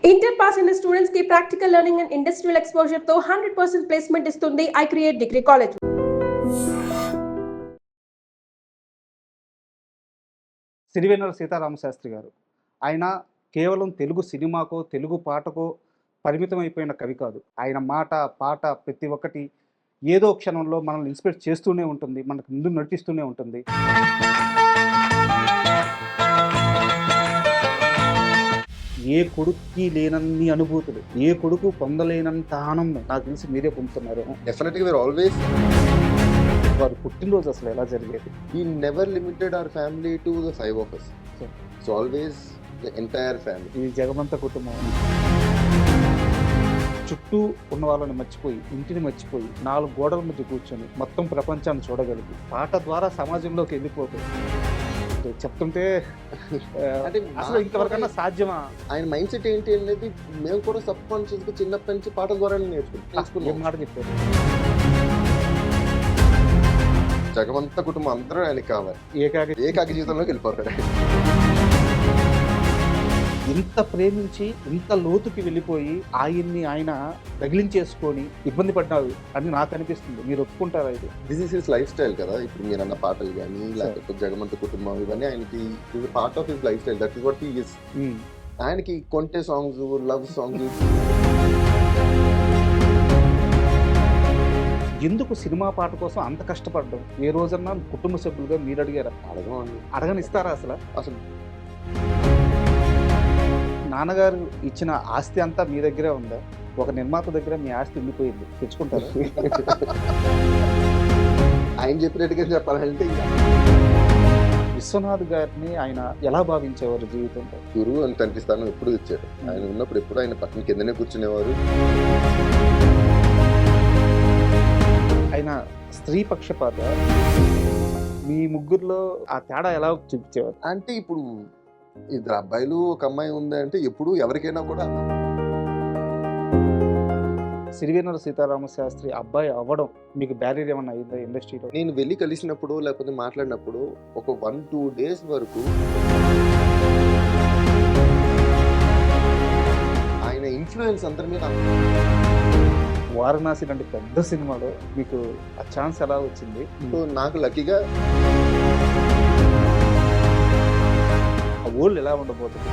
Inter pass అయిన students కి practical learning and industrial exposure తో 100% ప్లేస్మెంట్ ఇస్తుంది I create degree college. Sirivennela Sitaramasastri గారు ఆయన కేవలం తెలుగు సినిమాకో తెలుగు పాటకో పరిమితం అయిపోయిన కవి కాదు. ఆయన మాట పాట ప్రతి ఒక్కటి ఏదో క్షణంలో మనల్ని ఇన్స్పైర్ చేస్తూనే ఉంటుంది, మనకు ముందు నడిపిస్తూనే ఉంటుంది. ఏ కొడుక్కి లేనన్ని అనుభూతులు, ఏ కొడుకు పొందలేనంత ఆనందం నాకు తెలిసి మీరే పొందుతున్నారు. Definitely, we're always. వారు పుట్టినరోజు అసలు ఎలా జరిగేది? We never limited our family to the 5 of us. Sure. It's always the entire family. ఇది జగమంత కుటుంబం. చుట్టూ ఉన్న వాళ్ళని మర్చిపోయి, ఇంటిని మర్చిపోయి, 4 గోడల మధ్య కూర్చొని మొత్తం ప్రపంచాన్ని చూడగలిగి పాట ద్వారా సమాజంలోకి వెళ్ళిపోతుంది చెప్తుంటే అంటే అసలు ఇంతవరకన్నా సాధ్యమా? ఆయన మైండ్ సెట్ ఏంటి అనేది మేము కూడా సబ్ కాన్షియస్ గా చిన్నప్పటి నుంచి పాటల ద్వారా నేర్చుకున్నాం. మాట చెప్పారు. జగమంత కుటుంబం అందరూ ఆయనకి కావాలి. ఏకాకి జీవితంలోకి వెళ్ళిపోతాడు. ఇంత ప్రేమించి ఇంత లోతుకి వెళ్ళిపోయి ఆయన్ని ఆయన తగిలించేసుకొని ఇబ్బంది పడ్డారు అని నాకు అనిపిస్తుంది. మీరు ఒప్పుకుంటారా? ఇది this is his life style కదా. ఇప్పుడు మీరు అన్న పాటలు కానీ లేకపోతే జగమంత కుటుంబం ఇవన్నీ ఆయనకి part of his life style. That is what he is. ఆయనకి కొంటె సాంగ్స్, లవ్ సాంగ్స్. ఎందుకు సినిమా పాట కోసం అంత కష్టపడ్డం? ఏ రోజన్నా కుటుంబ సభ్యులుగా మీరు అడిగారా? అడగనిస్తారా అసలు? అసలు నాన్నగారు ఇచ్చిన ఆస్తి అంతా మీ దగ్గరే ఉందా? ఒక నిర్మాత దగ్గర మీ ఆస్తి ఉండిపోయింది, తెచ్చుకుంటారు? ఆయన చెప్పినట్టుగా చెప్పాలంటే విశ్వనాథ్ గారిని ఆయన ఎలా భావించేవారు జీవితంలో? గురువు అని తండ్రి స్థానం ఎప్పుడు ఇచ్చాడు. ఆయన ఉన్నప్పుడు ఎప్పుడు ఆయన పక్కన కిందనే కూర్చునేవారు. ఆయన స్త్రీ పక్షపాత. మీ ముగ్గురులో ఆ తేడా ఎలా చూపించేవారు? అంటే ఇప్పుడు ఇద్దరు అబ్బాయిలు ఒక అమ్మాయి ఉంది అంటే ఎప్పుడు ఎవరికైనా కూడా సిరివెన్నెల సీతారామశాస్త్రి అబ్బాయి అవ్వడం మీకు బ్యారియర్ ఏమన్నా అయిందా ఇండస్ట్రీలో? నేను వెళ్ళి కలిసినప్పుడు లేకపోతే మాట్లాడినప్పుడు ఒక 1-2 days వరకు ఆయన ఇన్ఫ్లుయెన్స్ అందరి మీద. వారణాసి లాంటి పెద్ద సినిమాలో మీకు ఆ ఛాన్స్ ఎలా వచ్చింది? సో నాకు లక్కీగా ఓల్డ్ ఎలా ఉండబోతుంది?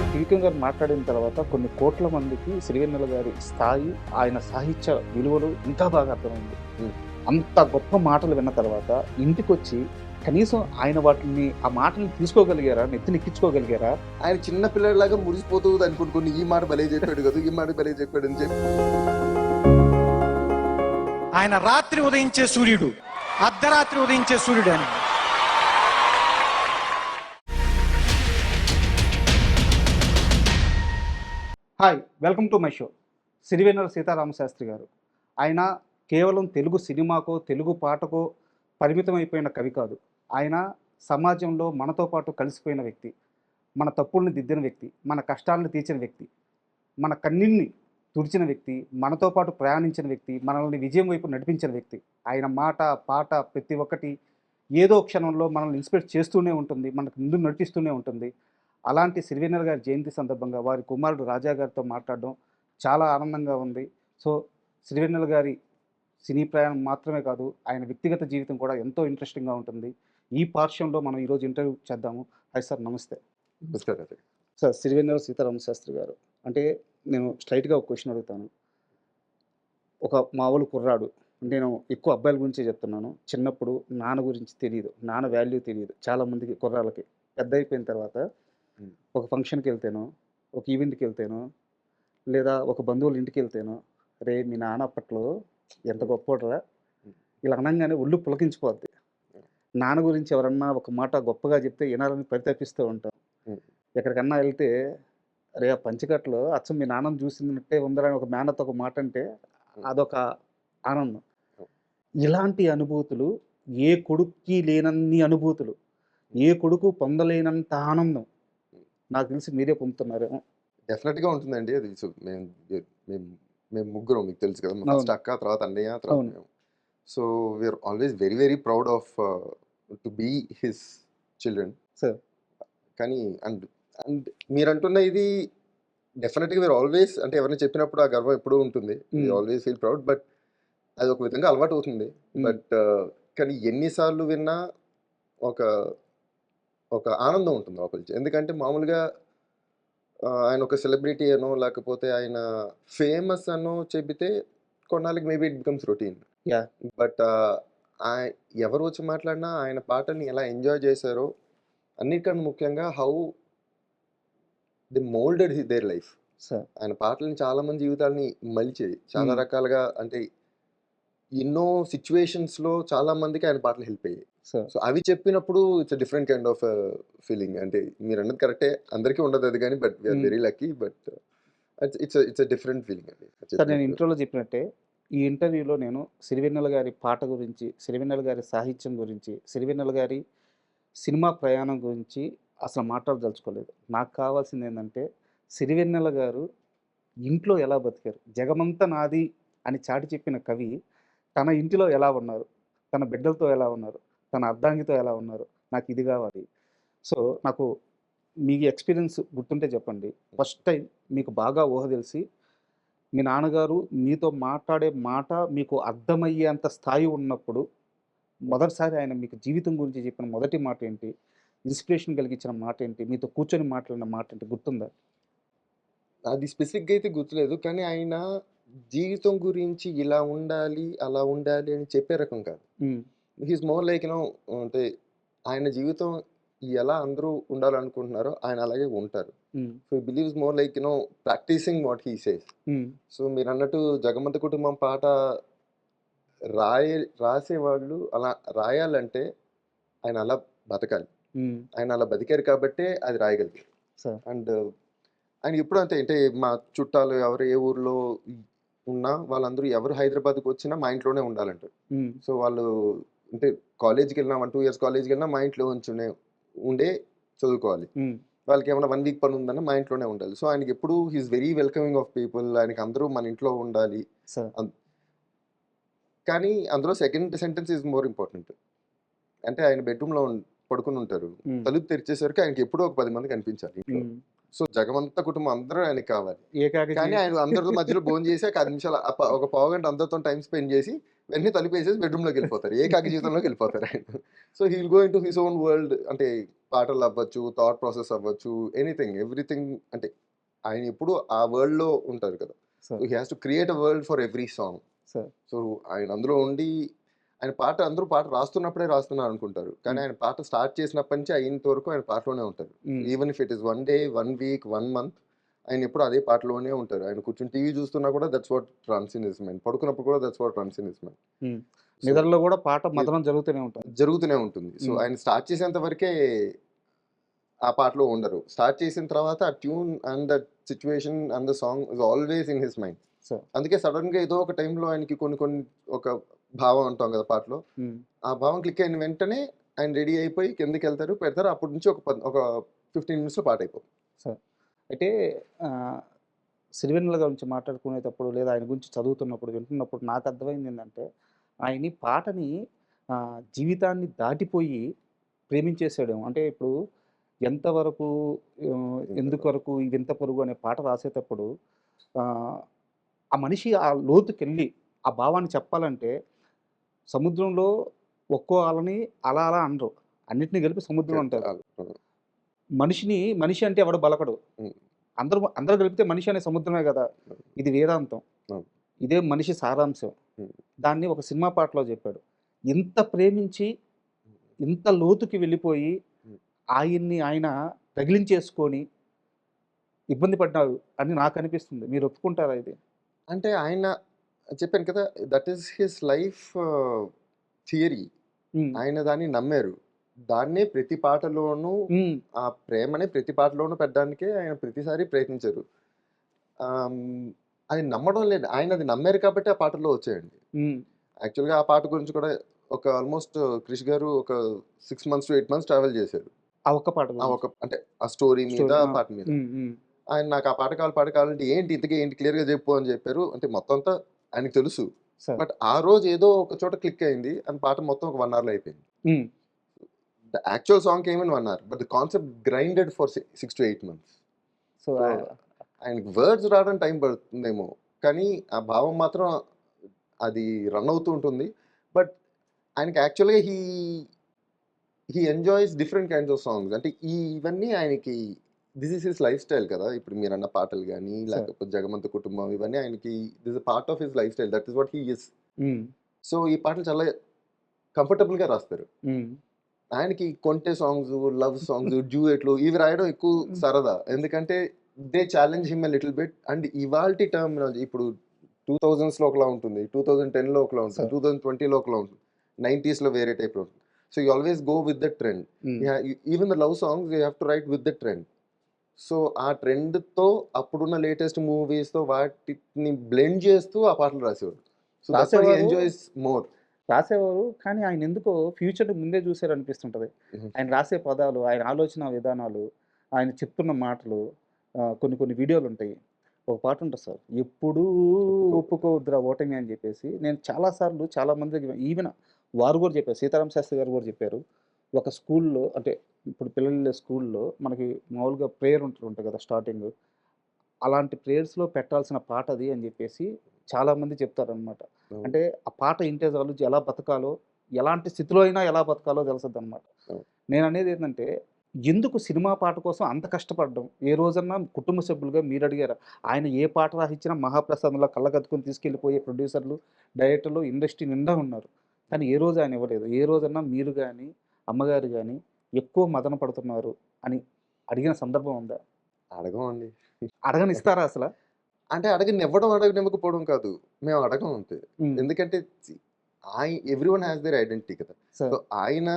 త్రివిక్రమ్ గారు మాట్లాడిన తర్వాత కొన్ని కోట్ల మందికి సిరివెన్నెల గారి స్థాయి, ఆయన సాహిత్య విలువలు ఇంకా బాగా అర్థమైంది. అంత గొప్ప మాటలు విన్న తర్వాత ఇంటికి వచ్చి కనీసం ఆయన వాటిని ఆ మాటని తీసుకోగలిగారా? నెత్తినెక్కించుకోగలిగారా? ఆయన చిన్న పిల్లలాగా మురిసిపోతుంది అనుకుంటుని ఈ మాట భలే చెప్పాడు కదా, ఈ మాట భలే చెప్పాడు అని చెప్పి. ఆయన రాత్రి ఉదయించే సూర్యుడు, అర్ధరాత్రి ఉదయించే సూర్యుడు అని. Hi, welcome to my show. Sirivennela Sitaramasastri గారు ఆయన కేవలం తెలుగు సినిమాకో తెలుగు పాటకో పరిమితం అయిపోయిన కవి కాదు. ఆయన సమాజంలో మనతో పాటు కలిసిపోయిన వ్యక్తి, మన తప్పుల్ని దిద్దిన వ్యక్తి, మన కష్టాలను తీర్చిన వ్యక్తి, మన కన్నీళ్ళని తుడిచిన వ్యక్తి, మనతో పాటు ప్రయాణించిన వ్యక్తి, మనల్ని విజయం వైపు నడిపించిన వ్యక్తి. ఆయన మాట పాట ప్రతి ఒక్కటి ఏదో క్షణంలో మనల్ని ఇన్స్పైర్ చేస్తూనే ఉంటుంది, మనకు ముందు నడిపిస్తూనే ఉంటుంది. అలాంటి సిరివెన్నెల గారి జయంతి సందర్భంగా వారి కుమారుడు రాజా గారితో మాట్లాడడం చాలా ఆనందంగా ఉంది. సో సిరివెన్నెల గారి సినీ ప్రయాణం మాత్రమే కాదు, ఆయన వ్యక్తిగత జీవితం కూడా ఎంతో ఇంట్రెస్టింగ్గా ఉంటుంది. ఈ పార్శ్వంలో మనం ఈరోజు ఇంటర్వ్యూ చేద్దాము. హాయ్ సార్, నమస్తే. సార్, సిరివెన్నెల సీతారామశాస్త్రి గారు అంటే నేను స్ట్రైట్గా ఒక క్వశ్చన్ అడుగుతాను. ఒక మామూలు కుర్రాడు, నేను ఎక్కువ అబ్బాయిల గురించే చెప్తున్నాను. చిన్నప్పుడు నాన్న గురించి తెలియదు, నాన్న వాల్యూ తెలియదు చాలామందికి కుర్రాళ్ళకి. పెద్ద అయిపోయిన తర్వాత ఒక ఫంక్షన్కి వెళ్తేనో, ఒక ఈవెంట్కి వెళ్తేనో, లేదా ఒక బంధువుల ఇంటికి వెళ్తేనో, రే మీ నాన్న అప్పట్లో ఎంత గొప్పరా, ఇలా అనగానే ఒళ్ళు పులకించిపోద్ది. నాన్న గురించి ఎవరన్నా ఒక మాట గొప్పగా చెప్తే వినాలని పరితపిస్తూ ఉంటాం. ఎక్కడికన్నా వెళ్తే రే ఆ పంచకట్లో అచ్చం మీ నాన్నను చూసినట్టే ఉందని ఒక మేనతో ఒక మాట అంటే అదొక ఆనందం. ఇలాంటి అనుభూతులు ఏ కొడుక్కి లేనన్ని అనుభూతులు, ఏ కొడుకు పొందలేనంత ఆనందం నాకు తెలిసి మీరే పొందుతున్నారేమో. డెఫినెట్గా ఉంటుందండి అది. సో మేము ముగ్గురం, మీకు తెలుసు కదా, ఫస్ట్ అక్క, తర్వాత అన్నయ్య, తర్వాత మేము. So we are always very very proud of to be his children. Sir కానీ అండ్ అండ్ మీరు అంటున్న ఇది డెఫినెట్గా మీరు ఆల్వేస్ అంటే ఎవరైనా చెప్పినప్పుడు ఆ గర్వం ఎప్పుడూ ఉంటుంది, ఆల్వేస్ ఫీల్ ప్రౌడ్. బట్ అది ఒక విధంగా అలవాటు అవుతుంది. బట్ కానీ ఎన్నిసార్లు విన్నా ఒక ఒక ఆనందం ఉంటుంది లోపల నుంచి. ఎందుకంటే మామూలుగా ఆయన ఒక సెలబ్రిటీ అనో లేకపోతే ఆయన ఫేమస్ అనో చెబితే కొన్నాళ్ళకి maybe it becomes routine. Yeah but ఎవరు వచ్చి మాట్లాడినా ఆయన పాటల్ని ఎలా ఎంజాయ్ చేశారో, అన్నిటికన్నా ముఖ్యంగా how the moulded their life. Sir ఆయన పాటలని చాలా మంది జీవితాలని మలిచాయి చాలా రకాలుగా. అంటే ఎన్నో సిచ్యువేషన్స్లో చాలా మందికి ఆయన పాటలు హెల్ప్ అయ్యాయి. సార్ సో అవి చెప్పినప్పుడు it's different kind of feeling. అంటే మీరు అన్నది కరెక్టే, అందరికీ ఉండదు అది కానీ, but we are very lucky. But it's different feeling అండి. సార్ నేను ఇంట్రోలో చెప్పినట్టే ఈ ఇంటర్వ్యూలో నేను సిరివెన్నెల గారి పాట గురించి, సిరివెన్నెల గారి సాహిత్యం గురించి, సిరివెన్నెల గారి సినిమా ప్రయాణం గురించి అసలు మాట్లాడదలుచుకోలేదు. నాకు కావాల్సింది ఏంటంటే సిరివెన్నెల గారు ఇంట్లో ఎలా బతికారు, జగమంతా నాది అని చాటి చెప్పిన కవి తన ఇంటిలో ఎలా ఉన్నారు, తన బిడ్డలతో ఎలా ఉన్నారు, తన అర్ధాంగితో ఎలా ఉన్నారు, నాకు ఇది కావాలి. సో నాకు మీ ఎక్స్పీరియన్స్ గుర్తుంటే చెప్పండి. ఫస్ట్ టైం మీకు బాగా ఊహ తెలిసి మీ నాన్నగారు మీతో మాట్లాడే మాట మీకు అర్థమయ్యేంత స్థాయి ఉన్నప్పుడు మొదటిసారి ఆయన మీకు జీవితం గురించి చెప్పిన మొదటి మాట ఏంటి, ఇన్స్పిరేషన్ కలిగించిన మాట ఏంటి, మీతో కూర్చొని మాట్లాడిన మాట ఏంటి గుర్తుందా? అది స్పెసిఫిక్గా అయితే గుర్తులేదు, కానీ ఆయన జీవితం గురించి ఇలా ఉండాలి అలా ఉండాలి అని చెప్పే రకం కాదు. హీస్ మోర్ లైక్ అంటే ఆయన జీవితం ఎలా అందరూ ఉండాలనుకుంటున్నారో ఆయన అలాగే ఉంటారు. So he believes more like practising what he says. So మీరు అన్నట్టు జగమంత కుటుంబం పాట రాసేవాళ్ళు అలా రాయాలంటే ఆయన అలా బతకాలి. ఆయన అలా బతికారు కాబట్టే అది రాయగలిగారు. సార్ అండ్ ఆయన ఎప్పుడు అంతే. అంటే మా చుట్టాలు ఎవరు ఏ ఊర్లో ఉన్నా వాళ్ళందరూ ఎవరు హైదరాబాద్కి వచ్చినా మా ఇంట్లోనే ఉండాలంటారు. సో వాళ్ళు అంటే కాలేజ్కి వెళ్ళినా 1-2 years కాలేజ్కి వెళ్ళినా మా ఇంట్లో ఉండే చదువుకోవాలి. వాళ్ళకి ఏమైనా 1 week పని ఉందన్నా మా ఇంట్లోనే ఉండాలి. సో ఆయనకి ఎప్పుడు he's very welcoming of people. ఆయనకి అందరూ మన ఇంట్లో ఉండాలి. సార్ కానీ అందులో second sentence is more important. అంటే ఆయన బెడ్రూమ్లో పడుకుని ఉంటారు, తలుపు తెరిచేసరికి ఆయనకి ఎప్పుడో ఒక 10 మంది కనిపించాలి ఇంట్లో. సో జగమంత కుటుంబం అందరూ ఆయనకి కావాలి. కానీ ఆయన అందరితో మధ్యలో భోజనం చేసి ఒక 5 నిమిషాలు ఒక పావుగంట అందరితో టైం స్పెండ్ చేసి వెంటనే తలుపు వేసేసి బెడ్రూమ్లోకి వెళ్ళిపోతారు, ఏకాకి జీవితంలోకి వెళ్ళిపోతారు ఆయన. So he will go in to his own world. అంటే పాటలు అవ్వచ్చు, థాట్ ప్రాసెస్ అవ్వచ్చు, ఎవ్రీథింగ్. అంటే ఆయన ఎప్పుడు ఆ వరల్డ్లో ఉంటారు కదా. So he has to create a world for every song. So ఆయన అందులో ఉండి ఆయన అందరూ పాట రాస్తున్నప్పుడే రాస్తున్నారు అనుకుంటారు, కానీ ఆయన పాట స్టార్ట్ చేసినప్పటి నుంచి అయినంత వరకు ఆయన పాటలోనే ఉంటారు. Even if it is 1 day 1 week 1 month, ఆయన ఎప్పుడు అదే పాటలోనే ఉంటారు. ఆయన కూర్చొని టీవీ చూస్తున్నా కూడా that's what runs in his mind, పడుకున్నప్పుడు కూడా that's what runs in his mind. నిద్రలో కూడా పాట మదనం జరుగుతూనే ఉంటుంది. సో ఆయన స్టార్ట్ చేసేంత వరకే ఆ పాటలో ఉండరు. స్టార్ట్ చేసిన తర్వాత ఆ tune and that situation and the song is always in his mind. అందుకే సడన్ గా ఏదో ఒక టైంలో ఆయనకి కొన్ని ఒక భావం అంటాం కదా పాటలో, ఆ భావం క్లిక్ అయిన వెంటనే ఆయన రెడీ అయిపోయి కిందకి వెళ్తారు, పెడతారు. అప్పటి నుంచి ఒక 15 minutes పాట అయిపోతుంది. సార్ అయితే సిరివెన్నెల గురించి మాట్లాడుకునేటప్పుడు లేదా ఆయన గురించి చదువుతున్నప్పుడు వింటున్నప్పుడు నాకు అర్థమైంది ఏంటంటే ఆయన పాటని జీవితాన్ని దాటిపోయి ప్రేమించేసాడేమో. అంటే ఇప్పుడు ఎంతవరకు ఎందుకొరకు వింత పరుగు అనే పాట రాసేటప్పుడు ఆ మనిషి ఆ లోతుకెళ్ళి ఆ భావాన్ని చెప్పాలంటే సముద్రంలో ఒక్కో అలని అలా అనరు, అన్నిటిని కలిపి సముద్రం అంటారు. మనిషి అంటే ఎవడు బలకడు, అందరూ కలిపితే మనిషి అనే సముద్రమే కదా. ఇది వేదాంతం, ఇదే మనిషి సారాంశం. దాన్ని ఒక సినిమా పాటలో చెప్పాడు. ఇంత ప్రేమించి ఇంత లోతుకి వెళ్ళిపోయి ఆయన తగిలించేసుకొని ఇబ్బంది పడ్డాడు అని నాకు అనిపిస్తుంది. మీరు ఒప్పుకుంటారా ఇది? అంటే ఆయన చెప్పాను కదా, that is his life theory. ఆయన దాన్ని నమ్మారు, దాన్నే ప్రతి పాటలోనూ ఆ ప్రేమనే ప్రతి పాటలోనూ పెట్టడానికే ఆయన ప్రతిసారి ప్రయత్నించారు. అది నమ్మడం లేదు, ఆయన అది నమ్మారు కాబట్టి ఆ పాటల్లో వచ్చాయండి. యాక్చువల్గా ఆ పాట గురించి కూడా ఒక ఆల్మోస్ట్ క్రిష్ గారు ఒక 6 months to 8 months ట్రావెల్ చేశారు ఆ ఒక్క పాట అంటే ఆ స్టోరీ మీద, పాట మీద. ఆయన నాకు ఆ పాట కావాలంటే ఏంటి క్లియర్గా చెప్పు అని చెప్పారు. అంటే మొత్తం అంతా ఆయనకు తెలుసు, బట్ ఆ రోజు ఏదో ఒక చోట క్లిక్ అయింది, అని పాట మొత్తం ఒక 1 hour అయిపోయింది. The actual song came in 1 hour, but the concept grinded for 6 to 8 months. So so ఆయనకి వర్డ్స్ రావడానికి టైం పడుతుందేమో, కానీ ఆ భావం మాత్రం అది రన్ అవుతూ ఉంటుంది. బట్ ఆయనకి యాక్చువల్గా he enjoys different kinds of songs. అంటే ఇవన్నీ ఆయనకి this is his life style కదా. ఇప్పుడు మీరు అన్న పాటలు కానీ లేకపోతే జగమంత కుటుంబం, ఇవన్నీ ఆయనకి this part of his life style. That is what he is. So ఈ పాటలు చాలా కంఫర్టబుల్గా రాస్తారు. ఆయనకి కొంటె సాంగ్స్, లవ్ సాంగ్స్, డ్యూయెట్లు ఇవి రాయడం ఎక్కువ సరదా. ఎందుకంటే they challenge him a little bit. And ఇవాల్టి టర్మినాలజీ ఇప్పుడు 2000s ఒకలా ఉంటుంది, 2010లో ఒకలా ఉంటుంది, 2020లో ఒకలా ఉంటుంది, 90sలో వేరే టైప్లో ఉంటుంది. So you always go with the trend. Even the love songs you have to right with the trend. So ఆ ట్రెండ్తో అప్పుడున్న లేటెస్ట్ మూవీస్తో వాటిని బ్లెండ్ చేస్తూ ఆ పాటలు రాసేవారు. So that's how he enjoys more. రాసేవారు, కానీ ఆయన ఎందుకో ఫ్యూచర్ ముందే చూసారు అనిపిస్తుంటది. ఆయన రాసే పదాలు, ఆయన ఆలోచన విధానాలు, ఆయన చెప్తున్న మాటలు, కొన్ని వీడియోలు ఉంటాయి. ఒక పాట ఉంటుంది సార్, ఎప్పుడూ ఒప్పుకోవద్దురా ఓటమి అని చెప్పేసి. నేను చాలాసార్లు చాలామందికి ఈవెన్ వారు కూడా చెప్పారు, సీతారామ శాస్త్రి గారు కూడా చెప్పారు. ఒక స్కూల్లో అంటే ఇప్పుడు పిల్లల స్కూల్లో మనకి మామూలుగా ప్రేయర్ ఉంటుంది కదా స్టార్టింగ్, అలాంటి ప్రేయర్స్లో పెట్టాల్సిన పాట అది అని చెప్పేసి చాలామంది చెప్తారనమాట. అంటే ఆ పాట ఇంటే చాలు ఎలా బతకాలో, ఎలాంటి స్థితిలో అయినా ఎలా బతకాలో తెలుస్తుంది అనమాట. నేను అనేది ఏంటంటే, ఎందుకు సినిమా పాట కోసం అంత కష్టపడడం? ఏ రోజన్నా కుటుంబ సభ్యులుగా మీరు అడిగారా? ఆయన ఏ పాట రాసిచ్చినా మహాప్రసాదంలో కళ్ళకద్దుకొని తీసుకెళ్ళిపోయే ప్రొడ్యూసర్లు, డైరెక్టర్లు ఇండస్ట్రీ నిండా ఉన్నారు. కానీ ఏ రోజు ఆయన ఇవ్వలేదు. ఏ రోజన్నా మీరు కానీ, అమ్మగారు కానీ ఎక్కువ మదన పడుతున్నారు అని అడిగిన సందర్భం ఉందా? అడగమండి. అడగనిస్తారా అసలు? అంటే అడగనివ్వకపోవడం కాదు, మేము అడగం అంతే. ఎందుకంటే ఎవ్రీవన్ హ్యాస్ దేర్ ఐడెంటిటీ కదా. సో ఆయన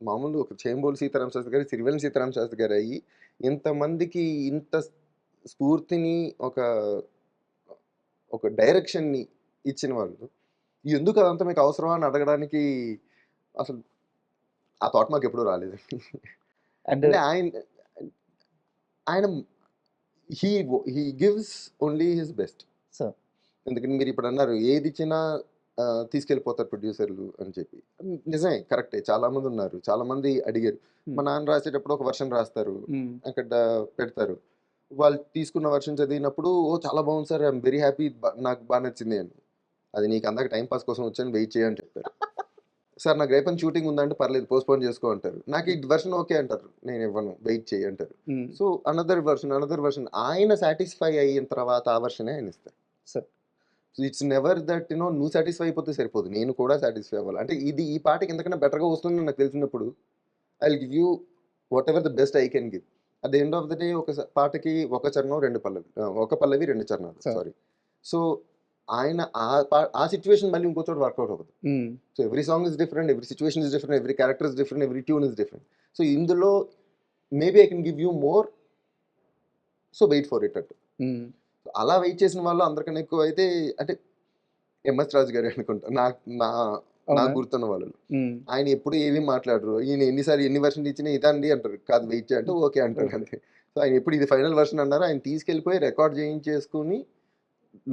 మామూలు ఒక చేంబోలు సీతారామ శాస్త్రి గారు, సిరివెన్నెల సీతారామ శాస్త్రి గారు అయ్యి ఇంతమందికి ఇంత స్ఫూర్తిని, ఒక డైరెక్షన్ని ఇచ్చిన వాళ్ళు, ఎందుకు అదంతా మీకు అవసరమా అని అడగడానికి అసలు ఆ థాట్ మాకు ఎప్పుడూ రాలేదు. అంటే అంటే ఆయన he gives only his best. Sir ఎందుకంటే మీరు ఇప్పుడు అన్నారు ఏది ఇచ్చినా తీసుకెళ్ళిపోతారు ప్రొడ్యూసర్లు అని చెప్పి. నిజమే, కరెక్టే. చాలా మంది ఉన్నారు, చాలా మంది అడిగారు. మా నాన్న రాసేటప్పుడు ఒక వర్షన్ రాస్తారు, అక్కడ పెడతారు. వాళ్ళు తీసుకున్న వర్షన్ చదివినప్పుడు ఓ చాలా బాగుంది సార్, ఐఎమ్ వెరీ హ్యాపీ, నాకు బాగా నచ్చింది అని. అది నీకు అందాక టైం పాస్ కోసం వచ్చాను, వెయిట్ చేయని చెప్తారు. సార్ నాకు రేపని షూటింగ్ ఉందంటే పర్లేదు, పోస్ట్పోన్ చేసుకో అంటారు. నాకు ఈ వర్షన్ ఓకే అంటారు, నేను ఇవ్వను, వెయిట్ చేయి అంటారు. సో అనదర్ వర్షన్ ఆయన సాటిస్ఫై అయిన తర్వాత ఆ వర్షనే ఆయన ఇస్తారు. సార్ ఇట్స్ నెవర్ దట్ నువ్వు సాటిస్ఫై అయిపోతే సరిపోదు, నేను కూడా సాటిస్ఫై అవ్వాలి. అంటే ఈ పాటకి ఎంతకన్నా బెటర్గా వస్తుందని నాకు తెలిసినప్పుడు I will give you what ever the best I can give. At the end of the day ఒక పాటకి ఒక చరణం, ఒక పల్లవి 2 చరణాలు, సారీ. సో ఆయన ఆ సిచ్యువేషన్ మళ్ళీ ఇంకో చోట వర్కౌట్ అవ్వదు. So every song is different, every situation is different, every character is different, every tune is different. So ఇందులో maybe I can give you more, so wait for it at. అలా wait చేసిన వాళ్ళు అందరికన్నా ఎక్కువ అయితే అంటే MS రాజు గారు అనుకుంటా, నాకు గుర్తున్న వాళ్ళు. ఆయన ఎప్పుడు ఏమీ మాట్లాడరు, ఈయన ఎన్ని వర్షన్ ఇచ్చినా ఇదండి అంటారు, కాదు వెయిట్ చేయంటే ఓకే అంటారు అంతే. సో ఆయన ఎప్పుడు ఇది ఫైనల్ వర్షన్ అన్నారు, ఆయన తీసుకెళ్ళిపోయి రికార్డ్ చేయించేసుకుని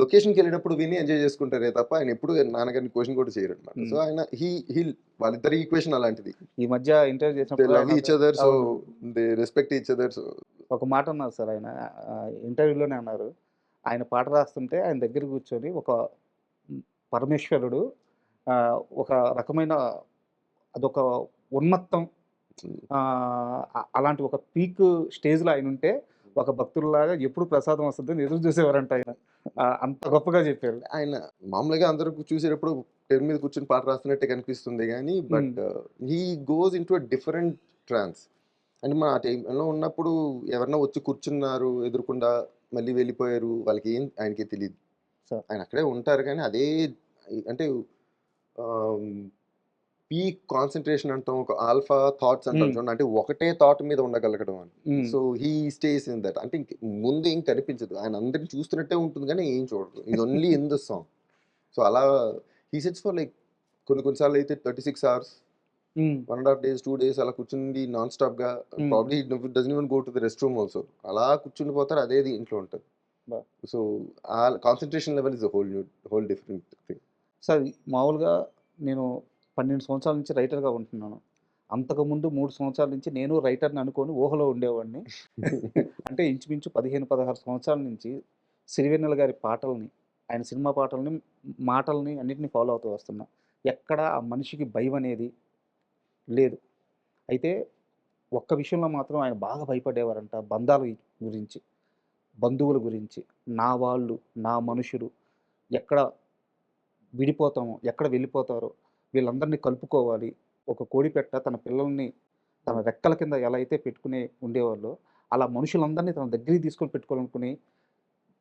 లొకేషన్కి వెళ్ళినప్పుడు విని ఎంజాయ్ చేసుకుంటారే తప్ప ఆయన ఎప్పుడు నాన్నగారిని క్వశ్చన్ కూడా చేయరు అనమాట. సో ఆయన వాళ్ళిద్దరి ఈక్వేషన్ అలాంటిది. ఈ మధ్య ఇంటర్వ్యూ చేసినప్పుడు love each other, so they respect each other. So ఒక మాట అన్నారు సార్, ఆయన ఇంటర్వ్యూలోనే అన్నారు, ఆయన పాట రాస్తుంటే ఆయన దగ్గర కూర్చొని ఒక పరమేశ్వరుడు ఒక రకమైన అదొక ఉన్మత్తం, అలాంటి ఒక పీక్ స్టేజ్లో ఆయన ఉంటే ఒక భక్తుల్లాగా ఎప్పుడు ప్రసాదం వస్తుందని ఎదురు చూసేవారంట ఆయన. అంత గొప్పగా చెప్పారు. ఆయన మామూలుగా అందరూ చూసేటప్పుడు టెన్ మీద కూర్చొని పాట రాస్తున్నట్టే కనిపిస్తుంది కానీ, but he goes in to a different trance. అంటే మన ఆ టైంలో ఉన్నప్పుడు ఎవరన్నా వచ్చి కూర్చున్నారు ఎదురుకుండా, మళ్ళీ వెళ్ళిపోయారు, వాళ్ళకి ఆయనకి తెలియదు. ఆయన అక్కడే ఉంటారు కానీ అదే అంటే పీక్ కాన్సన్ట్రేషన్ అంటాం, ఒక ఆల్ఫా థాట్స్ అంటాం చూడండి, అంటే ఒకటే థాట్ మీద ఉండగలగడం అని. So he stays in that. అంటే ముందు ఏం కనిపించదు, ఆయన అందరిని చూస్తున్నట్టే ఉంటుంది కానీ ఏం చూడదు, ఇది only in the song. So అలా హీ సెట్స్ ఫర్ లైక్ కొన్నిసార్లు అయితే 36 hours, 1.5 days, 2 days అలా కూర్చుండి నాన్ స్టాప్ గా. Probably doesn't even go to the rest room also. అలా కూర్చుని పోతారు, అదే ఇంట్లో ఉంటుంది. సో ఆ concentration level is whole different thing. Sir మామూలుగా నేను 12 సంవత్సరాల నుంచి రైటర్గా ఉంటున్నాను. అంతకుముందు 3 సంవత్సరాల నుంచి నేను రైటర్‌ని అనుకోని ఊహలో ఉండేవాడిని. అంటే ఇంచుమించు 15, 16 సంవత్సరాల నుంచి సిరివెన్నెల గారి పాటల్ని, ఆయన సినిమా పాటల్ని, మాటల్ని అన్నిటిని ఫాలో అవుతూ వస్తున్నా. ఎక్కడ ఆ మనిషికి భయం అనేది లేదు. అయితే ఒక్క విషయంలో మాత్రం ఆయన బాగా భయపడేవారంట. బంధాల గురించి, బంధువుల గురించి. నా వాళ్ళు, నా మనుషులు ఎక్కడ విడిపోతామో, ఎక్కడ వెళ్ళిపోతారో వీళ్ళందరినీ కలుపుకోవాలి. ఒక కోడిపెట్ట తన పిల్లల్ని తన రెక్కల కింద ఎలా అయితే పెట్టుకుని ఉండేవాళ్ళో, అలా మనుషులందరినీ తన దగ్గరికి తీసుకొని పెట్టుకోవాలనుకుని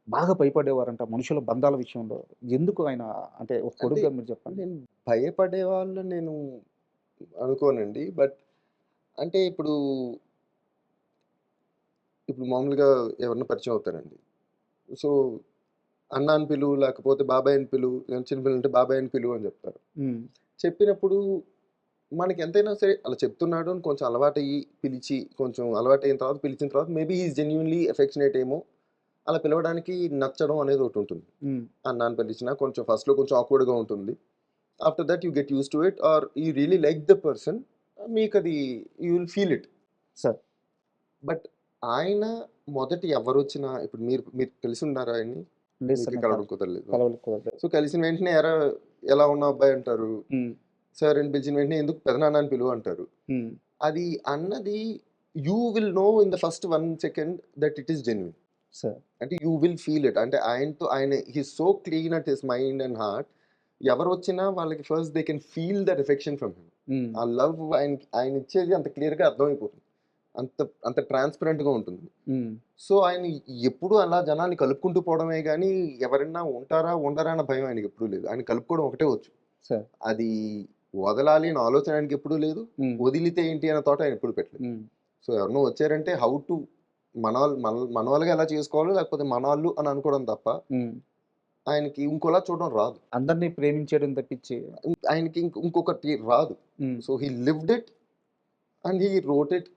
బాగా భయపడేవారంట మనుషుల బంధాల విషయంలో. ఎందుకు ఆయన అంటే ఒక అంటే కొడుకుగా మీరు చెప్పండి? నేను భయపడే వాళ్ళు నేను అనుకోనండి. బట్ అంటే ఇప్పుడు మామూలుగా ఎవరైనా పరిచయం అవుతారండి. సో, అన్న అని పిలువు, లేకపోతే బాబాయ్ అని పిలువు, చిన్న పిల్లలుంటే బాబాయ్ అని పిలువు అని చెప్తారు. హ్మ్. చెప్పినప్పుడు మనకి ఎంతైనా సరే అలా చెప్తున్నాడు అని కొంచెం అలవాటయ్యి పిలిచి, కొంచెం అలవాటయిన తర్వాత పిలిచిన తర్వాత maybe he is genuinely affectionate ఏమో! అలా పిలవడానికి నచ్చడం అనేది ఒకటుంటుంది. హ్మ్. అన్న అని పిలిచినా కొంచెం ఫస్ట్‌లో కొంచెం ఆక్వర్డ్‌గా ఉంటుంది. After that you get used to it or you really like the person. మీకది you will feel it. Sir. But ఆయన మొదట ఎవరొచ్చినా ఇప్పుడు మీరు మీరు తెలిసుండారా ఆయన్ని? లేదు సార్. మీకు నాకు కలవడం కుదరలేదు. కలవలేదు. సో, కలిసిన వెంటనే "ఏరా ఎలా ఉన్నావు అబ్బాయి" అంటారు. హ్మ్. సార్ అని పిలిచిన వెంటనే "ఎందుకు పెదనాన్న అని పిలువు" అంటారు. హ్మ్. అది అన్నది you will know in the first 1 second that it is genuine. Sir. అంటే యూ విల్ ఫీల్ ఇట్. అంటే ఆయన he is so clean at his mind and heart. ఎవరొచ్చినా వాళ్ళకి first they can feel that affection from him. Hmm. ఆ love ఆయన ఇచ్చేది అంత క్లియర్‌గా అర్థమైపోతుంది. అంత అంత ట్రాన్స్‌పరెంట్‌గా ఉంటుంది. హ్మ్. సో, ఆయన ఎప్పుడూ అలా జనాల్ని కలుపుకుంటూ పోవడమే గానీ, ఎవరైనా ఉంటారా, ఉండరా అన్న భయం ఆయనకెప్పుడూ లేదు. ఆయన కలుపుకోవడం ఒకటే వచ్చు. సార్. అది వదలాలి అన్న ఆలోచన ఆయనకెప్పుడూ లేదు. హ్మ్. వదిలితే ఏంటి అన్న థాట్ ఆయన ఎప్పుడు పెట్టలేదు. హ్మ్. సో, ఎవరైనా వచ్చారంటే హౌ టు మనవాళ్ళుగా ఎలా చేసుకోవాలో, లేకపోతే మనోళ్ళు అని అనుకోవడం తప్ప, హ్మ్. ఆయనకి ఇంకోలా చూడడం రాదు. అందరిని ప్రేమించేయడం తప్పించి ఆయనకి ఇంకొకటి రాదు. Hmm. So, he lived it and he wrote it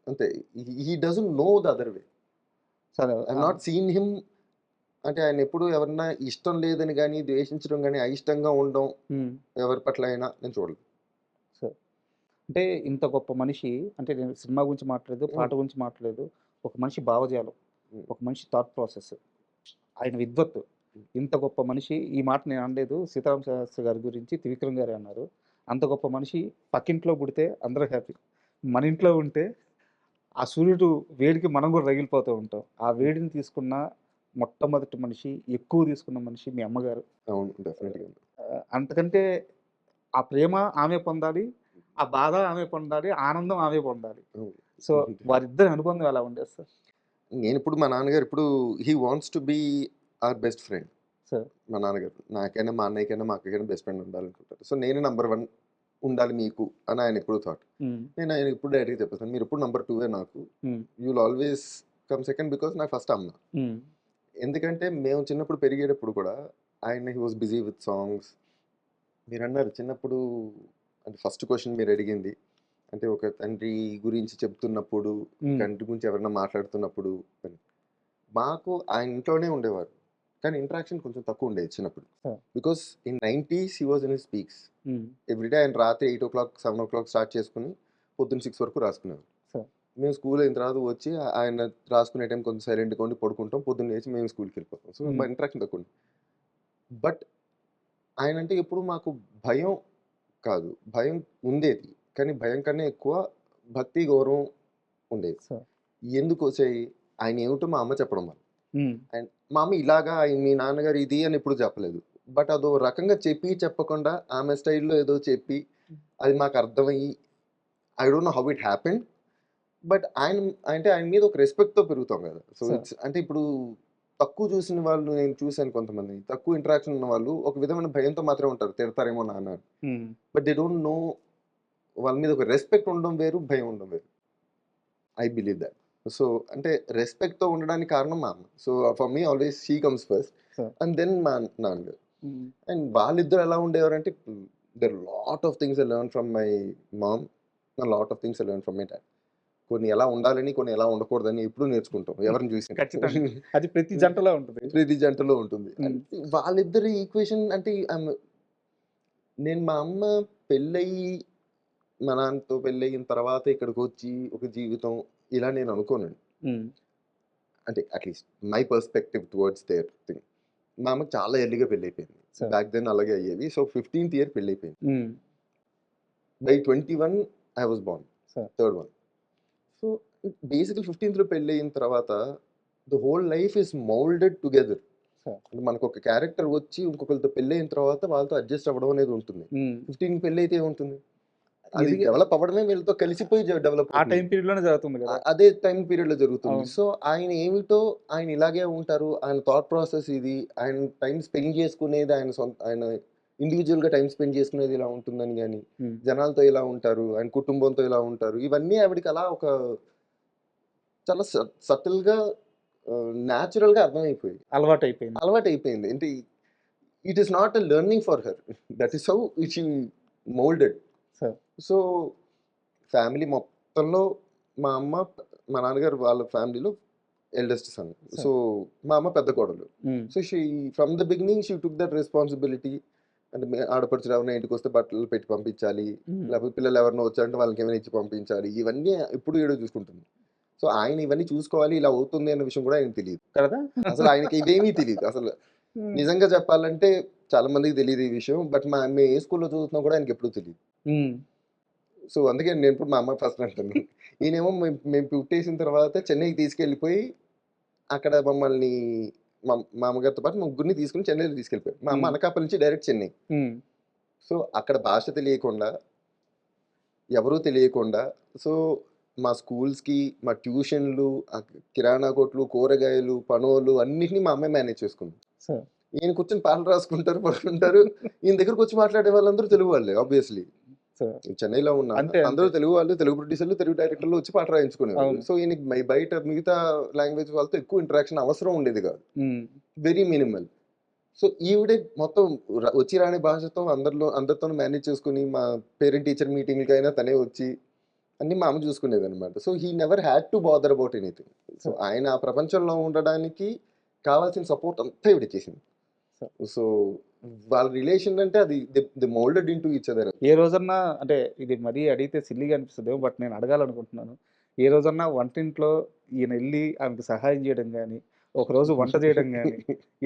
అంతే. He doesn't know the other way. Sir. I have not seen him అంటే ఆయన ఎప్పుడు ఎవరన్నా ఇష్టం లేదని గాని, ద్వేషించడం గాని, అయిష్టంగా ఉండడం హ్మ్. ఎవరి పట్ల అయినా నేను చూడలేదు. సార్. అంటే ఇంత గొప్ప మనిషి అంటే నేను సినిమా గురించి మాట్లాడలేదు, పాట హ్మ్. గురించి మాట్లాడలేదు. ఒక మనిషి భావజాలం, హ్మ్. ఒక మనిషి థాట్ ప్రాసెస్, ఆయన విద్వత్తు. ఇంత గొప్ప మనిషి ఈ మాట నేను అనలేదు. సీతారామ శాస్త్రి గారి గురించి త్రివిక్రమ్ గారే అన్నారు. అంత గొప్ప మనిషి పక్కింట్లో పుడితే అందరూ హ్యాపీ. మన ఇంట్లో ఉంటే ఆ సూర్యుడు వేడికి మనం కూడా రగిలిపోతూ ఉంటాం. ఆ వేడిని తీసుకున్న మొట్టమొదటి మనిషి, ఎక్కువ తీసుకున్న మనిషి మీ అమ్మగారు. అవును. డెఫినెట్‌గా. అంతకంటే ఆ ప్రేమ ఆమె పొందాలి, ఆ బాధ ఆమె పొందాలి, ఆనందం ఆమె పొందాలి. అవును. సో, వారిద్దరి అనుబంధం ఎలా ఉండేది సార్? నేనిప్పుడు మా నాన్నగారు ఇప్పుడు he wants to be our best friend. Sir. మా నాన్నగారు. నాకైనా, మా అన్నయ్యకైనా, మా అక్కకైనా బెస్ట్ ఫ్రెండ్ ఉండాలనుకుంటారు. సో, నేనే నంబర్ 1 ఉండాలి మీకు అని ఆయన ఎప్పుడూ థాట్. హ్మ్. నేను ఆయనకి ఎప్పుడు డైరెక్ట్‌గా చెప్పేసాను. మీరెప్పుడు నంబర్ 2 నాకు. హ్మ్. You will always come second because నాకు ఫస్ట్ అమ్మ. హ్మ్. ఎందుకంటే మేము చిన్నప్పుడు పెరిగేటప్పుడు కూడా ఆయన he was busy with songs. మీరన్నారు చిన్నప్పుడు అంటే ఫస్ట్ క్వెషన్ మీరడిగింది. అంటే ఒక తండ్రి గురించి చెప్తున్నప్పుడు, హ్మ్. తండ్రి గురించి ఎవరైనా మాట్లాడుతున్నప్పుడు అని. మాకు ఆయన ఇంట్లోనే ఉండేవారు. కానీ ఇంటరాక్షన్ కొంచెం తక్కువుండేది చిన్నప్పుడు. Sir. Because in 90s he was in his peaks. హ్మ్. ఎవ్రీడే ఆయన రాత్రి 8:00, 7:00 స్టార్ట్ చేసుకొని పొద్దున్న 6 వరకు రాసుకునేవారు. సార్. మేము స్కూల్ అయిన తర్వాత వచ్చి ఆయన రాసుకునే టైం కొంచెం సైలెంట్‌గా ఉండి పడుకుంటాం. పొద్దున్న లేచి మేము స్కూల్‌కెళ్ళిపోతాం. సో, మా ఇంటరాక్షన్ తక్కువుంది. బట్ ఆయనంటే ఎప్పుడు మాకు భయం కాదు. భయం ఉండేది. కానీ భయం కన్నా ఎక్కువ భక్తి, గౌరవం ఉండేది. సార్. ఎందుకొచ్చాయి? ఆయనేమిటో మా అమ్మ చెప్పడం వల్ల. హ్మ్. అండ్ మా అమ్మ ఇలాగా మీ నాన్నగారు ఇది అని ఎప్పుడు చెప్పలేదు. బట్ అదో రకంగా చెప్పి చెప్పకుండా ఆమె స్టైల్‌లో ఏదో చెప్పి అది మాకు అర్థమయ్యి I don't know how it happened. But ఆయన మీద ఒక రెస్పెక్ట్‌తో పెరుగుతాం గదా! So, sir. ఇట్స్ అంటే ఇప్పుడు తక్కువ చూసిన వాళ్ళు నేను చూసాను కొంతమందిని. తక్కువ ఇంటరాక్షన్ ఉన్న వాళ్ళు ఒక విధమైన భయంతో మాత్రమే ఉంటారు. తిడతారేమో నాన్న అని. హ్మ్. బట్ దే డోంట్ నో వాళ్ళ మీద ఒక రెస్పెక్ట్ ఉండడం వేరు, భయం ఉండడం వేరు. I believe that. సో, అంటే రెస్పెక్ట్‌తో ఉండడానికి కారణం మా అమ్మ. So, for me always she comes first sir. And then మా నాన్నగారు. హ్మ్. అండ్ వాళ్ళిద్దరు ఎలా ఉండేవారంటే there are lot of things I learn from my mom. And lot of things I learn from my dad. కొన్ని ఎలా ఉండాలని, కొన్ని ఎలా ఉండకూడదని ఎప్పుడూ నేర్చుకుంటాం. ఎవరిని చూసినా. ఖచ్చితంగా. అది ప్రతి జంటలో ఉంటది. ప్రతి జంటలో ఉంటుంది. హ్మ్. అండ్ వాళ్ళిద్దరి ఈక్వేషన్ అంటే నేను మా అమ్మ పెళ్ళయ్యి మా నాన్నతో పెళ్ళయిన తర్వాత ఇక్కడికి వచ్చి ఒక జీవితం ఇలా నేను అనుకోనండి. అంటే at least my perspective towards their thing. మా అమ్మకి చాలా ఎర్లీగా పెళ్ళైపోయింది. Sure. బ్యాక్ దెన్ అలాగే అయ్యేది. సో 15th ఇయర్ పెళ్ళైపోయింది. By 21 I was Born. Sure. Third one. So basically 15th పెళ్ళయిన తర్వాత the whole life is moulded together. Sure. మనకు ఒక క్యారెక్టర్ వచ్చి ఇంకొకరితో పెళ్ళైన తర్వాత వాళ్ళతో అడ్జస్ట్ అవ్వడం అనేది ఉంటుంది. 15 పెళ్ళి అయితే ఏముంటుంది, అది ఇది- డెవలప్ అవ్వడమే వీళ్ళతో కలిసిపోయి డెవలప్ ఆ టైం పీరియడ్ లోనే జరుగుతుంది కదా. అదే టైం పీరియడ్ లో జరుగుతుంది. అవును. సో ఆయన ఏమిటో ఆయన ఇలాగే ఉంటారు. ఆయన థాట్ ప్రాసెస్ ఇది. ఆయన టైం స్పెండ్ చేసుకునేది ఆయన సొంత, ఆయన ఇండివిజువల్ గా టైం స్పెండ్ చేసుకునేది ఇలా ఉంటుందని కానీ, జనాలతో ఇలా ఉంటారు, ఆయన కుటుంబంతో ఇలా ఉంటారు, ఇవన్నీ ఆవిడకి అలా ఒక చాలా సటిల్ గా న్యాచురల్ గా అర్థమైపోయి అలవాటు అయిపోయింది. అలవాటు అయిపోయింది. అంటే it is not a learning for her, that is how it moulded. Sure. So family మొత్తంలో మా అమ్మ, మా నాన్నగారు వాళ్ళ ఫ్యామిలీలో ఎల్డెస్ట్ సన్. సో మా అమ్మ పెద్ద కోడలు. So she from the beginning she took that responsibility. అంటే ఆడపడుచులు ఎవరైనా ఇంటికి వస్తే బట్టలు పెట్టి పంపించాలి, లేకపోతే పిల్లలు ఎవరైనా వచ్చారంటే వాళ్ళకి ఏమైనా ఇచ్చి పంపించాలి, ఇవన్నీ ఇప్పుడు ఏడో చూసుకుంటుంది. సో ఆయన ఇవన్నీ చూసుకోవాలి, ఇలా అవుతుంది అన్న విషయం కూడా ఆయనకు తెలియదు. కదా. అసలు ఆయనకి ఇవేమీ తెలియదు. అసలు నిజంగా చెప్పాలంటే చాలా మందికి తెలియదు ఈ విషయం. బట్ మేము ఏ స్కూల్లో చదువుతున్నా కూడా ఆయనకి ఎప్పుడూ తెలియదు. సో అందుకే నేను ఇప్పుడు మా అమ్మ ఫస్ట్ అంటాను. ఈయనేమో మేము పుట్టేసిన తర్వాత చెన్నైకి తీసుకెళ్ళిపోయి అక్కడ మమ్మల్ని మా అమ్మగారితో పాటు ముగ్గురిని తీసుకుని చెన్నైలో తీసుకెళ్ళిపోయారు. మా అమ్మ అనకాపల్లి నుంచి డైరెక్ట్ చెన్నై. సో అక్కడ భాష తెలియకుండా, ఎవరూ తెలియకుండా, సో మా స్కూల్స్కి, మా ట్యూషన్లు, కిరాణా కొట్లు, కూరగాయలు, పనులు అన్నిటినీ మా అమ్మాయి మేనేజ్ చేసుకుంది. Sure. ఈయన కూర్చొని పాటలు రాసుకుంటారు, పడుకుంటారు. ఈయన దగ్గరకు వచ్చి మాట్లాడే వాళ్ళందరూ తెలుగు వాళ్ళే ఆబ్వియస్లీ. చెన్నైలో ఉన్న అంతే, అందరూ తెలుగు వాళ్ళు, తెలుగు ప్రొడ్యూసర్లు, తెలుగు డైరెక్టర్లు వచ్చి పాట రాయించుకునేవాళ్ళు. అవును. సో ఈయనకి బయట మిగతా లాంగ్వేజ్ వాళ్ళతో ఎక్కువ ఇంటరాక్షన్ అవసరం ఉండేది కాదు, వెరీ మినిమల్. సో ఈవిడే మొత్తం వచ్చి రాని భాషతో అందరితో మేనేజ్ చేసుకుని, మా పేరెంట్ టీచర్ మీటింగ్లకైనా తనే వచ్చి అన్ని మా అమ్మ చూసుకునేది అనమాట. So he never had to bother about anything. So ఆయన ఆ ప్రపంచంలో ఉండడానికి కావాల్సిన సపోర్ట్ అంతా ఇవిడ చేసింది. సో వాళ్ళ రిలేషన్ అంటే అది the moulded into each other. ఏ రోజన్నా, అంటే ఇది మరీ అడిగితే సిల్లీగా అనిపిస్తుందేమో, బట్ నేను అడగాలనుకుంటున్నాను. ఏ రోజన్నా వంటింట్లో ఈయన వెళ్ళి ఆమెకు సహాయం చేయడం కానీ, ఒకరోజు వంట చేయడం కానీ,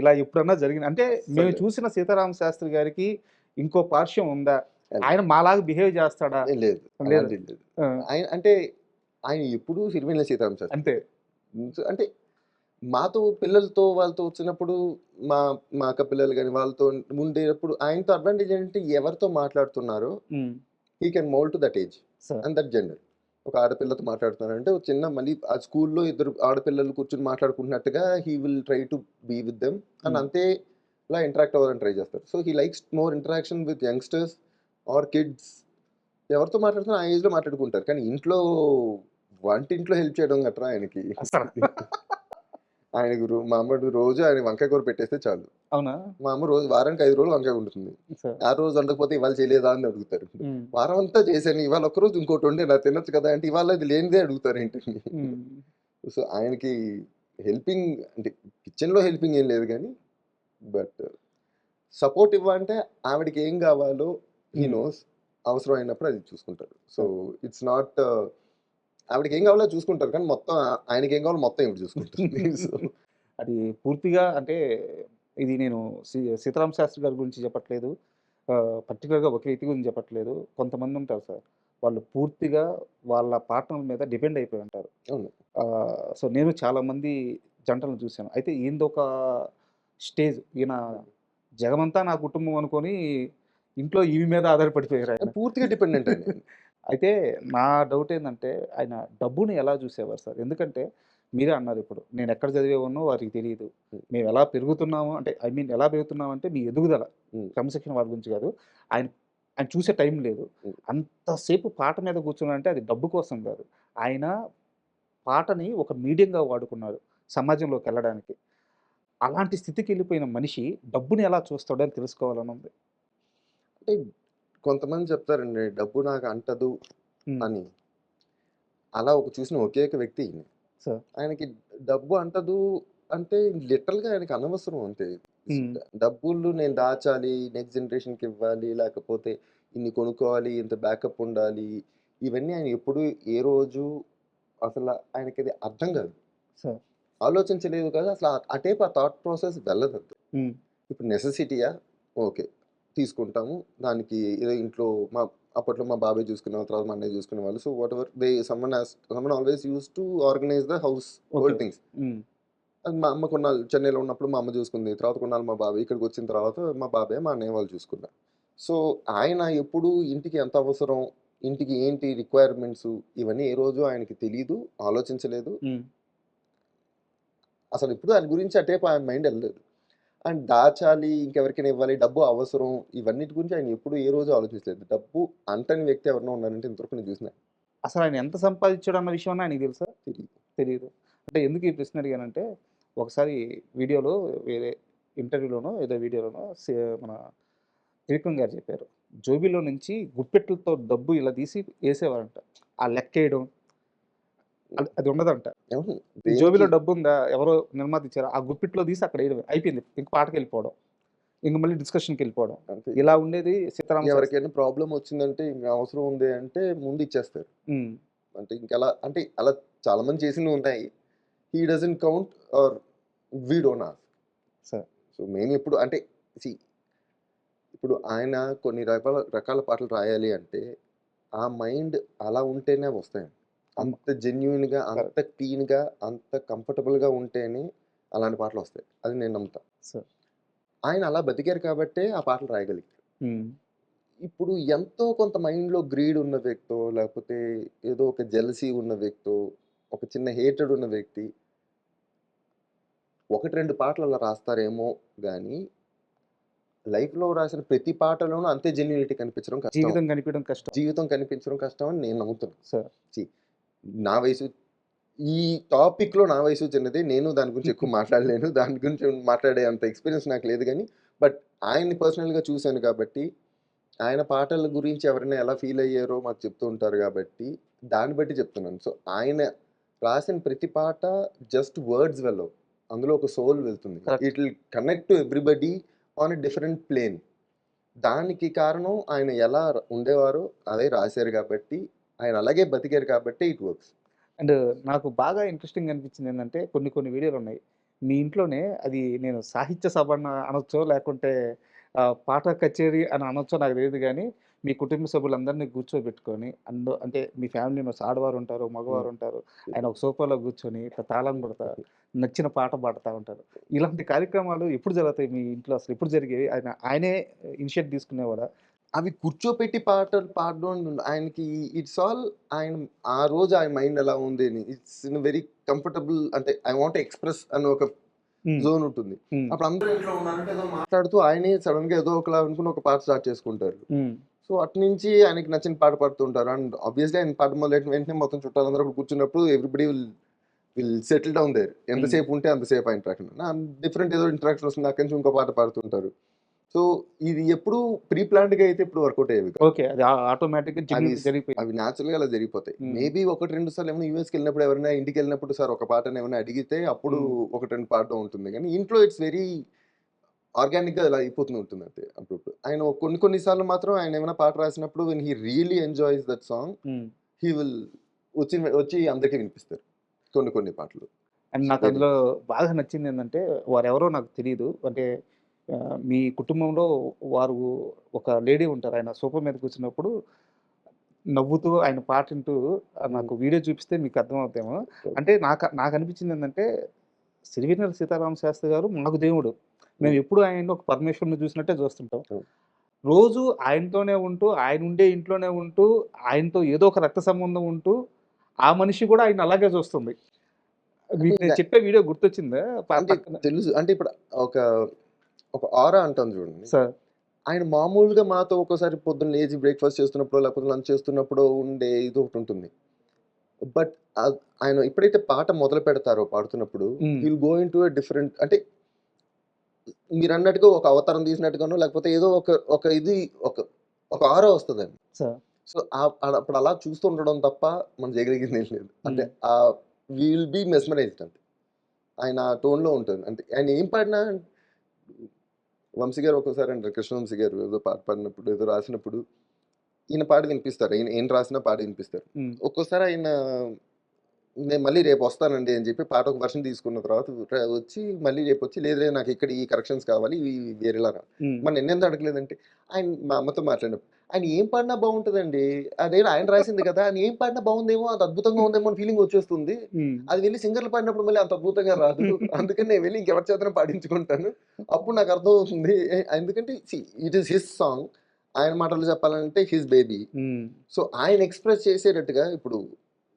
ఇలా ఎప్పుడన్నా జరిగింది? అంటే మేము చూసిన సీతారామ శాస్త్రి గారికి ఇంకో పార్శ్వం ఉందా? ఆయన మాలాగా బిహేవ్ చేస్తాడా? లేదు, అలాంటిది లేదు. ఆయన అంటే ఆయన ఎప్పుడు సిరివెన్నెల సీతారామ శాస్త్రి అంతే. అంటే మాతో పిల్లలతో వాళ్ళతో వచ్చినప్పుడు, మా అక్క పిల్లలు కానీ వాళ్ళతో ఉండేటప్పుడు ఆయనతో అడ్వాంటేజ్ ఏంటంటే ఎవరితో మాట్లాడుతున్నారో he can mould to that age and that gender. ఒక ఆడపిల్లతో మాట్లాడుతున్నారంటే ఒక చిన్న, మళ్ళీ ఆ స్కూల్లో ఇద్దరు ఆడపిల్లలు కూర్చొని మాట్లాడుకుంటున్నట్టుగా he will try to be with them and అంతే ఇలా ఇంటరాక్ట్ అవ్వాలని ట్రై చేస్తారు. So he likes more interaction with youngsters or kids. ఎవరితో మాట్లాడుతున్నా ఆ ఏజ్లో మాట్లాడుకుంటారు. కానీ ఇంట్లో వంటింట్లో హెల్ప్ చేయడం గట్రా ఆయనకి ఆయనకు మా అమ్మ రోజు ఆయన వంకాయ కూర పెట్టేస్తే చాలు. అవునా? మా అమ్మ రోజు వారానికి 5 రోజులు వంకాయ ఉంటుంది. ఆ రోజు వండకపోతే ఇవాళ చేయలేదా అని అడుగుతారు. వారం అంతా చేశాను, ఇవాళ ఒక్కరోజు ఇంకోటి వండి నాకు తినొచ్చు కదా అంటే ఇవాళ ఇది లేనిదే అడుగుతారు ఏంటండి. సో ఆయనకి హెల్పింగ్ అంటే కిచెన్లో హెల్పింగ్ ఏం లేదు కానీ, బట్ సపోర్ట్ ఇవ్వాలంటే ఆవిడకి ఏం కావాలో హీ నోస్, అవసరం అయినప్పుడు అది చూసుకుంటారు. సో ఇట్స్ నాట్ ఆవిడకి ఏం కావాలో చూసుకుంటారు, కానీ మొత్తం ఆయనకి ఏం కావాలో మొత్తం ఇవి చూసుకుంటుంది. సో అది పూర్తిగా, అంటే ఇది నేను సీతారామ శాస్త్రి గారి గురించి చెప్పట్లేదు, పర్టికులర్గా ఒక వ్యక్తి గురించి చెప్పట్లేదు. కొంతమంది ఉంటారు సార్, వాళ్ళు పూర్తిగా వాళ్ళ పార్ట్నర్ మీద డిపెండ్ అయిపోయి ఉంటారు. అవును. సో నేను చాలామంది జంటలను చూశాను. అయితే ఈయనదొక స్టేజ్, ఈయన జగమంతా నా కుటుంబం అనుకొని ఇంట్లో ఈవి మీద ఆధారపడిపోయారు ఆయన. పూర్తిగా డిపెండెంట్ అండి. అయితే నా డౌట్ ఏంటంటే, ఆయన డబ్బుని ఎలా చూసేవారు సార్? ఎందుకంటే మీరే అన్నారు ఇప్పుడు, నేను ఎక్కడ చదివేవానో వారికి తెలియదు, మేము ఎలా పెరుగుతున్నాము అంటే, ఐ మీన్ ఎలా పెరుగుతున్నామంటే మీ ఎదుగుదల, క్రమశిక్షణ వారి గురించి కాదు. ఆయన ఆయన చూసే టైం లేదు. అంతసేపు పాట మీద కూర్చున్నారంటే అది డబ్బు కోసం కాదు. ఆయన పాటని ఒక మీడియంగా వాడుకున్నారు సమాజంలోకి వెళ్ళడానికి. అలాంటి స్థితికి వెళ్ళిపోయిన మనిషి డబ్బుని ఎలా చూస్తాడో అని తెలుసుకోవాలని ఉంది. అంటే కొంతమంది చెప్తారండి డబ్బు నాకు అంటదు అని. అలా చూసిన ఒకే ఒక వ్యక్తి ఈయన. ఆయనకి డబ్బు అంటదు అంటే లిటరల్గా ఆయనకి అనవసరం అంతే. డబ్బులు నేను దాచాలి, నెక్స్ట్ జనరేషన్కి ఇవ్వాలి, లేకపోతే ఇన్ని కొనుక్కోవాలి, ఇంత బ్యాకప్ ఉండాలి. ఇవన్నీ ఆయన ఎప్పుడు ఏ రోజు అసలు ఆయనకి అది అర్థం కాదు. సార్. ఆలోచించలేదు కదా! అసలు అటేపు ఆ థాట్ ప్రాసెస్ వెళ్ళదంతే. హ్మ్. ఇప్పుడు నెసెసిటీయా? ఓకే. తీసుకుంటాము. దానికి ఏదో ఇంట్లో అప్పట్లో మా బాబాయ్ చూసుకునేవాళ్ళు, తర్వాత మా అన్నయ్య చూసుకునేవాళ్ళు. So, whatever someone always used to organise the house okay. Hold things. హ్మ్. అది మా అమ్మ కొన్నాళ్ళు చెన్నైలో ఉన్నప్పుడు మా అమ్మ చూసుకుంది. తర్వాత కొన్నాళ్ళు మా బాబాయ్. ఇక్కడికి వచ్చిన తర్వాత మా బాబాయ్, మా అన్నయ్య వాళ్ళు చూసుకున్నారు. సో, ఆయన ఎప్పుడు ఇంటికి ఎంత అవసరం, ఇంటికి ఏంటి రిక్వైర్మెంట్స్ ఇవన్నీ ఏ రోజు ఆయనకి తెలీదు, ఆలోచించలేదు. హ్మ్. అసలు ఎప్పుడు దాని గురించి అటేపు ఆయన మైండ్ వెళ్ళలేదు. అండ్ దాచాలి, ఇంకెవరికైనా ఇవ్వాలి, డబ్బు అవసరం, ఇవన్నిటి గురించి ఆయన ఎప్పుడు ఏ రోజు ఆలోచించలేదు. డబ్బు అంటని వ్యక్తి ఎవరైనా ఉన్నారంటే ఇంతవరకు నేను చూసిన అసలు ఆయన ఎంత సంపాదించాడు అన్న విషయం ఆయనకి తెలుసా? తెలియదు. తెలీదు. అంటే ఎందుకు ఈ ప్రశ్న అడిగానంటే, ఒకసారి వీడియోలో వేరే ఇంటర్వ్యూలోనో ఏదో వీడియోలోనో మన త్రివిక్రమ్ గారు చెప్పారు. జోబీలో నుంచి గుప్పెట్లతో డబ్బు ఇలా తీసి ఏసేవారంట. ఆ లెక్కేయడం అది ఉండదంట. అవును. జోబీలో దేనికి డబ్బుందా? ఎవరో నిర్మాత ఇచ్చారు. ఆ గుప్పిట్లో తీసి అక్కడ ఎయడమే. అయిపోయింది. ఇంక పాటకెళ్ళిపోవడం. ఇంక మళ్ళీ డిస్కషన్‌కెళ్ళిపోవడం. అంతే. ఇలా ఉండేది సీతారామ శాస్త్రి. ఎవరికైనా ప్రాబ్లమ్ వచ్చిందంటే ఇంక అవసరం ఉంది అంటే ముందు ఇచ్చేస్తారు. హ్మ్. అంటే ఇంకలా అంటే అలా చాలా మంది చేసినవి ఉన్నాయి. He doesn't count or we don't ask. సరే. సో, మేము ఎప్పుడు అంటే సీ ఇప్పుడు ఆయన కొన్ని రకాల పాటలు రాయాలి అంటే ఆ మైండ్ అలా ఉంటేనే వస్తాయి. అంత జెన్యూన్‌గా, అంత క్లీన్‌గా, అంత కంఫర్టబుల్‌గా ఉంటేనే అలాంటి పాటలు వస్తాయి. అది నేను నమ్ముతా. సరే. ఆయన అలా బతికారు కాబట్టే ఆ పాటలు రాయగలిగారు. హ్మ్. ఇప్పుడు ఎంతో కొంత మైండ్‌లో గ్రీడ్ ఉన్న వ్యక్తో, లేకపోతే ఏదో ఒక జెలసీ ఉన్న వ్యక్తో, ఒక చిన్న హేట్రెడ్ ఉన్న వ్యక్తి 1, 2 పాటలు అలా రాస్తారేమో గానీ, లైఫ్‌లో రాసిన ప్రతి పాటలోనూ అంతే జెన్యూనిటీ కనిపించడం కష్టం. జీవితం కనిపించడం కష్టం. జీవితం కనిపించడం కష్టం అని నేను నమ్ముతున్నా. సరే. సీ నా వయసు ఈ టాపిక్‌లో నా వయసు చిన్నదే. నేను దాని గురించి ఎక్కువ మాట్లాడలేను. దాని గురించి మాట్లాడే అంత ఎక్స్‌పీరియన్స్ నాకు లేదు గానీ, బట్ ఆయన్ని పర్సనల్‌గా చూసాను కాబట్టి, ఆయన పాటల గురించి ఎవరైనా ఎలా ఫీల్ అయ్యారో మాకు చెప్తూ ఉంటారు కాబట్టి, దాన్ని బట్టి చెప్తున్నాను. సో, ఆయన రాసిన ప్రతి పాట జస్ట్ వర్డ్స్ వెళ్ళవు. అందులో ఒక సోల్ వెళ్తుంది. Correct. It will connect to everybody on a different plane. దానికి కారణం ఆయన ఎలా ఉండేవారో అదే రాశారు కాబట్టి, ఆయన అలాగే బతికారు కాబట్టి ఇట్ వర్క్స్. అండ్ నాకు బాగా ఇంట్రెస్టింగ్‌గా అనిపించింది ఏందంటే, కొన్ని కొన్ని వీడియోలున్నాయి. మీ ఇంట్లోనే అది నేను సాహిత్య సభ అనొచ్చో, లేకుంటే పాట కచేరీ అని అనొచ్చో నాకు తెలీదు గానీ, మీ కుటుంబ సభ్యులందరినీ కూర్చోబెట్టుకొని, అంటే మీ ఫ్యామిలీ మెంబర్స్ ఆడవారుంటారు, మగవారుంటారు. ఆయన ఒక సోఫాలో కూర్చొని ఇట్లా తాళం కొడతా, నచ్చిన పాట పాడుతా ఉంటారు. ఇలాంటి కార్యక్రమాలు ఎప్పుడు జరుగుతాయి మీ ఇంట్లో? అసలు ఎప్పుడు జరిగేవి? ఆయనే ఇనిషియేట్ తీసుకునేవాడా? అవి కూర్చోపెట్టి పాటలు పాడడం ఆయనకి ఇట్స్ ఆల్ ఆయన ఆ రోజు ఆయన మైండ్ ఎలా ఉంది అని. ఇట్స్ ఇన్ వెరీ కంఫర్టబుల్ అంటే ఐ వాంట్ టు ఎక్స్‌ప్రెస్ అని ఒక హ్మ్. జోన్ ఉంటుంది. హ్మ్. అప్పుడు అందరూ ఇంట్లో ఉన్నారంటే ఏదో మాట్లాడుతూ ఆయనే సడెన్‌గా ఏదో ఒకలా అనుకుని ఒక పాట స్టార్ట్ చేసుకుంటారు. హ్మ్. సో, అటునుంచి ఆయనకి నచ్చిన పాట పాడుతుంటారు. అండ్ ఆబ్వియస్‌లీ ఆయన పాట మొదలెట్టిన వెంటనే మొత్తం చుట్టాలందరూ అక్కడ కూర్చున్నప్పుడు everybody will settle down there. ఎంతసేపు ఉంటే అంతసేపు ఆ ఇంటరాక్షన్. డిఫరెంట్ ఏదో ఇంటరాక్షన్ వస్తుంది. అక్కడి నుంచి ఇంకో పాట పాడుతుంటారు. సో, ఇది ఎప్పుడు ప్రీ ప్లాన్డ్‌గా అయితే ఎప్పుడు వర్కౌట్ అయ్యేవి కాదు. ఓకే. అది ఆటోమేటిక్‌గా అవి జెన్యూన్‌గా జరిగిపోయింది. అవి న్యాచురల్‌గా అలా జరిగిపోతాయి. హ్మ్. మేబీ 1, 2 సార్లు ఏమైనా యూఎస్‌కెళ్ళినప్పుడు ఎవరైనా ఇంటికెళ్ళినప్పుడు సార్ ఒక పాటని ఏమైనా అడిగితే అప్పుడు హ్మ్. 1, 2 పాడడం ఉంటుంది. కానీ ఇంట్లో ఇట్స్ వెరీ ఆర్గానిక్‌గా అలా అయిపోతూ ఉంటుంది అంతే అప్పుడప్పుడు. ఆయన కొన్ని కొన్ని సార్లు మాత్రం ఆయన ఏమైనా పాట రాసినప్పుడు when he really enjoys that song hmm. He will వచ్చి అందరికీ వినిపిస్తారు. కొన్ని కొన్ని పాటలు. అండ్ నాకు వెరీ అందులో బాగా నచ్చిందేందంటే, వారెవరో నాకు తెలీదు. అంటే మీ కుటుంబంలో వారు ఒక లేడీ ఉంటారు. ఆయన సోఫా మీద కూర్చున్నప్పుడు నవ్వుతూ ఆయన పాటింటూ నాకు వీడియో చూపిస్తే మీకు అర్థమవుద్దేమో. అంటే నాకనిపించిందేందంటే, సిరివెన్నెల సీతారామ శాస్త్రి గారు మాకు దేవుడు. మేము ఎప్పుడు ఆయన్ని ఒక పరమేశ్వరుడిని చూసినట్టే చూస్తుంటాం. అవును. రోజు ఆయనతోనే ఉంటూ, ఆయన ఉండే ఇంట్లోనే ఉంటూ, ఆయనతో ఏదో ఒక రక్త సంబంధం ఉంటూ, ఆ మనిషి కూడా ఆయన్ని అలాగే చూస్తుంది. అంటే మీకు నేను చెప్పే వీడియో గుర్తొచ్చిందా? అంటే పక్కన తెలుసు. అంటే ఇప్పుడు ఒక ఒక ఆరా అంటాం చూడండి. సార్. ఆయన మామూలుగా మాతో ఒక్కోసారి పొద్దున్న లేచి బ్రేక్‌ఫాస్ట్ చేస్తున్నప్పుడో, లేకపోతే లంచ్ చేస్తున్నప్పుడో ఉండే ఇదొకటుంటుంది. బట్ ఆయన ఎప్పుడైతే పాట మొదలు పెడతారో పాడుతున్నప్పుడు హ్మ్. He will go into a different అంటే మీరన్నట్టుగా ఒక అవతారం తీసినట్టుగానో లేకపోతే ఏదో ఒక ఇది ఒక ఒక ఆరా వస్తదండి. సార్. సో, అప్పుడు అలా చూస్తూ ఉండడం తప్ప మనం చేయగలిగిందేం లేదు. అంటే హ్మ్. వి విల్ బి మెస్మరైజ్డ్ అంతే. ఆయన ఆ టోన్‌లో ఉంటుంది. అంటే ఆయన ఏం పాడినా వంశీ గారు ఒక్కోసారి అంటారు. కృష్ణవంశీ గారు ఏదో పాట పాడినప్పుడు, ఏదో రాసినప్పుడు ఈయన పాట వినిపిస్తారు, ఈయన రాసిన పాట వినిపిస్తారు. ఒక్కోసారి ఆయన నేను మళ్ళీ రేపు వస్తానండి అని చెప్పి పాట ఒక వర్షన్ తీసుకున్న తర్వాత వచ్చి మళ్ళీ రేపు వచ్చి లేదు నాకు ఇక్కడ ఈ కరెక్షన్స్ కావాలి, ఇవి వేరేలా మన నిన్నెందుకు అడగలేదంటే ఆయన మా అమ్మతో మాట్లాడినప్పుడు ఆయన ఏం పాడినా బాగుంటుందండి, అదే ఆయన రాసింది కదా, ఆయన ఏం పాడినా బాగుందేమో, అది అద్భుతంగా ఉందేమో అని ఫీలింగ్ వచ్చేస్తుంది. అది వెళ్ళి సింగర్లు పాడినప్పుడు మళ్ళీ అంత అద్భుతంగా రాదు. అందుకని నేను వెళ్ళి ఇంకెవరి చేతనే పాడించుకుంటాను, అప్పుడు నాకు అర్థం అవుతుంది. ఎందుకంటే ఇట్ ఈస్ హిస్ సాంగ్, ఆయన మాటలు చెప్పాలంటే హిస్ బేబీ. సో ఆయన ఎక్స్ప్రెస్ చేసేటట్టుగా ఇప్పుడు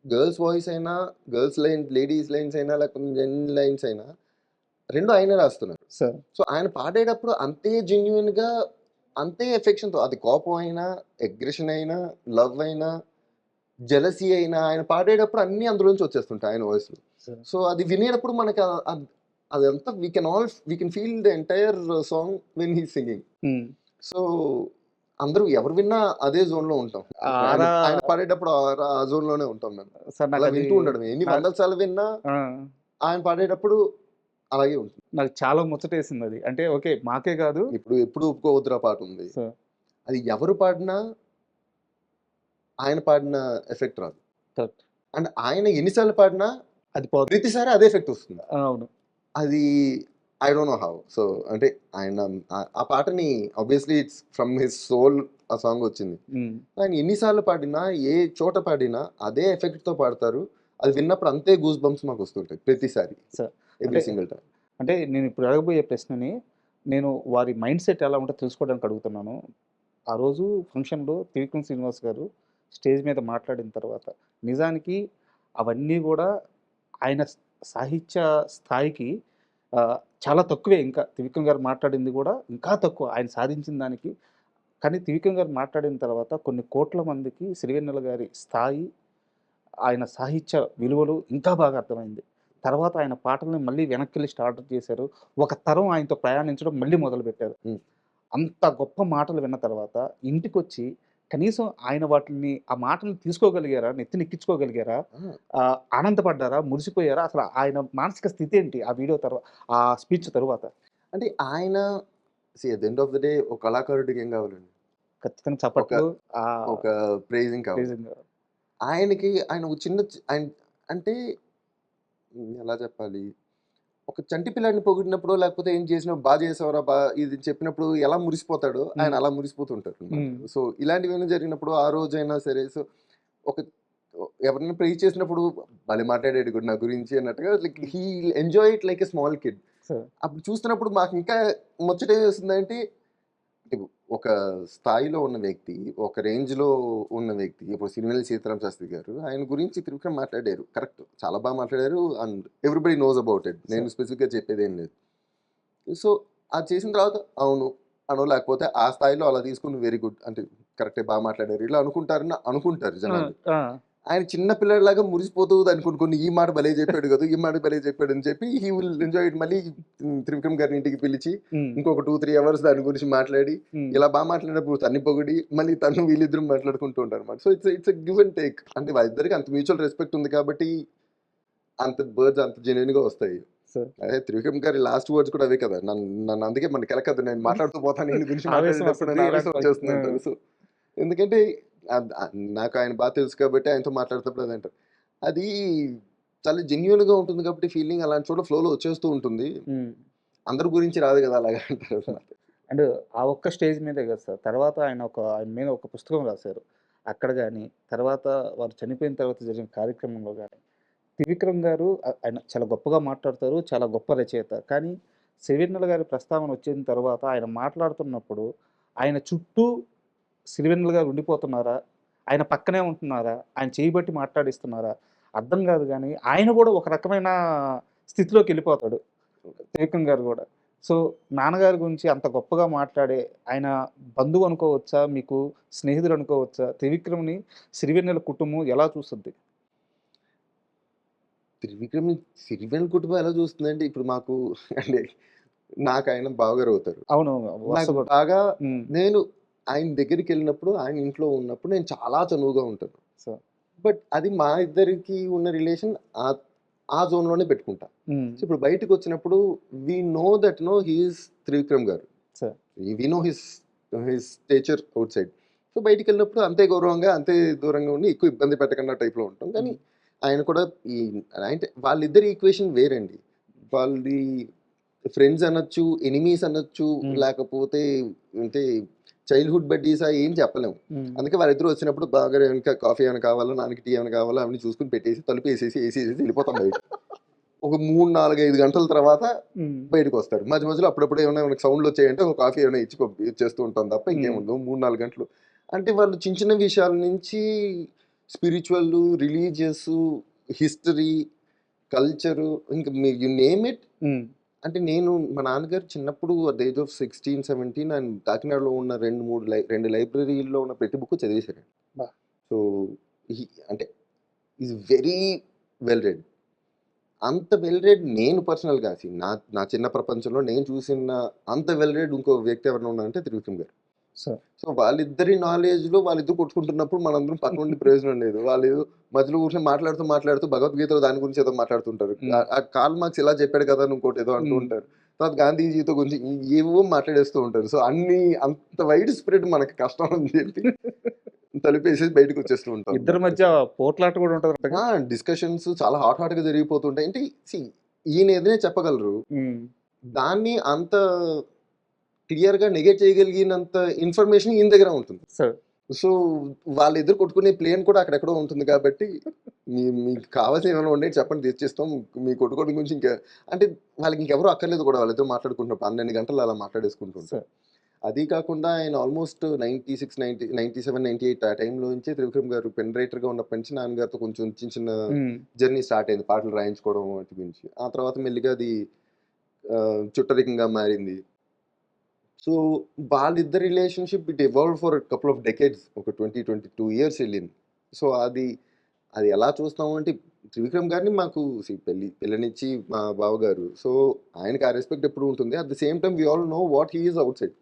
గర్ల్స్ వాయిస్ అయినా, గర్ల్స్ లైన్, లేడీస్ లైన్స్ అయినా, లేకపోతే జెన్ లైన్స్ అయినా రెండు ఆయనే రాస్తున్నారు. సో ఆయన పాడేటప్పుడు అంతే జెన్యున్ గా, అంతే ఎఫెక్షన్తో, అది కోపం అయినా, అగ్రెషన్ అయినా, లవ్ అయినా, జెలసీ అయినా, ఆయన పాడేటప్పుడు అన్ని అందులోంచి వచ్చేస్తుంటాయి ఆయన వాయిస్ లో. సో అది వినేటప్పుడు మనకి అదంతా we can feel the entire song when he singing. So అందరూ ఎవరు విన్నా అదే జోన్ లో ఉంటాం. ఆయన పాడేటప్పుడు ఆ జోన్ లోనే ఉంటాం మేము. అలా వింటూ ఉండడం, ఎన్ని వందల సార్లు విన్నా ఆయన పాడేటప్పుడు అలాగే ఉంటుంది. నాకు చాలా ముచ్చటేసింది అది. అంటే ఓకే మాకే కాదు, ఇప్పుడు ఎప్పుడు ఒప్పుకోవద్దురా పాట ఉంది, అది ఎవరు పాడినా ఆయన పాడిన ఎఫెక్ట్ రాదు. అండ్ ఆయన ఎన్నిసార్లు పాడినా అది ప్రతిసారి అదే ఎఫెక్ట్ వస్తుంది. అవును, అది I don't know how. So అంటే ఆయన ఆ పాటని obviously it's from his soul ఆ సాంగ్ వచ్చింది. ఆయన ఎన్నిసార్లు పాడినా, ఏ చోట పాడినా అదే ఎఫెక్ట్ తో పాడతారు. అది విన్నప్పుడు అంతే గూస్ బంప్స్ మాకు వస్తుంటాయి ప్రతిసారి, ఎవ్రీ సింగిల్ టైం. అంటే నేను ఇప్పుడు అడగబోయే ప్రశ్నని నేను వారి మైండ్ సెట్ ఎలా ఉంటుందో తెలుసుకోవడానికి అడుగుతున్నాను. ఆ రోజు ఫంక్షన్లో త్రివిక్రమ్ శ్రీనివాస్ గారు స్టేజ్ మీద మాట్లాడిన తర్వాత నిజానికి అవన్నీ కూడా ఆయన సాహిత్య స్థాయికి చాలా తక్కువే. ఇంకా త్రివిక్రమ్ గారు మాట్లాడింది కూడా ఇంకా తక్కువ ఆయన సాధించిన దానికి. కానీ త్రివిక్రమ్ గారు మాట్లాడిన తర్వాత కొన్ని కోట్ల మందికి సిరివెన్నెల గారి స్థాయి, ఆయన సాహిత్య విలువలు ఇంకా బాగా అర్థమైంది. తర్వాత ఆయన పాటల్ని మళ్ళీ వెనక్కి వెళ్ళి స్టార్ట్ చేశారు. ఒక తరం ఆయనతో ప్రయాణించడం మళ్ళీ మొదలుపెట్టారు. అంత గొప్ప మాటలు విన్న తర్వాత ఇంటికొచ్చి కనీసం ఆయన వాటిని, ఆ మాటలు తీసుకోగలిగారా, నెత్తినెక్కించుకోగలిగారా, ఆనందపడ్డారా, మురిసిపోయారా? అసలు ఆయన మానసిక స్థితి ఏంటి ఆ వీడియో తర్వాత, ఆ స్పీచ్ తరువాత? అంటే ఆయన at the end of the day ఒక కళాకారుడికి ఏం కావాలండి? ఖచ్చితంగా చప్పట్లు, ఒక ప్రైజింగ్ కావాలి. ఆయనకి ఆయన ఒక చిన్న ఆయన అంటే ఎలా చెప్పాలి, ఒక చంటి పిల్లాడిని పొగిడినప్పుడు లేకపోతే ఏం చేసినప్పుడు బాగా చేసేవారా, ఇది చెప్పినప్పుడు ఎలా మురిసిపోతాడో ఆయన అలా మురిసిపోతుంటారు. సో ఇలాంటివి జరిగినప్పుడు ఆ రోజైనా సరే, సో ఒక ఎవరైనా ప్రైజ్ చేసినప్పుడు భలే మాట్లాడాడు కూడా నా గురించి అన్నట్టుగా, like he enjoy it like a small kid. అప్పుడు చూస్తున్నప్పుడు మాకు ఇంకా ముచ్చట వేస్తుందంటే, ఒక స్థాయిలో ఉన్న వ్యక్తి, ఒక రేంజ్లో ఉన్న వ్యక్తి, ఇప్పుడు సిరివెన్నెల సీతారామ శాస్త్రి గారు ఆయన గురించి త్రివిక్రమ్ మాట్లాడారు, కరెక్ట్, చాలా బాగా మాట్లాడారు, and everybody knows about it. నేను స్పెసిఫిక్గా చెప్పేది ఏం లేదు. సో అది చేసిన తర్వాత అవును అనో, లేకపోతే ఆ స్థాయిలో అలా తీసుకుని వెరీ గుడ్ అంటే కరెక్టే, బాగా మాట్లాడారు ఇలా అనుకుంటారు జనాలు. ఆయన చిన్న పిల్లలాగా మురిసిపోతూ అనుకుని ఈ మాట భలే చెప్పాడు కదా, ఈ మాట భలే చెప్పాడు అని చెప్పి హీ విల్ ఎంజాయ్ ఇట్. మళ్ళీ త్రివిక్రమ్ గారిని ఇంటికి పిలిచి ఇంకొక 2-3 అవర్స్ దాని గురించి మాట్లాడి, ఇలా బాగా మాట్లాడినప్పుడు తన్ని పొగిడి మళ్ళీ తను వీళ్ళిద్దరు మాట్లాడుకుంటూ ఉంటారు అన్నమాట. So it's give and take. అంటే వాళ్ళిద్దరికి అంత మ్యూచువల్ రెస్పెక్ట్ ఉంది కాబట్టి అంత వర్డ్స్ అంత జెన్యున్ గా వస్తాయి. అదే త్రివిక్రమ్ గారి లాస్ట్ వర్డ్స్ కూడా అవే కదా, నన్ను అందుకే మన కెలకదు, నేను మాట్లాడుతూ పోతాను నేను గురించి మాట్లాడేటప్పుడు. సో ఎందుకంటే నాకు ఆయన బాగా తెలుసు కాబట్టి ఆయనతో మాట్లాడుతున్నప్పుడు అది అంటారు, అది చాలా జెన్యున్ గా ఉంటుంది కాబట్టి ఫీలింగ్ అలాంటి చోట ఫ్లోలో వచ్చేస్తూ ఉంటుంది. అందరి గురించి రాదు కదా అలాగా అంటారు. అండ్ ఆ ఒక్క స్టేజ్ మీదే కదా సార్, తర్వాత ఆయన మీద ఒక పుస్తకం రాశారు. అక్కడ కానీ తర్వాత వారు చనిపోయిన తర్వాత జరిగిన కార్యక్రమంలో కానీ త్రివిక్రమ్ గారు ఆయన చాలా గొప్పగా మాట్లాడతారు, చాలా గొప్ప రచయిత. కానీ సిరివెన్నెల గారి ప్రస్తావన వచ్చిన తర్వాత ఆయన మాట్లాడుతున్నప్పుడు ఆయన చుట్టూ సిరివెన్నెల గారు ఉండిపోతున్నారా, ఆయన పక్కనే ఉంటున్నారా, ఆయన చేయబట్టి మాట్లాడిస్తున్నారా అర్థం కాదు. కానీ ఆయన కూడా ఒక రకమైన స్థితిలోకి వెళ్ళిపోతాడు త్రివిక్రమ్ గారు కూడా. సో నాన్నగారి గురించి అంత గొప్పగా మాట్లాడే ఆయన బంధువు అనుకోవచ్చా, మీకు స్నేహితుడు అనుకోవచ్చా? త్రివిక్రమ్ని సిరివెన్నెల కుటుంబం ఎలా చూస్తుంది? సిరివెన్నెల కుటుంబం ఎలా చూస్తుందంటే, ఇప్పుడు మాకు అంటే నాకు ఆయన బావగారు అవుతారు. అవును, బాగా నేను ఆయన దగ్గరికి వెళ్ళినప్పుడు, ఆయన ఇంట్లో ఉన్నప్పుడు నేను చాలా చనువుగా ఉంటాను. బట్ అది మా ఇద్దరికి ఉన్న రిలేషన్ ఆ జోన్ లోనే పెట్టుకుంటా. ఇప్పుడు బయటకు వచ్చినప్పుడు we know that he is Trivikram garu, we know his stature outside. So బయటికి వెళ్ళినప్పుడు అంతే గౌరవంగా అంతే దూరంగా ఉండి ఎక్కువ ఇబ్బంది పెట్టకుండా టైప్లో ఉంటాం. కానీ ఆయన కూడా ఈ అంటే వాళ్ళిద్దరి ఈక్వేషన్ వేరండి. వాళ్ళది ఫ్రెండ్స్ అనొచ్చు, ఎనిమీస్ అనొచ్చు, లేకపోతే అంటే చైల్డ్హుడ్ బడ్డీసా ఏం చెప్పలేము. అందుకే వాళ్ళిద్దరు వచ్చినప్పుడు బాగా ఇంకా కాఫీ ఏమైనా కావాలా, నాన్నకి టీ ఏమైనా కావాలా అవన్నీ చూసుకుని పెట్టేసి తలుపు వేసేసి వెళ్ళిపోతాం బయట. ఒక 3-4-5 గంటల తర్వాత బయటకు వస్తారు. మధ్య మధ్యలో అప్పుడప్పుడు ఏమైనా మనకి సౌండ్లు వచ్చాయంటే ఒక కాఫీ ఏమైనా ఇచ్చేస్తూ ఉంటాం తప్ప ఇంకేముండదు. 3-4 గంటలు అంటే వాళ్ళు చిన్న చిన్న విషయాల నుంచి స్పిరిచువల్, రిలీజియస్, హిస్టరీ, కల్చరు, ఇంకా యు నేమ్ ఇట్. అంటే నేను మా నాన్నగారు చిన్నప్పుడు అట్ ద ఏజ్ ఆఫ్ 16-17 ఆయన కాకినాడలో ఉన్న 2 లైబ్రరీల్లో ఉన్న ప్రతి బుక్ చదివేశారు. సో అంటే ఈజ్ వెరీ వెల్ రెడ్. అంత వెల్ రెడ్ నేను పర్సనల్గా నా చిన్న ప్రపంచంలో నేను చూసిన అంత వెల్ రెడ్ ఇంకో వ్యక్తి ఎవరైనా ఉన్నారంటే త్రివిక్రమ్ గారు. సో వాళ్ళిద్దరి నాలెడ్జ్లో వాళ్ళిద్దరు కొట్టుకుంటున్నప్పుడు మనందరం పక్కన ఉండి ప్రయోజనం లేదు. వాళ్ళు మధ్యలో కూర్చొని మాట్లాడుతూ భగవద్గీత దాని గురించి ఏదో మాట్లాడుతుంటారు. ఆ కాల్ మార్క్స్ ఇలా చెప్పాడు కదా ఇంకోటి ఏదో అంటూ ఉంటారు. తర్వాత గాంధీజీతో గురించి ఏవో మాట్లాడేస్తూ ఉంటారు. సో అంత వైడ్ స్ప్రెడ్ మనకి కష్టం అని చెప్పి తలుపేసి బయటకు వచ్చేస్తూ ఉంటాం. ఇద్దరి మధ్య పోట్లాట కూడా ఉంటుంది. డిస్కషన్స్ చాలా హాట్ గా జరిగిపోతుంటాయి. అంటే ఈయన ఏదైనా చెప్పగలరు, దాన్ని అంత క్లియర్ గా నెగెట్ చేయగలిగినంత ఇన్ఫర్మేషన్ ఈయన దగ్గర ఉంటుంది. సో వాళ్ళిద్దరు కొట్టుకునే ప్లేన్ కూడా అక్కడెక్కడో ఉంటుంది. కాబట్టి మీకు కావాల్సిన ఏమైనా ఉండే చెప్పండి, తెచ్చిస్తాం. మీ కొట్టుకోవడం గురించి ఇంకా అంటే వాళ్ళకి ఇంకెవరూ అక్కర్లేదు కూడా. వాళ్ళిద్దరు మాట్లాడుకుంటున్నప్పుడు 12 గంటలు అలా మాట్లాడేసుకుంటుంటారు. అది కాకుండా ఆయన ఆల్మోస్ట్ 96, 97, 98 ఆ టైంలో నుంచి త్రివిక్రమ్ గారు పెన్ రైటర్గా ఉన్నప్పటి నుంచి నాన్నగారితో కొంచెం చిన్న జర్నీ స్టార్ట్ అయింది, పాటలు రాయించుకోవడం వాటి గురించి. ఆ తర్వాత మెల్లిగా అది చుట్టరికంగా మారింది. సో వాళ్ళిద్దరి relationship it evolve for couple of decades, ఒక 20-22 ఇయర్స్ వెళ్ళింది. సో అది ఎలా చూస్తాము అంటే త్రివిక్రమ్ గారిని మాకు పెళ్ళనిచ్చి మా బావగారు, సో ఆయనకి ఆ రెస్పెక్ట్ ఎప్పుడు ఉంటుంది. At the same time we all know what he is outside.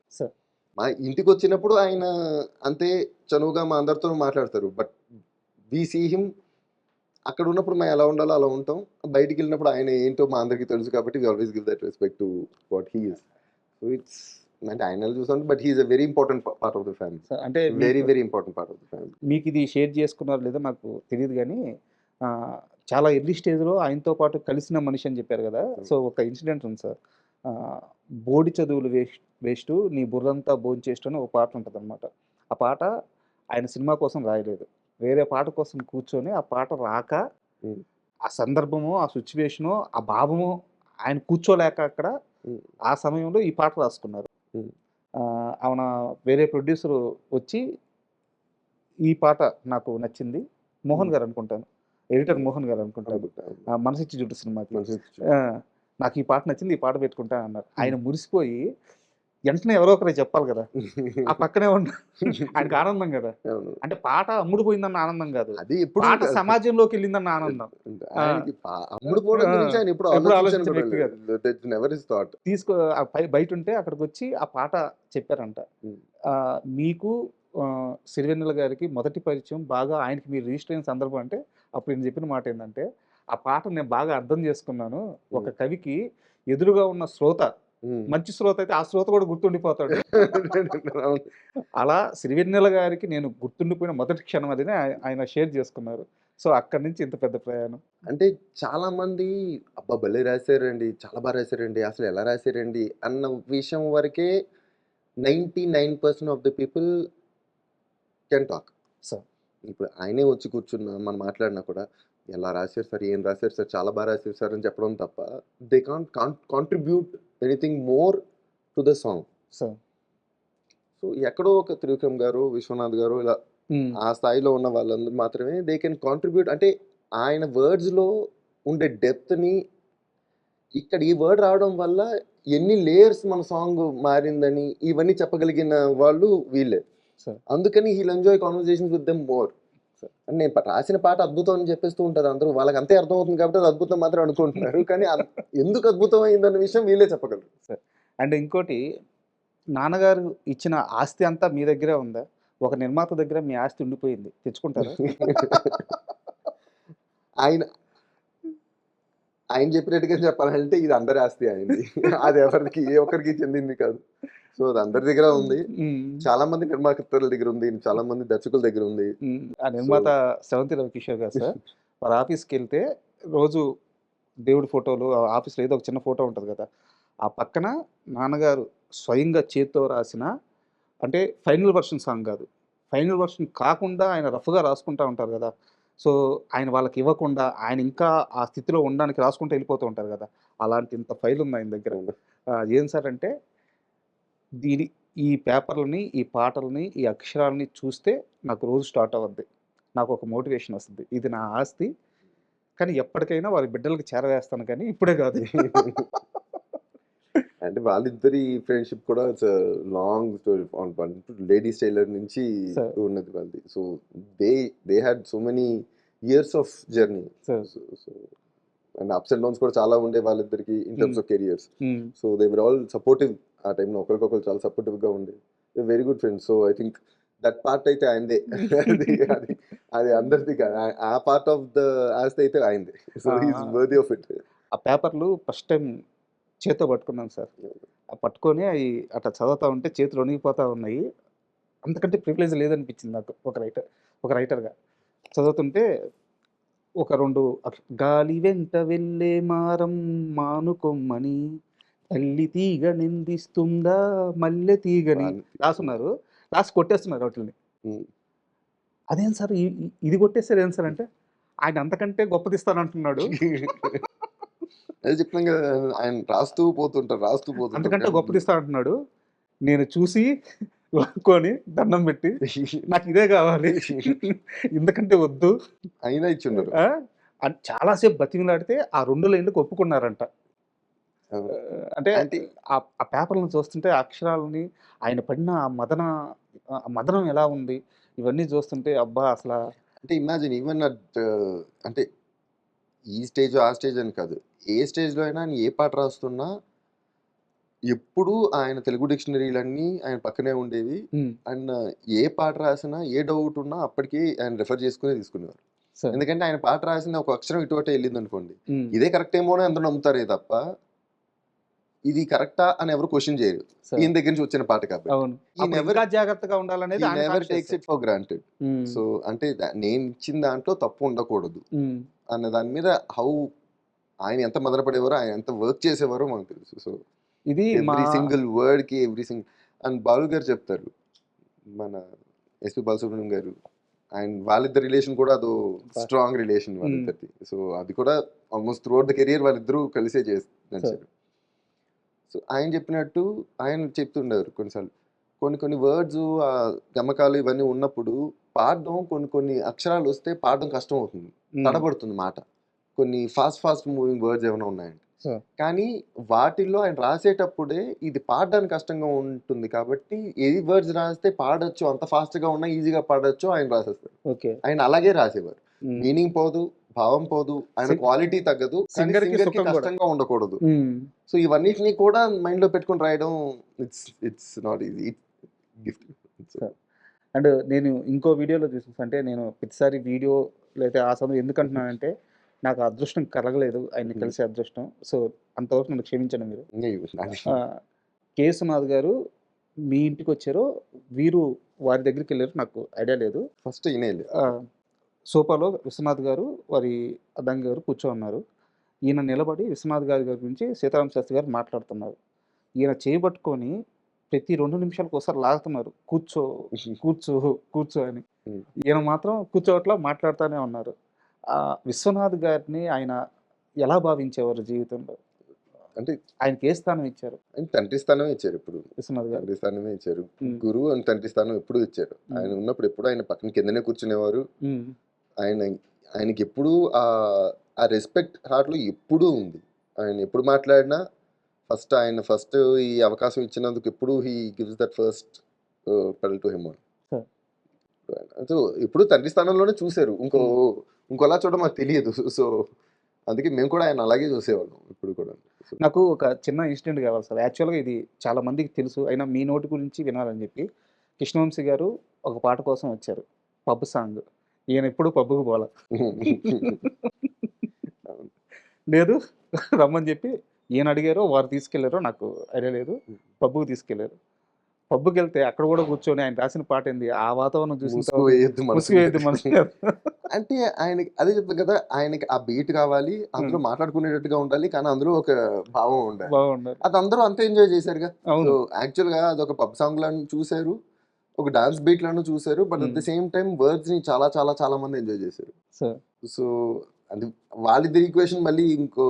మా ఇంటికి వచ్చినప్పుడు ఆయన అంతే చనువుగా మా అందరితో మాట్లాడతారు. బట్ వి సీ హిమ్ అక్కడ ఉన్నప్పుడు మేము ఎలా ఉండాలో అలా ఉంటాం. బయటికి వెళ్ళినప్పుడు ఆయన ఏంటో మా అందరికీ తెలుసు. కాబట్టి we always give that respect to what he is. So it's అంటే ఆయన చూసాను, but he is a very important part of the family. అంటే very important part of the family. మీకు ఇది షేర్ చేసుకున్నారో లేదో నాకు తెలియదు, కానీ చాలా ఎర్లీ స్టేజ్లో ఆయనతో పాటు కలిసిన మనిషి అని చెప్పారు కదా. సో ఒక ఇన్సిడెంట్ ఉంది సార్. బోడి చదువులు వేస్ట్ నీ బుర్రంతా భోంచేస్ట్ అని ఒక పాట ఉంటుంది అనమాట. ఆ పాట ఆయన సినిమా కోసం రాయలేదు, వేరే పాట కోసం కూర్చొని ఆ పాట రాక ఆ సందర్భము, ఆ సిచ్యువేషను, ఆ భావము ఆయన కూర్చోలేక అక్కడ ఆ సమయంలో ఈ పాట రాసుకున్నారు. అవున వేరే ప్రొడ్యూసర్ వచ్చి ఈ పాట నాకు నచ్చింది, మోహన్ గారు అనుకుంటాను, ఎడిటర్ మోహన్ గారు అనుకుంటాను, మనసిచ్చి జుట్టు సినిమాకి నాకు ఈ పాట నచ్చింది, ఈ పాట పెట్టుకుంటా అన్నారు. ఆయన మురిసిపోయి వెంటనే ఎవరో ఒకరే చెప్పాలి కదా, ఆ పక్కనే ఉన్న ఆయనకు ఆనందం కదా. అంటే పాట అమ్ముడు పోయిందన్న ఆనందం కాదు, అది పాట సమాజంలోకి వెళ్ళిందన్న ఆనందం. తీసుకో బయట ఉంటే అక్కడికి వచ్చి ఆ పాట చెప్పారంట. మీకు సిరివెన్నెల గారికి మొదటి పరిచయం బాగా ఆయనకి మీరు రిజిస్టర్ అయిన సందర్భం అంటే అప్పుడు నేను చెప్పిన మాట ఏంటంటే, ఆ పాట నేను బాగా అర్థం చేసుకున్నాను. ఒక కవికి ఎదురుగా ఉన్న శ్రోత మంచి శ్రోత అయితే ఆ శ్రోత కూడా గుర్తుండిపోతాడు. అలా సిరివెన్నెల గారికి నేను గుర్తుండిపోయిన మొదటి క్షణం అదినే ఆయన షేర్ చేసుకున్నారు. సో అక్కడి నుంచి ఇంత పెద్ద ప్రయాణం. అంటే చాలా మంది అబ్బా భలే రాశారండి, చాలా బాగా రాశారండి, అసలు ఎలా రాశారండి అన్న విషయం వరకే 99% of the people can talk. So ఇప్పుడు ఆయనే వచ్చి కూర్చున్నా మనం మాట్లాడినా కూడా ఎలా రాశారు సార్, ఏం రాశారు సార్, చాలా బాగా రాశారు సార్ అని చెప్పడం తప్ప they can't contribute anything more to the song. So ఎక్కడో ఒక త్రివిక్రమ్ గారు, విశ్వనాథ్ గారు ఇలా ఆ స్థాయిలో ఉన్న వాళ్ళందరూ మాత్రమే దే కెన్ కాంట్రిబ్యూట్. అంటే ఆయన వర్డ్స్లో ఉండే డెప్త్ని ఇక్కడ ఈ వర్డ్ రావడం వల్ల ఎన్ని లేయర్స్ మన సాంగ్ మారిందని ఇవన్నీ చెప్పగలిగిన వాళ్ళు వీళ్ళే. అందుకని he'll enjoy conversations with them more. నేను రాసిన పాట అద్భుతం అని చెప్పేస్తూ ఉంటారు అందరూ, వాళ్ళకి అంతే అర్థం అవుతుంది కాబట్టి అది అద్భుతం మాత్రం అనుకుంటున్నారు. కానీ ఎందుకు అద్భుతం అయిందన్న విషయం వీళ్ళే చెప్పగలరు. అండ్ ఇంకోటి, నాన్నగారు ఇచ్చిన ఆస్తి అంతా మీ దగ్గరే ఉందా? ఒక నిర్మాత దగ్గర మీ ఆస్తి ఉండిపోయింది, తెచ్చుకుంటారా? ఆయన చెప్పినట్టుగా చెప్పాలంటే ఇది అందరి ఆస్తి అయింది. అది ఎవరికి ఏ ఒక్కరికి చెందింది కాదు. సో అది అందరి దగ్గర ఉంది. చాలా మంది నిర్మాతల దగ్గర ఉంది, చాలా మంది దర్శకుల దగ్గర ఉంది. ఆ నిర్మాత సెవంతి రవికిషోర్ గారు సార్, వారి ఆఫీస్కి వెళ్తే రోజు దేవుడి ఫోటోలు, ఆఫీస్లో ఏదో ఒక చిన్న ఫోటో ఉంటుంది కదా, ఆ పక్కన నాన్నగారు స్వయంగా చేత్తో రాసిన, అంటే ఫైనల్ వర్షన్ సాంగ్ కాదు, ఫైనల్ వర్షన్ కాకుండా ఆయన రఫ్గా రాసుకుంటూ ఉంటారు కదా, సో ఆయన వాళ్ళకి ఇవ్వకుండా ఆయన ఇంకా ఆ స్థితిలో ఉండడానికి రాసుకుంటూ వెళ్ళిపోతూ ఉంటారు కదా, అలాంటి ఇంత ఫైల్ ఉంది ఆయన దగ్గర. ఏం సార్ అంటే ఈ పేపర్లని, ఈ పాటలని, ఈ అక్షరాలని చూస్తే నాకు రోజు స్టార్ట్ అవ్వద్ది, నాకు ఒక మోటివేషన్ వస్తుంది, ఇది నా ఆస్తి, కానీ ఎప్పటికైనా వారి బిడ్డలకు చేరవేస్తాను, కానీ ఇప్పుడే కాదు. అంటే వాళ్ళిద్దరి ఫ్రెండ్షిప్ కూడా లాంగ్ స్టోరీ. లేడీస్ టైలర్ నుంచి ఉన్నది వాళ్ళది. So they had so many years of journey. So and ups and downs కూడా చాలా ఉండే వాళ్ళిద్దరికి in terms of careers. So they were all supportive. ఆ టైంలో ఒకరికొకరు చాలా సపోర్టివ్గా ఉండే, very good friends. So I think that part అయితే ఆయనదే. అది అందరిది కాదు, ఆ పార్ట్ ఆఫ్ ద ఆస్తి అయితే ఆయనదే. So is worthy of it. ఆ పేపర్లు ఫస్ట్ టైం చేతితో పట్టుకున్నాను సార్, ఆ పట్టుకొని అవి అట్లా చదువుతూ ఉంటే చేతులు వణిగిపోతూ ఉన్నాయి. అంతకంటే ప్రివిలేజ్ లేదనిపించింది నాకు ఒక రైటర్గా. చదువుతుంటే ఒక 2 గాలి వెంట వెళ్ళే మారం మానుకొమ్మని తల్లి తీగ నిందిస్తుందా మల్లె తీగని రాసున్నారు, రాసి కొట్టేస్తున్నారు వాటిని. అదేం సార్ ఇది కొట్టేస్తారు ఏం సార్ అంటే, ఆయన అంతకంటే గొప్పదిస్తానంటున్నాడు. అదే చెప్పినాం కదా, ఆయన రాస్తూ పోతుంటారు. అంతకంటే గొప్పదిస్తా అంటున్నాడు. నేను చూసి లాక్కొని దండం పెట్టి నాకు ఇదే కావాలి, ఎందుకంటే వద్దు అయినా ఇచ్చిండరు. చాలాసేపు బతిమిలాడితే ఆ 2 లైన్లకు ఒప్పుకున్నారంట. అంటే ఆ పేపర్లను చూస్తుంటే అక్షరాలని ఆయన పడిన ఆ మదనం ఎలా ఉంది, ఇవన్నీ చూస్తుంటే అబ్బా అసలు. అంటే ఇమాజిన్ ఈవెన్ అంటే ఈ స్టేజ్ ఆ స్టేజ్ అని కాదు, ఏ స్టేజ్లో అయినా ఏ పాట రాస్తున్నా ఎప్పుడు ఆయన తెలుగు డిక్షనరీలన్నీ ఆయన పక్కనే ఉండేవి. అండ్ ఏ పాట రాసినా ఏ డౌట్ ఉన్నా అప్పటికి ఆయన రెఫర్ చేసుకుని తీసుకునేవారు. ఎందుకంటే ఆయన పాట రాసిన ఒక అక్షరం ఇటువంటి వెళ్ళింది అనుకోండి, ఇదే కరెక్ట్ ఏమో అని అందరూ నమ్ముతారే తప్ప ఇది కరెక్టా అని ఎవరు క్వశ్చన్ చేయరు. ఈయన దగ్గర నుంచి వచ్చిన పాట కాబట్టి జాగ్రత్తగా ఉండాలనేది never takes it for granted. So అంటే నేను ఇచ్చిన దాంట్లో తప్పు ఉండకూడదు అన్న దాని మీద ఆయన ఎంత మదనపడేవారో, ఆయన ఎంత వర్క్ చేసేవారో మనకు తెలుసు. సో ఇది ఎవ్రీ సింగిల్ వర్డ్ కి అండ్ బాలు గారు చెప్తారు, మన ఎస్పి బాలసుబ్రహ్మణ్యం గారు, అండ్ వాళ్ళిద్దరు రిలేషన్ కూడా అదో స్ట్రాంగ్ రిలేషన్ వాళ్ళిద్దరిది. సో అది కూడా almost through out the career వాళ్ళిద్దరూ కలిసే చేస్తారు. సో ఆయన చెప్పినట్టు ఆయన చెప్తుండేవారు కొన్నిసార్లు కొన్ని వర్డ్స్ గమకాలు ఇవన్నీ ఉన్నప్పుడు పాడడం, కొన్ని అక్షరాలు వస్తే పాడడం కష్టం అవుతుంది, తడబడుతుంది మాట. కొన్ని ఫాస్ట్ మూవింగ్ వర్డ్స్ ఏమైనా ఉన్నాయండి, కానీ వాటిల్లో ఆయన రాసేటప్పుడే ఇది పాడడానికి కష్టంగా ఉంటుంది కాబట్టి ఏ వర్డ్స్ రాస్తే పాడొచ్చు, అంత ఫాస్ట్ గా ఉన్నా ఈజీగా పాడొచ్చు ఆయన రాసేస్తారు. ఆయన అలాగే రాసేవారు. మీనింగ్ పోదు, భావం పోదు, ఆయన క్వాలిటీ తగ్గదు, కష్టంగా ఉండకూడదు. సో ఇవన్నిటిని కూడా మైండ్ లో పెట్టుకుని రాయడం it's not easy gift. And నేను ఇంకో వీడియోలో చూసాను, అంటే నేను ప్రతిసారి వీడియో లేదా ఆ సమయం ఎందుకంటున్నానంటే నాకు అదృష్టం కలగలేదు ఆయన్ని కలిసే అదృష్టం. సో అంతవరకు నన్ను క్షమించండి మీరు. కేసునాథ్ గారు మీ ఇంటికి వచ్చారో వీరు వారి దగ్గరికి వెళ్ళారు, నాకు ఐడియా లేదు. ఫస్ట్ సోఫాలో విశ్వనాథ్ గారు వారి అద్దంగి గారు కూర్చో ఉన్నారు. ఈయన నిలబడి విశ్వనాథ్ గారి గురించి సీతారామ శాస్త్రి గారు మాట్లాడుతున్నారు. ఈయన చేయబట్టుకొని ప్రతి 2 నిమిషాలకు ఒకసారి లాగుతున్నారు, కూర్చో కూర్చో కూర్చో అని. ఈయన మాత్రం కూర్చోవట్లా మాట్లాడుతూనే ఉన్నారు. విశ్వనాథ్ గారిని ఆయన ఎలా భావించేవారు జీవితంలో? అంటే ఆయనకి ఏ స్థానం ఇచ్చారు? తండ్రి స్థానం ఇచ్చారు. ఇప్పుడు విశ్వనాథ్ గారు తండ్రి స్థానమే ఇచ్చారు. గురువు అని తండ్రి స్థానం ఎప్పుడు ఇచ్చారు. ఆయన ఉన్నప్పుడు ఎప్పుడు ఆయన పక్కన కిందనే కూర్చునేవారు. ఆయనకి ఎప్పుడు ఆ రెస్పెక్ట్ హార్ట్ లో ఎప్పుడూ ఉంది. ఆయన ఎప్పుడు మాట్లాడినా ఫస్ట్ ఈ అవకాశం ఇచ్చినందుకు ఎప్పుడు he gives that first pedal to him. So ఎప్పుడు తండ్రి స్థానంలోనే చూశారు. ఇంకోలా చూడడం మాకు తెలియదు. సో అందుకే మేము కూడా ఆయన అలాగే చూసేవాళ్ళం ఇప్పుడు కూడా. నాకు ఒక చిన్న ఇన్సిడెంట్ కావాలి సార్. యాక్చువల్గా ఇది చాలా మందికి తెలుసు, అయినా మీ నోటి గురించి వినాలని చెప్పి కృష్ణవంశీ గారు ఒక పాట కోసం వచ్చారు, పబ్ సాంగ్. ఈయన ఎప్పుడు పబ్కి పోలా లేదు, రమ్మని చెప్పి ఈయన అడిగారో వారు తీసుకెళ్లారో నాకు ఐడియా లేదు. పబ్బుకి తీసుకెళ్లారు. పబ్బుకి వెళ్తే అక్కడ కూడా కూర్చొని ఆయన రాసిన పాట ఏంది, ఆ వాతావరణం చూసిన ముసుగు తర్వాత వేయొద్దు ముసుగు వేయద్దు మనసు మీద. అంటే ఆయనకి అదే చెప్తాను కదా, ఆయనకి ఆ బీట్ కావాలి, అందులో మాట్లాడుకునేటట్టుగా ఉండాలి, కానీ అందులో ఒక భావం ఉండాలి. బాగున్నారు. అది అందరూ అంతే ఎంజాయ్ చేశారుగా. అవును. సో యాక్చువల్ గా అదొక పబ్ సాంగ్ లాను చూశారు, ఒక డాన్స్ బీట్ లాను చూశారు, but at the same time words ని చాలా చాలా చాలా మంది ఎంజాయ్ చేశారు. సార్ సో అది వాళ్ళిద్దరి ఈక్వేషన్. మళ్ళీ ఇంకో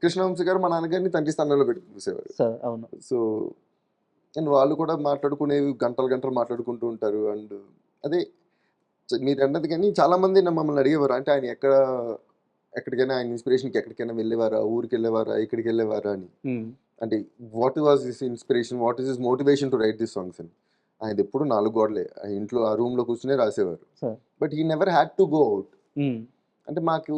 కృష్ణవంశీ గారు మా నాన్నగారిని తండ్రి స్థానంలో పెట్టుకుని చూసేవారు. సార్ అవును. సో అండ్ వాళ్ళు కూడా మాట్లాడుకునేవి గంటలు గంటలు మాట్లాడుకుంటూ ఉంటారు. అండ్ అదే మీరు అన్నది, కానీ చాలా మంది మమ్మల్ని అడిగేవారు, అంటే ఆయన ఎక్కడికైనా ఆయన ఇన్స్పిరేషన్కి ఎక్కడికైనా వెళ్ళేవారా, ఊరికి వెళ్ళేవారా, ఇక్కడికి వెళ్ళేవారా అని. అంటే what was this inspiration, what is this motivation to right this songs అని. ఆయన ఎప్పుడు 4 గోడలే, ఆ ఇంట్లో ఆ రూమ్లో కూర్చునే రాసేవారు. But he never had to go out. అంటే మాకు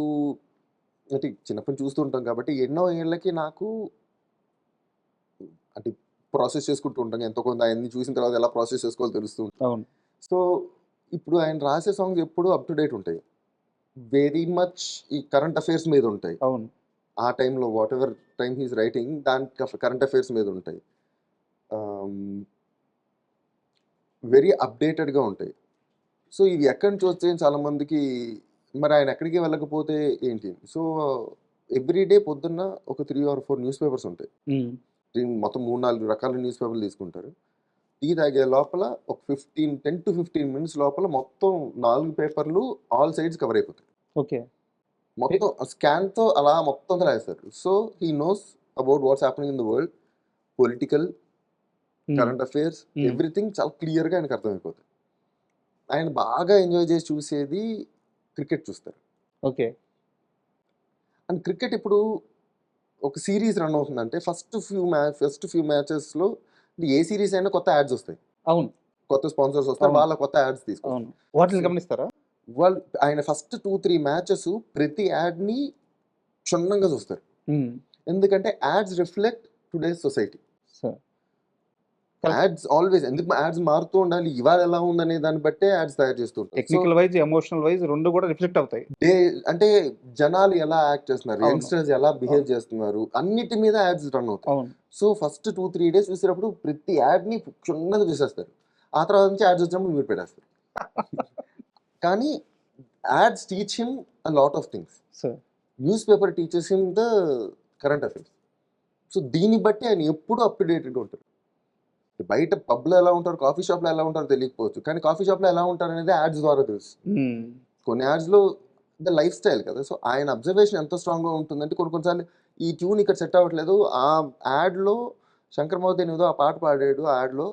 అంటే చిన్నప్పటి నుంచి చూస్తూ ఉంటాం కాబట్టి ఎన్నో ఏళ్ళకి నాకు అంటే ప్రాసెస్ చేసుకుంటూ ఉంటాం, ఎంతో కొంత ఆయన్ని చూసిన తర్వాత ఎలా ప్రాసెస్ చేసుకోవాలో తెలుస్తూ ఉంటుంది. అవును. సో ఇప్పుడు ఆయన రాసే సాంగ్స్ ఎప్పుడు అప్ టు డేట్ ఉంటాయి, వెరీ మచ్ ఈ కరెంట్ అఫైర్స్ మీద ఉంటాయి. అవును. ఆ టైంలో what ever time he's writing, దానికి కరెంట్ అఫైర్స్ మీద ఉంటాయి, వెరీ అప్డేటెడ్గా ఉంటాయి. సో ఇవి ఎక్కడి నుంచి వచ్చాయి చాలా మందికి, మరి ఆయన ఎక్కడికి వెళ్ళకపోతే ఏంటి. సో ఎవ్రీడే పొద్దున్న ఒక 3 or 4 న్యూస్ పేపర్స్ ఉంటాయి. మొత్తం 3-4 రకాల న్యూస్ పేపర్లు తీసుకుంటారు. టీ తాగే లోపల ఒక 10 to 15 minutes లోపల మొత్తం 4 పేపర్లు ఆల్ సైడ్స్ కవర్ అయిపోతాయి. ఓకే. మొత్తం స్కాన్తో అలా మొత్తం రాస్తారు. So he knows about what's happening in the world, political, current affairs, everything చాలా క్లియర్గా ఆయనకు అర్థమైపోతుంది. ఆయన బాగా ఎంజాయ్ చేసి చూసేది క్రికెట్ చూస్తారు. ఓకే. అండ్ క్రికెట్ ఇప్పుడు ఒక సిరీస్ రన్ అవుతుందంటే ఫస్ట్ ఫ్యూ మ్యాచెస్లో ఏ సిరీస్ అయినా కొత్త యాడ్స్ వస్తాయి. అవును. కొత్త స్పాన్సర్స్ వస్తారు, అవును. వాళ్ళ కొత్త యాడ్స్ తీసుకుంటారు. అవును. వాటిని గమనిస్తారా? వాళ్ళు ఆయన ఫస్ట్ 2-3 మ్యాచెస్ ప్రతి యాడ్ని క్షుణ్ణంగా చూస్తారు. ఎందుకంటే ads reflect today's society. Ads always, ఎందుకు యాడ్స్ మారుతూ ఉండాలి, ఇవాళ ఎలా ఉందనే దాన్ని బట్టే యాడ్స్ తయారు చేస్తుంటారు. టెక్నికల్ వైజ్, ఎమోషనల్ వైజ్ రెండు కూడా రిఫ్లెక్ట్ అవుతాయి. అంటే జనాలు ఎలా యాక్ట్ చేస్తున్నారు, అవును. యంగ్స్టర్స్ ఎలా బిహేవ్ చేస్తున్నారు, అన్నిటి మీద యాడ్స్ రన్ అవుతాయి. అవును. సో ఫస్ట్ 2-3 days చూసేటప్పుడు ప్రతి యాడ్ని క్షుణ్ణంగా చూసేస్తారు. ఆ తర్వాత నుంచి యాడ్స్ వచ్చినప్పుడు మీరు పెట్టేస్తారు. కానీ ads teach him a lot of things. News paper teachers him the current affairs. So దీన్ని బట్టి ఆయన ఎప్పుడూ అప్ టు డేటెడ్గా ఉంటారు. బయట పబ్లో ఎలా ఉంటారు, కాఫీ షాప్లో ఎలా ఉంటారో తెలియకపోవచ్చు, కానీ కాఫీ షాప్లో ఎలా ఉంటారు అనేది యాడ్స్ ద్వారా తెలుసు. కొన్ని యాడ్స్లో ద లైఫ్ స్టైల్ కదా. సో ఆయన అబ్జర్వేషన్ ఎంత స్ట్రాంగ్గా ఉంటుందంటే కొన్నిసార్లు ఈ ట్యూన్ ఇక్కడ సెట్ అవ్వట్లేదు, ఆ యాడ్లో శంకర్ మహోదయ్ ఏదో ఆ పాట పాడాడు ఆ యాడ్లో,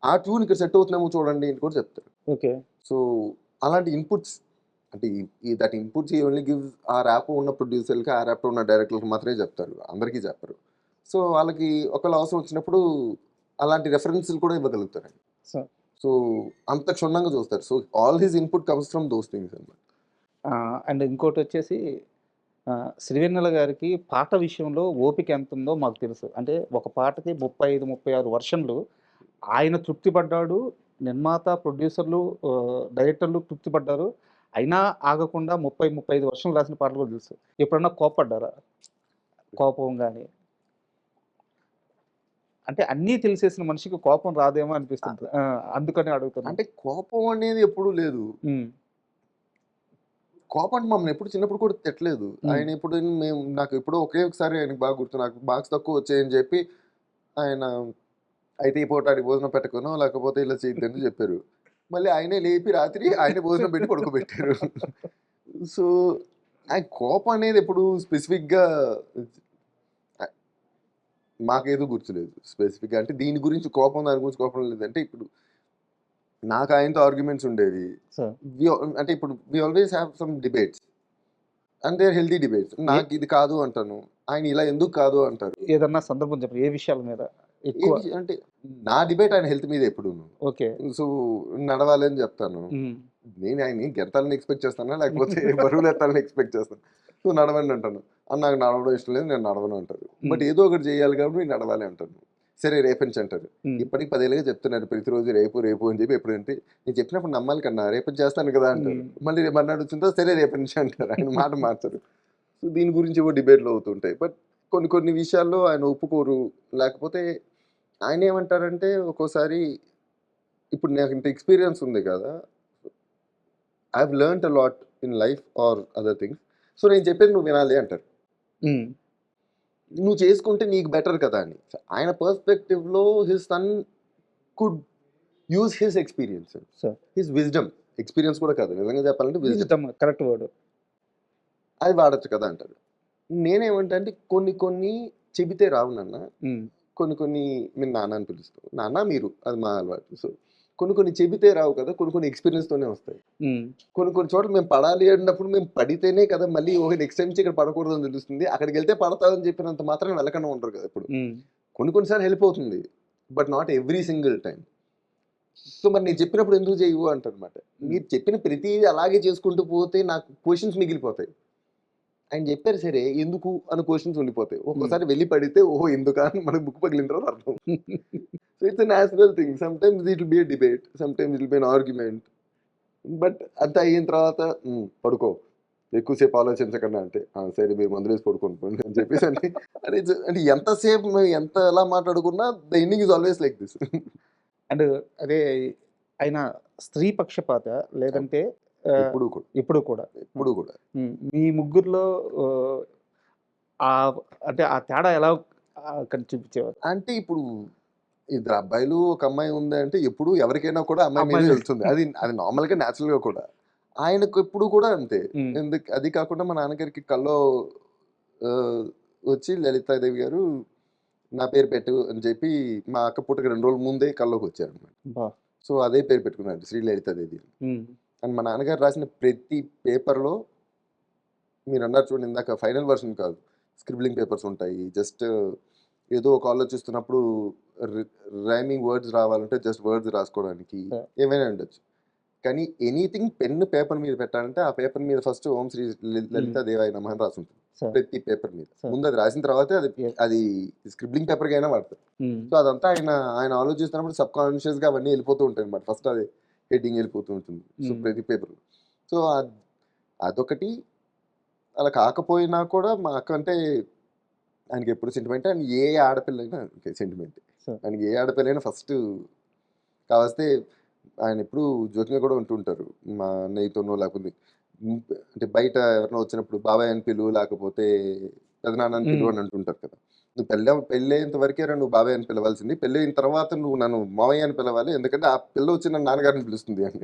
ఆ ట్యూన్ ఇక్కడ సెట్ అవుతుందేమో చూడండి అని కూడా చెప్తారు. ఓకే. సో అలాంటి ఇన్పుట్స్, అంటే ఈ దట్ ఇన్పుట్స్ ఓన్లీ గివ్స్ ఆ ర్యాప్ ఉన్న ప్రొడ్యూసర్కి, ఆ ర్యాప్ ఉన్న డైరెక్టర్కి మాత్రమే చెప్తారు, అందరికీ చెప్పరు. సో వాళ్ళకి ఒకవేళ అవసరం వచ్చినప్పుడు అలాంటి రెఫరెన్స్లు కూడా ఇవ్వగలుగుతారు. సో అంత క్షుణ్ణంగా చూస్తారు. So all his input comes from those things అన్నమాట. అండ్ ఇంకోటి వచ్చేసి శ్రీవెన్నెల గారికి పాట విషయంలో ఓపిక ఎంత ఉందో మాకు తెలుసు. అంటే ఒక పాటకి 35-36 వర్షన్లు ఆయన తృప్తి పడ్డాడు, నిర్మాత, ప్రొడ్యూసర్లు, డైరెక్టర్లు తృప్తి పడ్డారు. అయినా ఆగకుండా 30-35 వర్షన్లు రాసిన పాటలు కూడా తెలుసు. ఎప్పుడన్నా కోపడ్డారా? కోపం కానీ, అంటే అన్నీ తెలిసేసిన మనిషికి కోపం రాదేమో అనిపిస్తుంది, అందుకని అడుగుతాను. అంటే కోపం అనేది ఎప్పుడూ లేదు. కోపం అంటే మమ్మల్ని ఎప్పుడు చిన్నప్పుడు కూడా తిట్టలేదు. ఆయన ఎప్పుడు నాకు ఎప్పుడో ఒకే ఒకసారి ఆయనకు బాగా గుర్తు, నాకు మార్క్స్ తక్కువ వచ్చాయని చెప్పి ఆయన అయితే ఈ పూట ఆడి భోజనం పెట్టకునో లేకపోతే ఇలా చేయొద్దని చెప్పారు. మళ్ళీ ఆయనే లేపి రాత్రి ఆయన భోజనం పెట్టి పడుకోబెట్టారు. సో ఆయన కోపం అనేది ఎప్పుడు స్పెసిఫిక్గా మాకేదో గుర్తులేదు స్పెసిఫిక్గా. అంటే దీని గురించి కోపం, దాని గురించి కోపం లేదంటే ఇప్పుడు నాకు ఆయనతో ఆర్గ్యుమెంట్స్ ఉండేవి. అంటే ఇప్పుడు we always have some debates and they are healthy debates. నాకు ఇది కాదు అంటాను, ఆయన ఇలా ఎందుకు కాదు అంటారు. ఏదన్నా సందర్భం చెప్పండి, ఏ విషయాల మీద ఎక్కువ? అంటే నా డిబేట్ ఆయన హెల్త్ మీద ఎప్పుడు. ఓకే. సో నడవాలని చెప్తాను, నేను ఆయన గెంతాలని ఎక్స్పెక్ట్ చేస్తానా లేకపోతే బరువులు ఎత్తాలని ఎక్స్పెక్ట్ చేస్తాను. సో నడవండి అంటాను, నాకు నడవడం ఇష్టం లేదు, నేను నడవను అంటారు. బట్ ఏదో ఒకటి చేయాలి కాబట్టి నేను నడవాలి అంటాను. సరే రేపంచి అంటారు. ఇప్పటికి 10 ఏళ్ళుగా చెప్తున్నారు ప్రతిరోజు రేపు రేపు అని చెప్పి. ఎప్పుడంటే నేను చెప్పినప్పుడు నమ్మాలి కన్నా, రేపని చేస్తాను కదా అంటారు. మళ్ళీ మర్నాడు వచ్చిందో సరే రేపటి నుంచి అంటారు, ఆయన మాట మార్చారు. సో దీని గురించి ఏవో డిబేట్లు అవుతుంటాయి. బట్ కొన్ని కొన్ని విషయాల్లో ఆయన ఒప్పుకోరు. లేకపోతే ఆయన ఏమంటారంటే ఒక్కోసారి ఇప్పుడు నాకు ఇంత ఎక్స్‌పీరియన్స్ ఉంది కదా! I have learned a lot in life or other things. So, నేను చెప్పేది నువ్వు వినాలి అంటారు. హ్మ్. నువ్వు చేసుకుంటే నీకు బెటర్ కదా అని. ఆయన పర్స్పెక్టివ్‌లో his son could use his experience. Sir his wisdom. Experience కూడా కాదు. నిజంగా చెప్పాలంటే విజ్డమ్. Wisdom correct word. అది వాడొచ్చు కదా అంటారు. నేనేమంటా అంటే కొన్ని చెబితే రావు నాన్న. హ్మ్. కొన్ని మీరు నాన్న అని పిలుస్తాం. నాన్న మీరు అది మా అలవాటు. సో, కొన్ని చెబితే రావు కదా! కొన్ని ఎక్స్‌పీరియన్స్‌తోనే వస్తాయి. హ్మ్. కొన్ని చోట్ల మేము పడాలి అన్నప్పుడు మేము పడితేనే కదా మళ్ళీ ఓహో! నెక్స్ట్ టైమ్ నుంచి ఇక్కడ పడకూడదని తెలుస్తుంది. అక్కడికెళ్తే పడతావని చెప్పినంత మాత్రాన వెళ్ళకుండా ఉండరు కదా ఇప్పుడు. హ్మ్. కొన్ని సార్లు హెల్ప్ అవుతుంది. But not every single time. So, మరి నేను చెప్పినప్పుడు ఎందుకు చేయవు అంటారనమాట. మీరు చెప్పిన ప్రతీది అలాగే చేసుకుంటూ పోతే నాకు క్వెషన్స్ మిగిలిపోతాయి. ఆయన చెప్పారు సరే ఎందుకు అని క్వెషన్స్ ఉండిపోతాయి. ఒక్కోసారి వెళ్ళి పడితే ఓహో! ఎందుకా అని మనకు బుక్ పగిలిన తర్వాత అర్థం. So, it's a natural thing. Sometimes it will be a debate. Sometimes it will be N argument. But అంతా అయిన తర్వాత పడుకో. ఎక్కువసేపు ఆలోచించకండి అంటే, సరే మీరు మందులేసి పడుకోండి పోండి అని చెప్పేసి అంటే అంటే ఎంతసేపు మేము ఎంత ఎలా మాట్లాడుకున్నా the ending is always like this. And అదే ఆయన స్త్రీ పక్షపాత లేదంటే ఎప్పుడు కూడా. ఇప్పుడు కూడా ఎప్పుడు కూడా. మీ ముగ్గురులో అంటే ఆ తేడా ఎలా అక్కడ చూపించేవారు? అంటే ఇప్పుడు ఇద్దరు అబ్బాయిలు ఒక అమ్మాయి ఉంది అంటే ఎప్పుడు ఎవరికైనా కూడా అమ్మాయి మీద అమ్మాయి వెళ్తుంది. అది నార్మల్‌గా న్యాచురల్‌గా కూడా. ఆయనకు ఎప్పుడు కూడా అంతే. హ్మ్. అది కాకుండా మా నాన్నగారికి కల్లో వచ్చి లలితాదేవి గారు నా పేరు పెట్టు అని చెప్పి మా అక్క పుట్టక 2 రోజుల ముందే కల్లోకి వచ్చారనమాట. అబ్బా! సో, అదే పేరు పెట్టుకున్నాడు శ్రీ లలితాదేవి అని. హ్మ్. అండ్ మా నాన్నగారు రాసిన ప్రతి పేపర్‌లో మీరన్నారు చూడండి ఇందాక ఫైనల్ వెర్షన్ కాదు. స్క్రిబ్లింగ్ పేపర్స్ ఉంటాయి. జస్ట్ ఏదో ఒక ఆలోచిస్తున్నప్పుడు రి రైమింగ్ వర్డ్స్ రావాలంటే జస్ట్ వర్డ్స్ రాసుకోవడానికి Yeah. ఏమైనా ఉండొచ్చు. కానీ ఎనీథింగ్ పెన్ పేపర్ మీద పెట్టాలంటే ఆ పేపర్ మీద ఫస్ట్ ఓం శ్రీ లలితా దేవాయ నమః అని రాసుంటుంది. Sir. ప్రతి పేపర్ మీద. Sir. ముందు అది రాసిన తర్వాతే Yes. అది స్క్రిబ్లింగ్ పేపర్‌గా అయినా వాడతారు. హ్మ్. సో, అదంతా ఆయన ఆలోచిస్తున్నప్పుడు సబ్‌కాన్షియస్‌గా అవన్నీ వెళ్ళిపోతూ ఉంటాయన్నమాట. ఫస్ట్ అది హెడ్డింగ్ వెళ్ళిపోతూ ఉంటుంది. సో, ప్రతి పేపర్‌లో. సో, అదొకటి. అలా కాకపోయినా కూడా మా అక్క అంటే ఆయనకి ఎప్పుడు సెంటిమెంట్. అండ్ ఏ ఆడపిల్లైనా సెంటిమెంట్. Sir. ఆయనకి ఏ ఆడపిల్లైనా ఫస్ట్ కావస్తే ఆయన ఎప్పుడు జోక్‌గా కూడా ఉంటుంటారు. మా అన్నయ్యతోనో లేకపోతే అంటే బయట ఎవరైనా వచ్చినప్పుడు బాబాయ్ అని పిలువు లేకపోతే పెదనాన్న అని పిలువు అని అంటుంటారు కదా! నువ్వు పెళ్ళయ్యేంత వరకేరా నువ్వు బాబాయ్ అని పిలవాల్సింది. పెళ్ళయిన తర్వాత నువ్వు నన్ను మావయ్య అని పిలవాలి. ఎందుకంటే ఆ పిల్ల వచ్చి నన్ను నాన్నగారిని పిలుస్తుంది అని.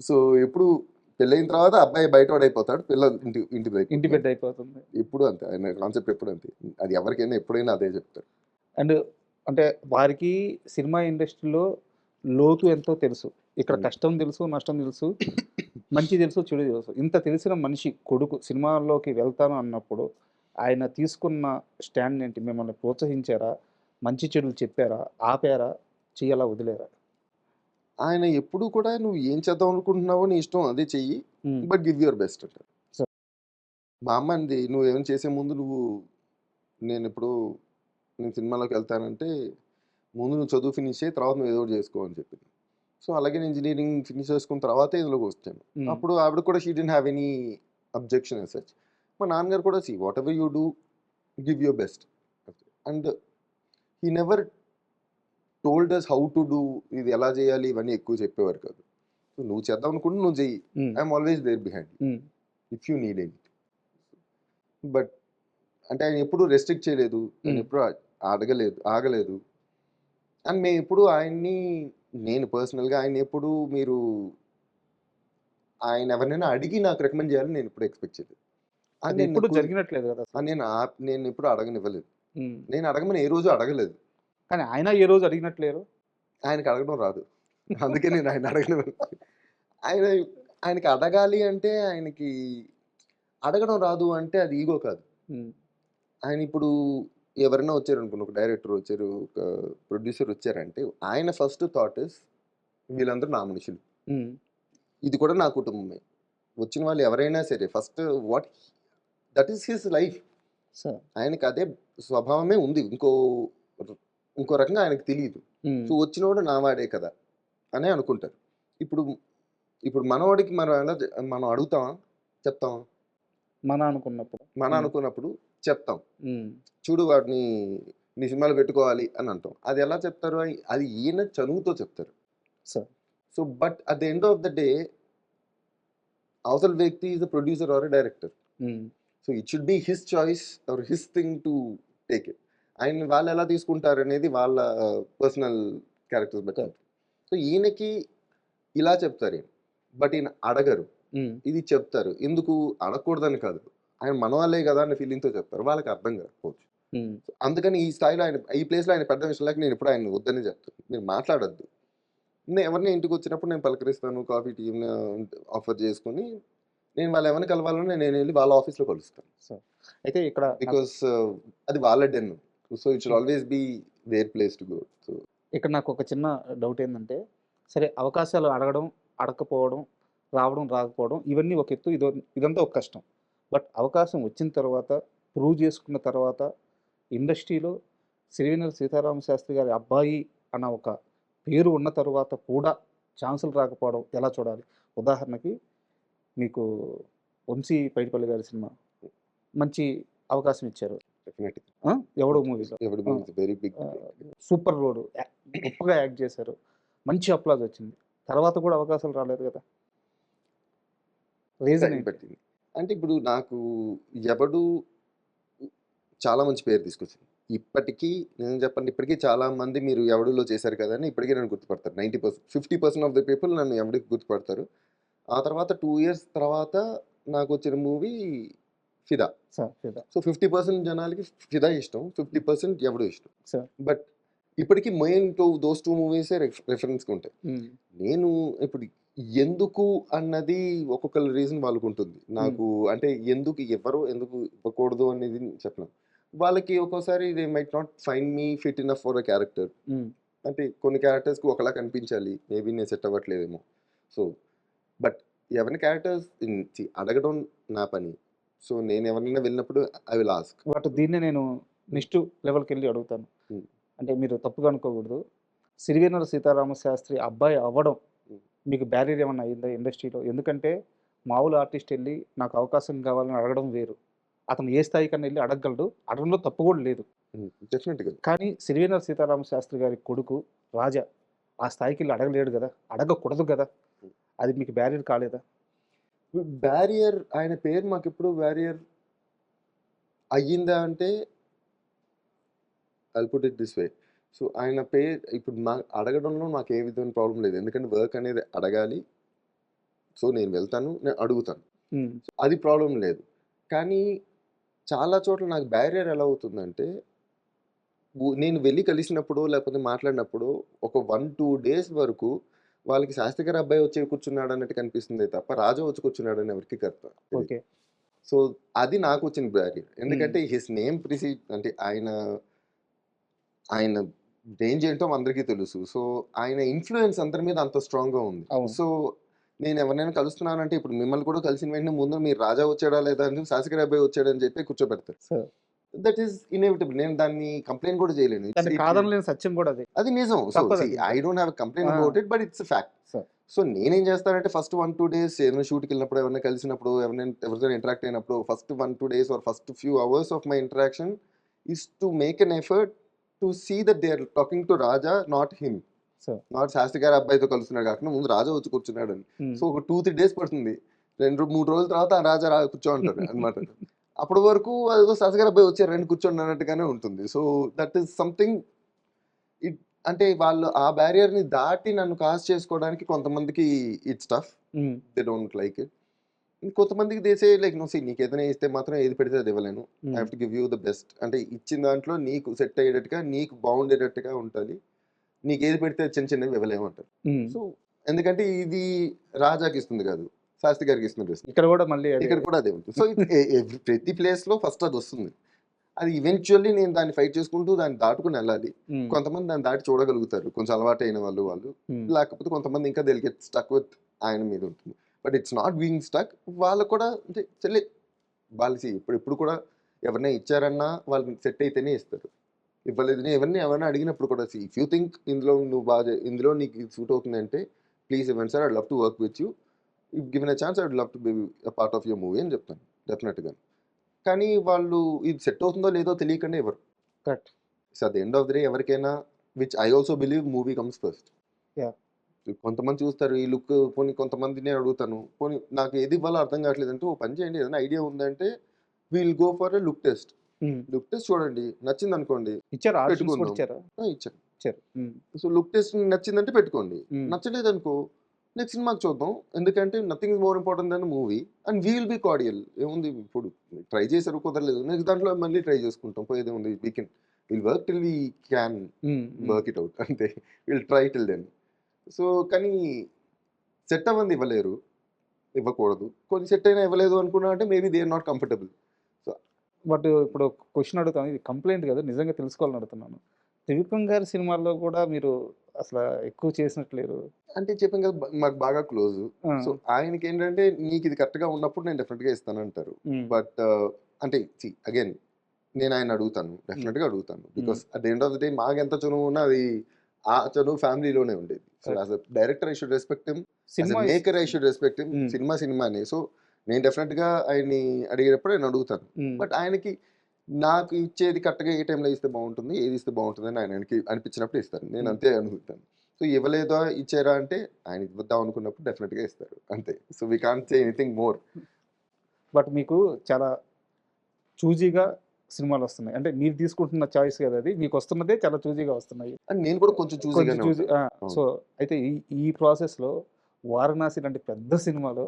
సో, ఎప్పుడు పెళ్ళయిన తర్వాత అబ్బాయి బయటోడైపోతాడు. పిల్ల ఇంటి ఇంటి బిడ్డ అయిపోతుంది. ఎప్పుడు అంతే. ఆయన కాన్సెప్ట్ ఎప్పుడు అంతే. అది ఎవరికైనా ఎప్పుడైనా అదే చెప్తారు. అండ్ అంటే వారికి సినిమా ఇండస్ట్రీలో లోతు ఎంతో తెలుసు. ఇక్కడ కష్టం తెలుసు, నష్టం తెలుసు, మంచి తెలుసు, చెడు తెలుసు. ఇంత తెలిసిన మనిషి కొడుకు సినిమాల్లోకి వెళ్తాను అన్నప్పుడు ఆయన తీసుకున్న స్టాండ్ ఏంటి? మిమ్మల్ని ప్రోత్సహించారా? మంచి చెడులు చెప్పారా? ఆపారా? చెయ్యాలా వదిలేరా? ఆయన ఎప్పుడు కూడా నువ్వు ఏం చేద్దాం అనుకుంటున్నావో నీ ఇష్టం అదే చెయ్యి. హ్మ్. బట్ గివ్ యువర్ బెస్ట్ అంటారు. సరే. మా అమ్మ అంది నువ్వేమైనా చేసే ముందు నేను సినిమాలోకి వెళ్తానంటే ముందు నువ్వు చదువు ఫినిష్ చేయి తర్వాత నువ్వు ఏదో ఒకటి చేసుకో అని చెప్పింది. సో, అలాగే నేను ఇంజినీరింగ్ ఫినిష్ చేసుకున్న తర్వాతే ఇందులోకి వచ్చాను. హ్మ్. అప్పుడు ఆవిడ కూడా she didn't have any objection as such. మా నాన్నగారు కూడా whatever you do give your best. And he never told us how to do ఇది ఎలా చేయాలి ఇవన్నీ ఎక్కువ చెప్పేవారు కాదు. సో, నువ్వు చేద్దాం అనుకుంటే నువ్వు చెయ్యి. హ్మ్. ఐఎమ్ ఆల్వేస్ దేర్ బిహైండ్ హ్మ్. If you need any. But అంటే ఆయన ఎప్పుడు రెస్ట్రిక్ట్ చేయలేదు. ఆయన ఎప్పుడు ఆగలేదు. అండ్ మేము ఎప్పుడు నేను పర్సనల్‌గా ఆయన ఎప్పుడు ఆయన ఎవరినైనా అడిగి నాకు రికమెండ్ చేయాలని నేను ఎప్పుడు ఎక్స్‌పెక్ట్ చేయలేదు. అది ఎప్పుడు జరిగినట్లేదు కదా అసలు. నేను ఎప్పుడు అడగనివ్వలేదు. హ్మ్. నేను అడగమని ఏ రోజు అడగలేదు. కానీ ఆయన ఏ రోజు అడిగినట్లేరు. ఆయనకి అడగడం రాదు. అందుకే నేను ఆయన అడగనివ్వను. ఆయనకి అడగాలి అంటే ఆయనకి అడగడం రాదు అంటే అది ఈగో కాదు. హ్మ్. ఆయన ఇప్పుడు ఎవరైనా వచ్చారనుకోండి, ఒక డైరెక్టర్ వచ్చారు, ఒక ప్రొడ్యూసర్ వచ్చారంటే ఆయన ఫస్ట్ థాట్ ఇస్ వీళ్ళందరూ నా మనుషులు. హ్మ్. ఇది కూడా నా కుటుంబమే. వచ్చిన వాళ్ళు ఎవరైనా సరే first that is his life. Sir. ఆయనకి అదే స్వభావమే ఉంది. ఇంకో రకంగా ఆయనకు తెలీదు. హ్మ్. సో, వచ్చినోడు నా వాడే కదా అనే అనుకుంటారు. ఇప్పుడు మనవాడికి మనం అడుగుతామా? చెప్తామా? మన అనుకున్నప్పుడు. మన అనుకున్నప్పుడు చెప్తాం, చూడు వాడిని నీ సినిమాలో పెట్టుకోవాలి అని అంటాం. అది ఎలా చెప్తారు? అది ఈయన చనువుతో చెప్తారు. Sir so but at the end of the day అవతల వ్యక్తి is a producer or a director. So it should be his choice or his thing to take it. ఆయన వాళ్ళు ఎలా తీసుకుంటారు అనేది వాళ్ళ పర్సనల్ క్యారెక్టర్స్ బట్టి. సో ఈయనకి ఇలా చెప్తారు, బట్ ఈయన అడగరు, ఇది చెప్తారు. ఎందుకు అడగకూడదని కాదు, ఆయన మన వాళ్ళే కదా అనే ఫీలింగ్తో చెప్తారు, వాళ్ళకి అర్థం కాకపోవచ్చు. అందుకని ఈ స్థాయిలో ఆయన ఈ ప్లేస్లో ఆయన పెద్ద విషయం లేక నేను ఎప్పుడు ఆయన వద్దని చెప్తాను. నేను మాట్లాడద్దు, నేను ఎవరిని ఇంటికి వచ్చినప్పుడు నేను పలకరిస్తాను, కాఫీ టీ ఆఫర్ చేసుకుని నేను వాళ్ళు ఎవరిని కలవాలని నేను వెళ్ళి వాళ్ళ ఆఫీస్లో కలుస్తాను. సో అయితే ఇక్కడ బికాస్ అది వాళ్ళ den, so it should always be their place to go. So ఇక్కడ నాకు ఒక చిన్న డౌట్ ఏంటంటే, సరే అవకాశాలు అడగడం, అడగకపోవడం, రావడం, రాకపోవడం ఇవన్నీ ఒక ఎత్తు, ఇదంతా ఒక కష్టం. బట్ అవకాశం వచ్చిన తర్వాత, ప్రూవ్ చేసుకున్న తర్వాత, ఇండస్ట్రీలో సిరివెన్నెల సీతారామ శాస్త్రి గారి అబ్బాయి అన్న ఒక పేరు ఉన్న తర్వాత కూడా ఛాన్సులు రాకపోవడం ఎలా చూడాలి? ఉదాహరణకి మీకు వంశీ పైడిపల్లి గారి సినిమా మంచి అవకాశం ఇచ్చారు, డెఫినెట్లీ ఎవడో మూవీలో వెరీ బిగ్ సూపర్ రోడ్ గొప్పగా యాక్ట్ చేశారు, మంచి అప్లాజ్ వచ్చింది. తర్వాత కూడా అవకాశాలు రాలేదు కదా, రీజన్ పెట్టింది. అంటే ఇప్పుడు నాకు ఎవడు చాలా మంచి పేరు తీసుకొచ్చింది. ఇప్పటికీ నేను చెప్పండి, ఇప్పటికీ చాలా మంది మీరు ఎవడులో చేశారు కదా అని ఇప్పటికీ నన్ను గుర్తుపడతారు. 90%, 50% ఆఫ్ ద పీపుల్ నన్ను ఎవడికి గుర్తుపడతారు. ఆ తర్వాత 2 years తర్వాత నాకు వచ్చిన మూవీ ఫిదా. సో 50% జనాలకి ఫిదా ఇష్టం, 50% ఎవడు ఇష్టం. బట్ ఇప్పటికీ మెయిన్ దోస్ 2 మూవీసే రెఫరెన్స్గా ఉంటాయి. నేను ఇప్పుడు ఎందుకు అన్నది ఒక్కొక్కరి రీజన్ వాళ్ళకు ఉంటుంది. నాకు అంటే ఎందుకు ఇవ్వకూడదు అనేది చెప్పలేం. వాళ్ళకి ఒక్కోసారి they might not find me fit enough for a character. అంటే కొన్ని క్యారెక్టర్స్కి ఒకలా కనిపించాలి, మేబీ నేను సెట్ అవ్వట్లేదేమో. సో బట్ ఎవరిని క్యారెక్టర్స్ అడగడం నా పని. సో నేను ఎవరినైనా వెళ్ళినప్పుడు ఐ విల్ ఆస్క్. బట్ దీన్నే నేను నెక్స్ట్ లెవెల్కి వెళ్ళి అడుగుతాను, అంటే మీరు తప్పుగా అనుకోకూడదు, సిరివెన్నెల సీతారామ శాస్త్రి అబ్బాయి అవ్వడం మీకు బ్యారియర్ ఏమన్నా అయిందా ఇండస్ట్రీలో? ఎందుకంటే మామూలు ఆర్టిస్ట్ వెళ్ళి నాకు అవకాశం కావాలని అడగడం వేరు, అతను ఏ స్థాయి కన్నా వెళ్ళి అడగగలడు, అడగడంలో తప్పు కూడా లేదు. డెఫినెట్గా. కానీ సిరివెన్నెల సీతారామ శాస్త్రి గారి కొడుకు రాజా ఆ స్థాయికి వెళ్ళి అడగలేడు కదా, అడగకూడదు కదా, అది మీకు బ్యారియర్ కాలేదా? బ్యారియర్, ఆయన పేరు మాకు ఎప్పుడు బ్యారియర్ అయ్యిందా అంటే I'll put it this way. So ఆయన పేరు ఇప్పుడు అడగడంలో నాకు ఏ విధమైన ప్రాబ్లం లేదు, ఎందుకంటే వర్క్ అనేది అడగాలి. సో నేను వెళ్తాను, నేను అడుగుతాను, అది ప్రాబ్లం లేదు. కానీ చాలా చోట్ల నాకు బ్యారియర్ ఎలా అవుతుందంటే, నేను వెళ్ళి కలిసినప్పుడు లేకపోతే మాట్లాడినప్పుడు ఒక 1-2 days వరకు వాళ్ళకి శాస్త్రి గారి అబ్బాయి వచ్చి కూర్చున్నాడు అన్నట్టు కనిపిస్తుంది తప్ప రాజా వచ్చి కూర్చున్నాడు అని ఎవరికి కరెక్ట్. ఓకే, సో అది నాకు వచ్చిన బ్యారియర్. ఎందుకంటే హిస్ నేమ్ అంటే ఆయన రేంజ్ ఏంటో అందరికీ తెలుసు. సో ఆయన ఇన్ఫ్లుయెన్స్ అందరి మీద అంత స్ట్రాంగ్గా ఉంది. సో నేను ఎవరినైనా కలుస్తున్నానంటే ఇప్పుడు మిమ్మల్ని కూడా కలిసిన వెంటనే ముందు మీరు రాజా వచ్చాడా లేదా అని శాస్త్రి గారి అబ్బాయి వచ్చాడని చెప్పి కూర్చోబెడతారు. That is inevitable. నేను దాన్ని కంప్లైంట్ కూడా చేయలేను, కాదనలేని సత్యం కూడా అది నిజం. So I don't have complaint about it, but it's fact. So నేనేం చేస్తానంటే ఫస్ట్ 1-2 days ఏదైనా షూట్కి వెళ్ళినప్పుడు, ఎవరైనా కలిసినప్పుడు, ఎవరితో ఇంటరాక్ట్ అయినప్పుడు first 1-2 days or first few hours of my interaction is to make an effort to see that they are talking to Raja, not him. Not Sastry గారి అబ్బాయితో కలుస్తున్నాడు కాకుండా ముందు రాజా వచ్చి కూర్చున్నాడు అని. సో ఒక 2-3 days పడుతుంది, 2-3 రోజుల తర్వాత రాజా కూర్చో అంటారు అనమాట. అప్పటి వరకు అదేదో శాస్త్రి గారి అబ్బాయి వచ్చారు రండి కూర్చోండి అన్నట్టుగానే ఉంటుంది. So that is something. అంటే వాళ్ళు ఆ బ్యారియర్ని దాటి నన్ను కాస్ట్ చేసుకోవడానికి కొంతమందికి it's tough, they don't like it. కొంతమందికి దేసే లైక్ నో, నీకు ఏదైనా ఇస్తే మాత్రం ఏది పెడితే అది ఇవ్వలేను, I have to give you the best. అంటే ఇచ్చిన దాంట్లో నీకు సెట్ అయ్యేటట్టుగా, నీకు బాగుండేటట్టుగా ఉంటుంది, నీకు ఏది పెడితే చిన్న చిన్నవి ఇవ్వలేము అంటారు. సో ఎందుకంటే ఇది రాజాకి ఇస్తుంది కాదు, శాస్త్రి గారికి ఇస్తుంది. ఇక్కడ కూడా మళ్ళీ ఇక్కడ కూడా అదే ఉంటుంది. సో ప్రతి ప్లేస్లో ఫస్ట్ అది వస్తుంది, అది ఈవెన్చువల్లీ నేను దాన్ని ఫైట్ చేసుకుంటూ దాన్ని దాటుకుని వెళ్ళాలి. కొంతమంది దాన్ని దాటి చూడగలుగుతారు, కొంచెం అలవాటు అయిన వాళ్ళు, లేకపోతే కొంతమంది ఇంకా దే గెట్ స్టక్ విత్ ఆయన మీద ఉంటుంది. But it's not being stuck. వాళ్ళు కూడా అంటే చెల్లి వాళ్ళకి ఇప్పుడు కూడా ఎవరైనా ఇచ్చారన్నా వాళ్ళకి సెట్ అయితేనే ఇస్తారు, ఇవ్వలేదు ఎవరైనా అడిగినప్పుడు కూడా ఇఫ్ యూ థింక్ ఇందులో నువ్వు బాగా ఇందులో నీకు సూట్ అవుతుంది అంటే ప్లీజ్ ఇవ్వండి sir, I love to work with you, if given a chance I would love to be a part of your movie అని చెప్తాను డెఫినెట్గా. కానీ వాళ్ళు ఇది సెట్ అవుతుందో లేదో తెలియకుండా ఎవరు. Correct. So at the end of the day ఎవరికైనా which I also believe movie comes first. Yeah. కొంతమంది చూస్తారు ఈ లుక్, పోనీ కొంతమంది నేను అడుగుతాను, పోనీ నాకు ఏది ఇవ్వాలో అర్థం కావట్లేదు అంటే, ఓ పని చేయండి, ఏదైనా ఐడియా ఉందంటే will go for a look test. Look test చూడండి, నచ్చింది అనుకోండి ఇచ్చారా? ఆర్టిస్ట్ కూడా పెట్టుకుందాం. ఇచ్చారా? ఇచ్చాను. ఇచ్చారు. సో లుక్ టెస్ట్ నచ్చిందంటే పెట్టుకోండి, నచ్చలేదు అనుకో నెక్స్ట్ సినిమాకి చూద్దాం. ఎందుకంటే nothing is more important then movie and we will be cordial. ఏముంది ఇప్పుడు ట్రై చేశారు కుదరలేదు, నెక్స్ట్ దాంట్లో మళ్ళీ ట్రై చేసుకుంటాం, పోయేది ఉంది. We can will work till we can work it out, అంతే. Will try till then. So కానీ సెట్ అవ్వంది ఇవ్వలేరు, ఇవ్వకూడదు. కొన్ని సెట్ అయినా ఇవ్వలేదు అనుకున్నా అంటే maybe they are not comfortable. But ఇప్పుడు క్వశ్చన్ అడుగుతాను, ఇది కంప్లైంట్ కదా, నిజంగా తెలుసుకోవాలని అడుగుతున్నాను. త్రివిక్రమ్ గారి సినిమాల్లో కూడా మీరు అసలు ఎక్కువ చేసినట్లేరు. అంటే చెప్పాను కదా, మాకు బాగా క్లోజ్. సో ఆయనకి ఏంటంటే నీకు ఇది కరెక్ట్గా ఉన్నప్పుడు నేను డెఫినెట్గా ఇస్తానంటారు. బట్ అంటే అగైన్ నేను ఆయన అడుగుతాను, డెఫినెట్గా అడుగుతాను. Because at the end of the day మాకు ఎంత చనువు ఉన్నా అది ఆ చనువు ఫ్యామిలీలోనే ఉండేది. So as a director I should respect him, as a maker I should respect him. సినిమానే. సో నేను డెఫినెట్గా ఆయన్ని అడిగేటప్పుడు నేను అడుగుతాను. బట్ ఆయనకి నాకు ఇచ్చేది కరెక్ట్గా ఏ టైంలో ఇస్తే బాగుంటుంది, ఏది ఇస్తే బాగుంటుంది అని ఆయనకి అనిపించినప్పుడు ఇస్తారు. నేను అంతే అనుకుంటాను. సో ఇవ్వలేదా ఇచ్చారా అంటే ఆయన ఇద్దాం అనుకున్నప్పుడు డెఫినెట్గా ఇస్తారు, అంతే. So we can't say anything more. But మీకు చాలా చూజీగా సినిమాలు వస్తున్నాయి, అంటే మీరు తీసుకుంటున్న చాయిస్ కదా అది, మీకు వస్తున్నదే చాలా చూజీగా వస్తున్నాయి. అండ్ నేను కూడా కొంచెం చూసి. సో అయితే ఈ ప్రాసెస్లో వారణాసి లాంటి పెద్ద సినిమాలో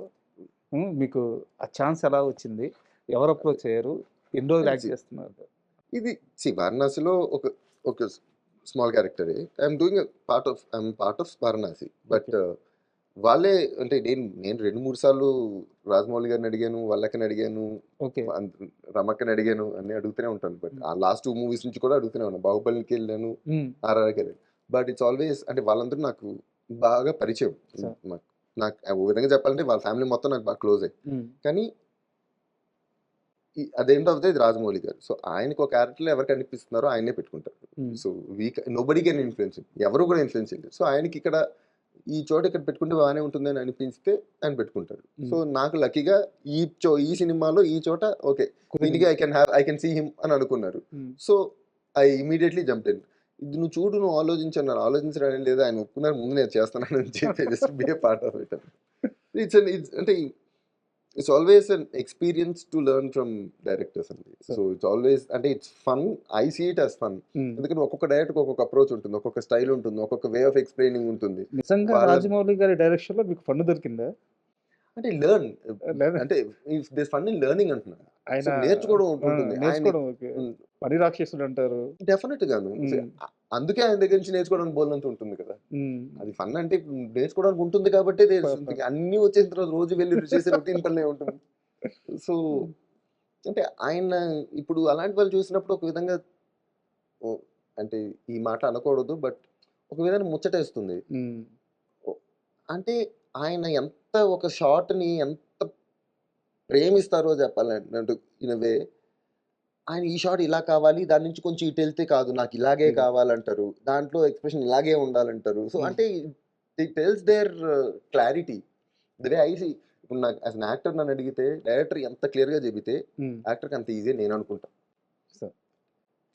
మీకు ఆ ఛాన్స్ ఎలా వచ్చింది? ఎవరు అప్రోచ్ అయ్యారు? ఎన్ని రోజులు యాక్ట్ చేస్తున్నారు? ఇది వారణాసిలో ఒక స్మాల్ క్యారెక్టరే. I'm doing part of Varanasi. But వాళ్ళే అంటే నేను 2-3 సార్లు రాజమౌళి గారిని అడిగాను, వాళ్ళకని అడిగాను, రమక్కని అడిగాను, అన్ని అడుగుతూనే ఉంటాను. బట్ ఆ లాస్ట్ 2 మూవీస్ నుంచి కూడా అడుగుతూనే ఉన్నాను. బాహుబలికి వెళ్ళాను, RRRకి వెళ్ళాను. బట్ ఇట్స్ ఆల్వేస్ అంటే వాళ్ళందరూ నాకు బాగా పరిచయం. నాకు ఓ విధంగా చెప్పాలంటే వాళ్ళ ఫ్యామిలీ మొత్తం నాకు బాగా క్లోజ్ అయ్యి. కానీ అదేంటో అవుతుంది ఇది రాజమౌళి గారు. సో ఆయనకు ఒక క్యారెక్టర్లో ఎవరు కనిపిస్తున్నారో ఆయనే పెట్టుకుంటారు. సో నోబడీ కెన్ ఇన్ఫ్లుయెన్స్, ఎవరు కూడా ఇన్ఫ్లుయెన్స్ చేయలేదు. సో ఆయనకి ఇక్కడ ఈ చోట ఇక్కడ పెట్టుకుంటే బాగానే ఉంటుంది అని అనిపిస్తే ఆయన పెట్టుకుంటారు. సో నాకు లక్కీగా ఈ సినిమాలో ఈ చోట ఓకే దీనికి ఐ కెన్ సీ హిమ్ అని అనుకున్నారు. So I immediately jump in. ఇది నువ్వు చూడు, నువ్వు ఆలోచించన్నారు, ఆలోచించడం లేదా, ఆయన ఒప్పుకున్నారు, ముందు నేను చేస్తున్నాను అని చెప్పి just be A part of it. It's అంటే it's always an experience to learn from directors అండి. సో ఇట్స్ ఆల్వేస్ అంటే it's fun. I see it as fun. ఎందుకంటే ఒక్కొక్క డైరెక్టర్ ఒక్కొక్క అప్రోచ్ ఉంటుంది, ఒక్కొక్క స్టైల్ ఉంటుంది, ఒక్కొక్క వే ఆఫ్ ఎక్స్ప్లెయినింగ్ ఉంటుంది. నిజంగా రాజమౌళి గారి డైరెక్షన్ లో మీకు ఫన్ దొరికిందా? అంటే లెర్న్ అంటే దిస్ ఫన్ ఇన్ లెర్నింగ్ అంటున్నాను. ఆయన నేర్చుకోవడం ఉంటుంది. పని రాక్షసుడు అంటారు డెఫినెట్ గాను. అందుకే ఆయన దగ్గర నుంచి నేర్చుకోవడానికి బోల్నంత ఉంటుంది కదా. అది ఫన్ అంటే నేర్చుకోవడానికి ఉంటుంది కాబట్టి అన్ని వచ్చేసిన తర్వాత రోజు వెళ్ళి చేసే రొటీన్ పనిలే ఉంటుంది. సో అంటే ఆయన ఇప్పుడు అలాంటి వాళ్ళు చూసినప్పుడు ఒక విధంగా అంటే ఈ మాట అనకూడదు, బట్ ఒక విధంగా ముచ్చటేస్తుంది. అంటే ఆయన ఎంత ఒక షాట్ని ఎంత ప్రేమిస్తారో చెప్పాలంటే ఇన్ వే, ఆయన ఈ షాట్ ఇలా కావాలి, దాని నుంచి కొంచెం ఇటు వెళ్తే కాదు నాకు ఇలాగే కావాలంటారు, దాంట్లో ఎక్స్ప్రెషన్ ఇలాగే ఉండాలంటారు. సో అంటే it tells their clarity the way I see. ఇప్పుడు నాకు యాజ్ అన్ యాక్టర్ నన్ను అడిగితే డైరెక్టర్ ఎంత క్లియర్గా చెబితే యాక్టర్కి అంత ఈజీ నేను అనుకుంటా.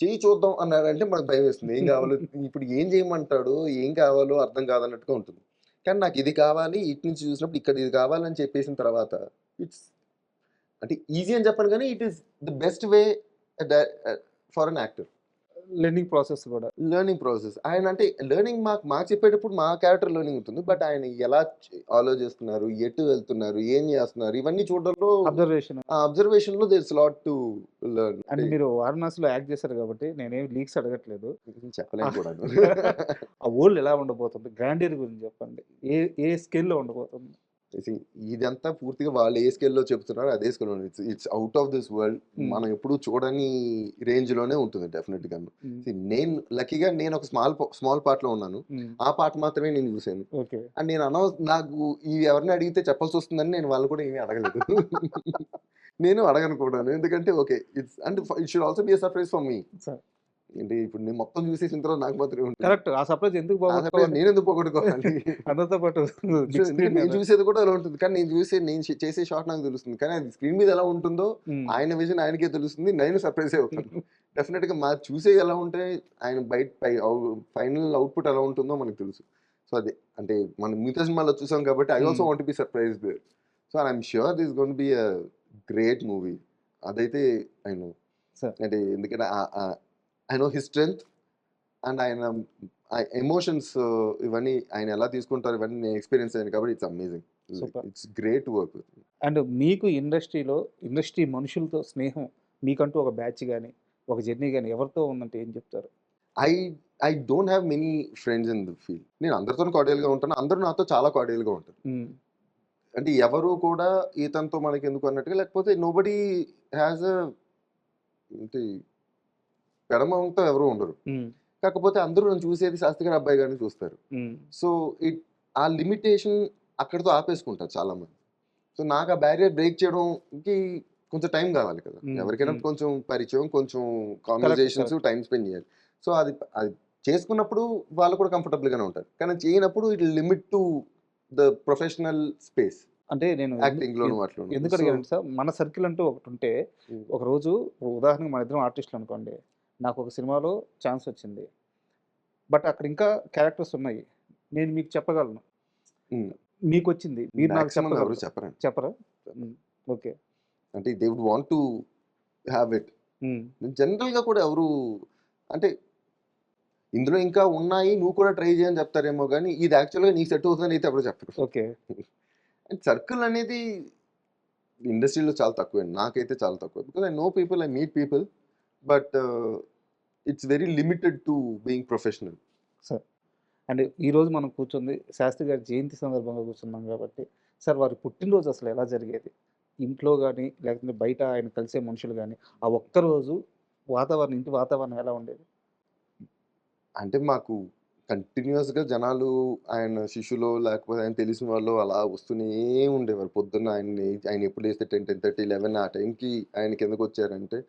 చేయి చూద్దాం అన్నాడంటే మనకు భయం వేస్తుంది, ఏం కావాలో ఇప్పుడు ఏం చేయమంటాడు, ఏం కావాలో అర్థం కాదన్నట్టుగా ఉంటుంది. కానీ నాకు ఇది కావాలి, ఇటు నుంచి చూసినప్పుడు ఇక్కడ ఇది కావాలని చెప్పేసిన తర్వాత ఇట్స్ అంటే ఈజీ అని చెప్పను, కానీ it is the best way for an actor. Learning process ఆయన అంటే లెర్నింగ్ మాకు చెప్పేటప్పుడు మా క్యారెక్టర్ లెర్నింగ్ ఉంటుంది. బట్ ఆయన ఎలా ఆలోచిస్తున్నారు, ఎటు వెళ్తున్నారు, ఏం చేస్తున్నారు, ఇవన్నీ చూడడంలో అబ్జర్వేషన్ లో there is lot to learn. అంటే మీరు వారణాసిలో యాక్ట్ చేశారు కాబట్టి నేనేం లీక్స్ అడగట్లేదు, చెప్పలేను కూడా. ఆ వరల్డ్ ఎలా ఉండబోతుంది, గ్రాండియర్ గురించి చెప్పండి, ఏ స్కేల్లో ఉండబోతుంది? ఇదంతా పూర్తిగా వాళ్ళు ఏ స్కేల్లో చెప్తున్నారు అదే స్కేల్లో it's out of this world. మనం ఎప్పుడు చూడని రేంజ్ లోనే ఉంటుంది డెఫినెట్ గా. నేను లక్కీగా నేను ఒక స్మాల్ పార్ట్ లో ఉన్నాను, ఆ పార్ట్ మాత్రమే నేను చూసాను. అండ్ నేను నాకు ఇవి ఎవరిని అడిగితే చెప్పాల్సి వస్తుందని నేను వాళ్ళు కూడా ఏమీ అడగలేదు. నేను అడగను కూడా, ఎందుకంటే okay it's and it should also be a surprise for me. అంటే ఇప్పుడు నేను మొత్తం చూసేసిన తర్వాత నాకు మాత్రమే ఉంటుంది. కరెక్ట్. ఆ సర్ప్రైజ్ ఎందుకు ఆ surprise పోగొట్టుకోవాలి? నేను ఎందుకు పోగొట్టుకోవాలి? అందరితో పాటు సో, బిగ్ ఎందుకంటే స్క్రీన్ నేను మీద. చూసేది కూడా అలా ఉంటుంది. కానీ నేను చేసే షాట్ నాకు తెలుస్తుంది. కానీ అది స్క్రీన్ మీద ఎలా ఉంటుందో హ్మ్. ఆయన విజన్ ఆయనకే తెలుస్తుంది. నేను సర్ప్రైజ్ అవుతాను. డెఫినెట్‌గా చూసే ఎలా ఉంటే ఆయన ఫైనల్ అవుట్‌పుట్ ఎలా ఉంటుందో మనకు తెలుసు. సో, అది అంటే మనం మిగతా సినిమాలో చూసాం కాబట్టి I also want to be surprised there. So, I am sure this going to be a great movie. అదైతే ఐ నో. Sir. అంటే ఎందుకంటే I know his strength and ఆయన ఎమోషన్స్ ఇవన్నీ ఆయన ఎలా తీసుకుంటారు ఇవన్నీ నేను ఎక్స్పీరియన్స్ అయ్యాను కాబట్టి it's amazing. Super. It's great work. And మీకు ఇండస్ట్రీ మనుషులతో స్నేహం మీకంటూ ఒక బ్యాచ్ గాని, ఒక జర్నీ గాని ఎవరితో ఉందంటే ఏం చెప్తారు? I I don't have many friends in the field. నేను అందరితో కార్డియల్గా ఉంటాను. అందరూ నాతో చాలా కార్డియల్గా ఉంటారు. హ్మ్. అంటే ఎవరు కూడా ఈతనితో మనకి ఎందుకు అన్నట్టుగా లేకపోతే నోబడీ హ్యాస్ అంటే పెడమంతో ఎవరు ఉండరు. హ్మ్. కాకపోతే అందరూ నన్ను చూసేది శాస్త్రి గారి అబ్బాయి గారిని చూస్తారు. హ్మ్. సో ఆ లిమిటేషన్ అక్కడితో ఆపేసుకుంటారు చాలా మంది. సో నాకు ఆ బ్యారియర్ బ్రేక్ చేయడంకి కొంచెం టైం కావాలి కదా. ఎవరికైనా కొంచెం పరిచయం, కొంచెం కాన్వర్జేషన్స్, correct. టైం స్పెండ్ చేయాలి. సో అది అది చేసుకున్నప్పుడు వాళ్ళు కూడా comfortable గానే ఉంటారు. కానీ చేయనప్పుడు it limit to the professional space అంటే నేను యాక్టింగ్ లోను వాటిలోను. ఎందుకు అడిగాను సార్, మన సర్కిల్ అంటూ ఒకటి ఉంటే ఒక రోజు ఉదాహరణకు మన ఇద్దరం ఆర్టిస్టులు అనుకోండి, నాకు ఒక సినిమాలో ఛాన్స్ వచ్చింది, బట్ అక్కడ ఇంకా క్యారెక్టర్స్ ఉన్నాయి, నేను మీకు చెప్పగలను, మీకు వచ్చింది మీరు నాకు మాక్సిమం ఎవరు చెప్పగలరు, చెప్పరండి. చెప్పరా? ఓకే. అంటే they would want to have it. General గా కూడా ఎవరు అంటే ఇందులో ఇంకా ఉన్నాయి నువ్వు కూడా ట్రై చేయని చెప్తారేమో కానీ ఇది యాక్చువల్గా నీకు సెట్ అవుతుందని అయితే ఎవరు చెప్పరు. ఓకే. అండ్ సర్కిల్ అనేది ఇండస్ట్రీలో చాలా తక్కువ. నాకైతే చాలా తక్కువ. Because I know people, I meet people, but it's very limited to being professional. Sir and ఈరోజు మనం కూర్చుంది శాస్త్రి గారి జయంతి సందర్భంగా కూర్చున్నాం కాబట్టి, సార్ వారి పుట్టినరోజు అసలు ఎలా జరిగేది? ఇంట్లో కానీ లేకపోతే బయట ఆయన కలిసే మనుషులు కానీ ఆ ఒక్కరోజు వాతావరణం, ఇంటి వాతావరణం ఎలా ఉండేది? అంటే మాకు కంటిన్యూస్గా జనాలు ఆయన శిష్యులో లేకపోతే ఆయన తెలిసిన వాళ్ళు అలా వస్తూనే ఉండేవారు. పొద్దున్న ఆయన ఎప్పుడు వేస్తే 10, 10:30, 11 ఆ టైంకి ఆయనకి ఎందుకు వచ్చారంటే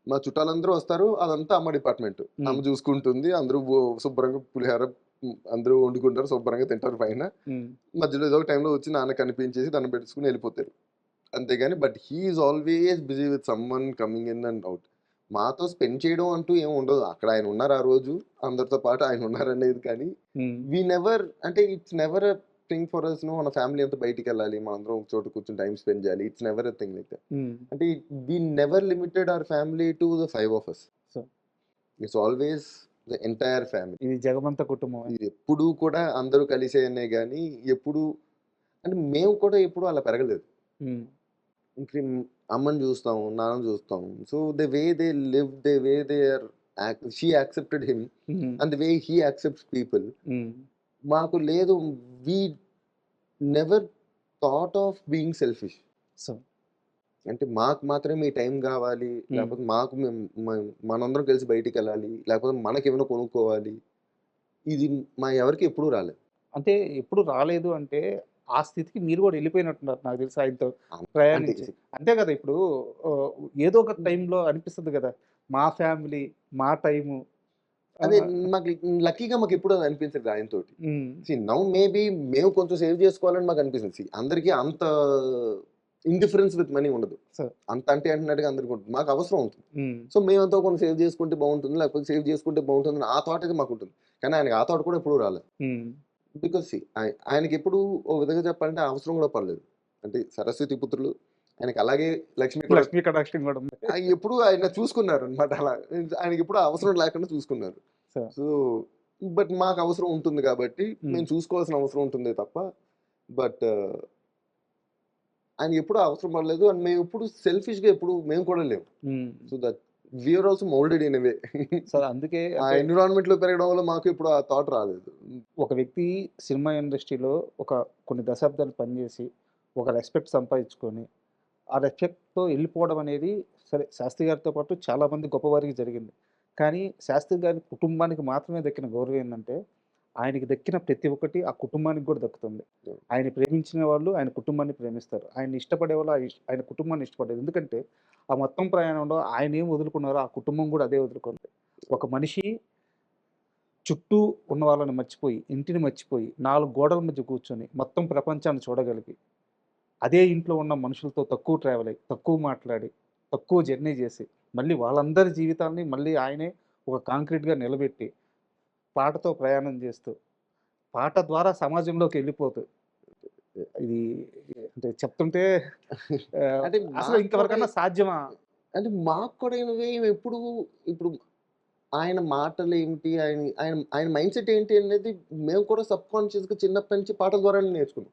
మా చుట్టాలందరూ వస్తారు. అదంతా అమ్మ డిపార్ట్మెంట్. అమ్మ చూసుకుంటుంది. అందరూ శుభ్రంగా పులిహోర అందరూ వండుకుంటారు, శుభ్రంగా తింటారు పైన. మధ్యలో ఏదో ఒక టైంలో వచ్చి నాన్న కనిపించేసి దండం పెట్టుకుని వెళ్ళిపోతారు. అంతేగాని but he is always busy with someone coming in and out. మాతో స్పెండ్ చేయడం అంటూ ఏం ఉండదు. అక్కడ ఆయన ఉన్నారు ఆ రోజు, అందరితో పాటు ఆయన ఉన్నారనేది. కానీ వీ నెవర్ అంటే it's never a thing for us. మన ఫ్యామిలీ అంతా బయటికి వెళ్ళాలి, మనందరం ఒక చోట కూర్చొని టైం స్పెండ్ చేయాలి. It's never a thing like that. అంటే we never limited our family to the 5 of us. It's always the entire family. ఇది జగమంత కుటుంబం. ఇది ఎప్పుడు కూడా అందరూ కలిసేనే కానీ ఎప్పుడు అంటే మేము కూడా ఎప్పుడు అలా పెరగలేదు. ఇంక అమ్మని చూస్తాం, నాన్నని చూస్తాం. So the way they live, the way they or she accepted him and the way he accepts people. మాకు లేదు. We never thought of being selfish. అంటే మాకు మాత్రమే ఈ టైం కావాలి, లేకపోతే మాకు మనందరం కలిసి బయటికి వెళ్ళాలి, లేకపోతే మనకి ఏమైనా కొనుక్కోవాలి. ఇది మా ఎవరికి ఎప్పుడూ రాలేదు. అంటే ఎప్పుడు రాలేదు అంటే ఆ స్థితికి మీరు కూడా వెళ్ళిపోయినట్టున్నారు నాకు తెలిసి ఆయనతో ప్రయాణించి. అంతే కదా, ఇప్పుడు ఏదో ఒక టైంలో అనిపిస్తుంది కదా, మా ఫ్యామిలీ మా టైము. అదే మాకు లక్కీగా మాకు ఎప్పుడు అది అనిపించలేదు ఆయనతోటి. నౌ మేబీ మేము కొంచెం సేవ్ చేసుకోవాలని మాకు అనిపిస్తుంది. అందరికీ అంత ఇండిఫరెన్స్ విత్ మనీ ఉండదు. అంత అంటే అంటున్నట్టుగా అందరికీ ఉంటుంది. మాకు అవసరం ఉంటుంది. సో మేమంతా కొంచెం సేవ్ చేసుకుంటే బాగుంటుంది, లేకపోతే సేవ్ చేసుకుంటే బాగుంటుంది ఆ థాట్ అయితే మాకు ఉంటుంది. కానీ ఆయనకి ఆ థాట్ కూడా ఎప్పుడు రాలేదు. బికాస్ ఆయనకి ఎప్పుడు ఓ విధంగా చెప్పాలంటే అవసరం కూడా పడలేదు. అంటే సరస్వతి పుత్రులు ఆయనకి, అలాగే లక్ష్మీ కటాక్షం కూడా ఉంది. ఎప్పుడు ఆయన చూసుకున్నారు అనమాట. అలా ఆయనకి ఎప్పుడు అవసరం లేకుండా చూసుకున్నారు. సో బట్ మాకు అవసరం ఉంటుంది కాబట్టి మేము చూసుకోవాల్సిన అవసరం ఉంటుంది తప్ప, బట్ ఆయన ఎప్పుడు అవసరం పడలేదు. అండ్ మేము ఎప్పుడు సెల్ఫిష్ గా ఎప్పుడు మేము కూడా లేవు. So that we are also moulded in a way. Sir అందుకే ఆ ఎన్విరాన్మెంట్ లో పెరగడం వల్ల మాకు ఇప్పుడు ఆ థాట్ రాలేదు. ఒక వ్యక్తి సినిమా ఇండస్ట్రీలో కొన్ని దశాబ్దాలు పనిచేసి ఒక రెస్పెక్ట్ సంపాదించుకొని ఆ రెస్పెక్ట్తో వెళ్ళిపోవడం అనేది, సరే శాస్త్రి గారితో పాటు చాలామంది గొప్పవారికి జరిగింది. కానీ శాస్త్రి గారి కుటుంబానికి మాత్రమే దక్కిన గౌరవం ఏంటంటే, ఆయనకి దక్కిన ప్రతి ఒక్కటి ఆ కుటుంబానికి కూడా దక్కుతుంది. ఆయన ప్రేమించిన వాళ్ళు ఆయన కుటుంబాన్ని ప్రేమిస్తారు, ఆయన ఇష్టపడే వాళ్ళు ఆయన కుటుంబాన్ని ఇష్టపడేది. ఎందుకంటే ఆ మొత్తం ప్రయాణంలో ఆయన ఏం వదులుకున్నారో ఆ కుటుంబం కూడా అదే వదులుకుంది. ఒక మనిషి చుట్టూ ఉన్న వాళ్ళని మర్చిపోయి, ఇంటిని మర్చిపోయి, 4 గోడల మధ్య కూర్చొని మొత్తం ప్రపంచాన్ని చూడగలిగి, అదే ఇంట్లో ఉన్న మనుషులతో తక్కువ ట్రావెల్ అయ్యి, తక్కువ మాట్లాడి, తక్కువ జర్నీ చేసి, మళ్ళీ వాళ్ళందరి జీవితాల్ని మళ్ళీ ఆయనే ఒక కాంక్రీట్‌గా నిలబెట్టి, పాటతో ప్రయాణం చేస్తూ, పాట ద్వారా సమాజంలోకి వెళ్ళిపోతూ, ఇది అంటే చెప్తుంటే అంటే అసలు ఇంతవరకన్నా సాధ్యమా? అంటే మాకు కూడా ఎప్పుడు ఇప్పుడు ఆయన మాటలు ఏంటి, ఆయన ఆయన ఆయన మైండ్ సెట్ ఏంటి అనేది మేము కూడా సబ్కాన్షియస్గా చిన్నప్పటి నుంచి పాటల ద్వారానే నేర్చుకున్నాం.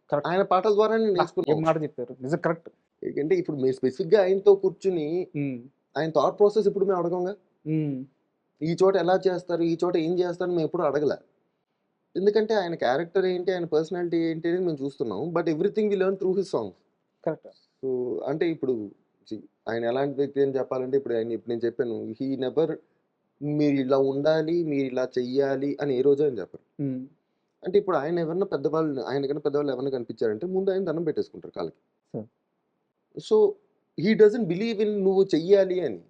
కరెక్ట్. ఆయన పాటల ద్వారానే ఏం నేర్చుకున్నాం. మాట చెప్పారు, నిజం కరెక్ట్. ఎందుకంటే ఇప్పుడు మేము స్పెసిఫిక్గా ఆయనతో కూర్చుని ఆయన థాట్ ప్రాసెస్ ఇప్పుడు మేము అడగంగా, ఈ చోట ఎలా చేస్తారు, ఈ చోట ఏం చేస్తారు మేము ఎప్పుడు అడగలే. ఎందుకంటే ఆయన క్యారెక్టర్ ఏంటి, ఆయన పర్సనాలిటీ ఏంటి అనేది మేము చూస్తున్నాం. But everything we learn through his songs. Correct. So అంటే ఇప్పుడు ఆయన ఎలాంటి వ్యక్తి అని చెప్పాలంటే, ఇప్పుడు నేను చెప్పాను, హీ నెవర్ మీరు ఇలా ఉండాలి, మీరు ఇలా చెయ్యాలి అని ఏ రోజు అని చెప్పరు. అంటే ఇప్పుడు ఆయన ఎవరన్నా పెద్దవాళ్ళు, ఆయనకన్నా పెద్దవాళ్ళు ఎవరైనా కనిపించారంటే ముందు ఆయన దండం పెట్టేసుకుంటారు కాళ్ళకి. So he doesn't believe in నువ్వు చెయ్యాలి అని.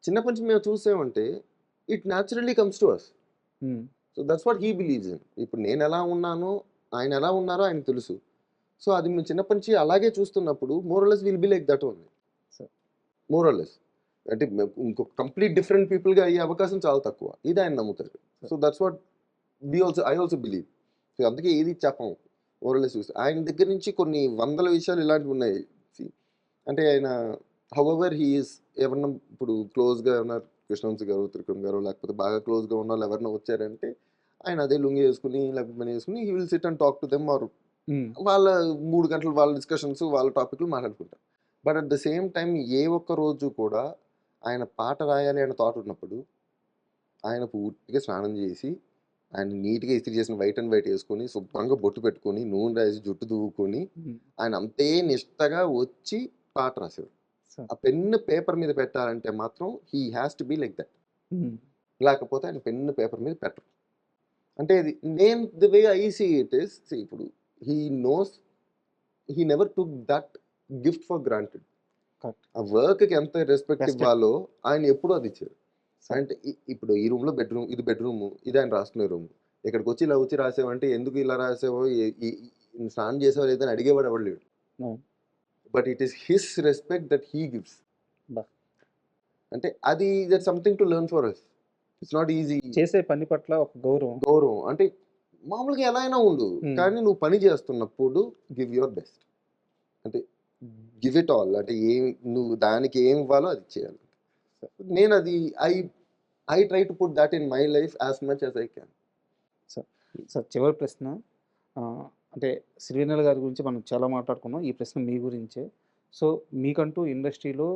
చిన్నప్పటి నుంచి మేము చూసామంటే it naturally comes to us. So that's what he believes in. ఇప్పుడు నేను ఎలా ఉన్నానో, ఆయన ఎలా ఉన్నారో ఆయన తెలుసు. సో అది మేము చిన్నప్పటి నుంచి అలాగే చూస్తున్నప్పుడు morals will be like that only. Morals అంటే ఇంకొక కంప్లీట్ డిఫరెంట్ పీపుల్గా అయ్యే అవకాశం చాలా తక్కువ. ఇది ఆయన నమ్ముతారు. So that's what I also believe. So అందుకే ఏది చెప్పం, మోరలెస్ చూసి. ఆయన దగ్గర నుంచి కొన్ని వందల విషయాలు ఇలాంటివి ఉన్నాయి. అంటే ఆయన హౌఎవర్ హీఈస్ ఎవరన్నా ఇప్పుడు క్లోజ్గా ఉన్నారు, కృష్ణవంశీ గారు, త్రికమ్ గారు, లేకపోతే బాగా క్లోజ్గా ఉన్న వాళ్ళు ఎవరైనా వచ్చారంటే ఆయన అదే లుంగి వేసుకుని లేకపోతే మనీ వేసుకుని he will sit and talk to them. Or వాళ్ళ 3 గంటలు వాళ్ళ డిస్కషన్స్, వాళ్ళ టాపిక్లు మాట్లాడుకుంటారు. But at the same time ఏ ఒక్క రోజు కూడా ఆయన పాట రాయాలి అనే థాట్ ఉన్నప్పుడు ఆయన పూర్తిగా స్నానం చేసి, ఆయన నీట్గా ఇస్త్రీ చేసిన వైట్ అండ్ వైట్ వేసుకొని, శుభ్రంగా బొట్టు పెట్టుకొని, నూనె రాసి, జుట్టు దువ్వుకొని, ఆయన అంతే నిష్టగా వచ్చి పాట రాసేవారు. ఆ పెన్ను పేపర్ మీద పెట్టాలంటే మాత్రం he has to be like that. లేకపోతే ఆయన పెన్ను పేపర్ మీద పెట్టరు. అంటే ఇది నేను the way I see it is, ఇప్పుడు he knows, he never took that gift for granted. ఆ వర్క్కి ఎంత రెస్పెక్ట్ ఇవ్వాలో ఆయన ఎప్పుడూ అది ఇచ్చారు. అంటే ఇప్పుడు ఈ రూమ్లో బెడ్రూమ్, ఇది బెడ్రూమ్, ఇది ఆయన రాసుకునే రూమ్. ఇక్కడికి వచ్చి ఇలా వచ్చి రాసేవంటే ఎందుకు ఇలా రాసావో, స్నానం చేసేవో లేదని అడిగేవాడు ఎవడు లేడు. But it is his respect that he gives. అంటే అది that something to learn for us. It's not easy. చేసే పని పట్ల ఒక గౌరవం అంటే మామూలుగా ఎలా అయినా ఉండు, కానీ నువ్వు పని చేస్తున్నప్పుడు గివ్ యువర్ బెస్ట్. అంటే గివ్ ఇట్ ఆల్. అంటే నువ్వు దానికి ఏం ఇవ్వాలో అది చేయాలి. నేను అది I try to put that in my life as much as I can. Sir చివరి ప్రశ్న, అంటే శ్రీవేణుల గారి గురించి మనం చాలా మాట్లాడుకున్నాం. ఈ ప్రశ్న మీ గురించే. సో మీకంటూ ఇండస్ట్రీలో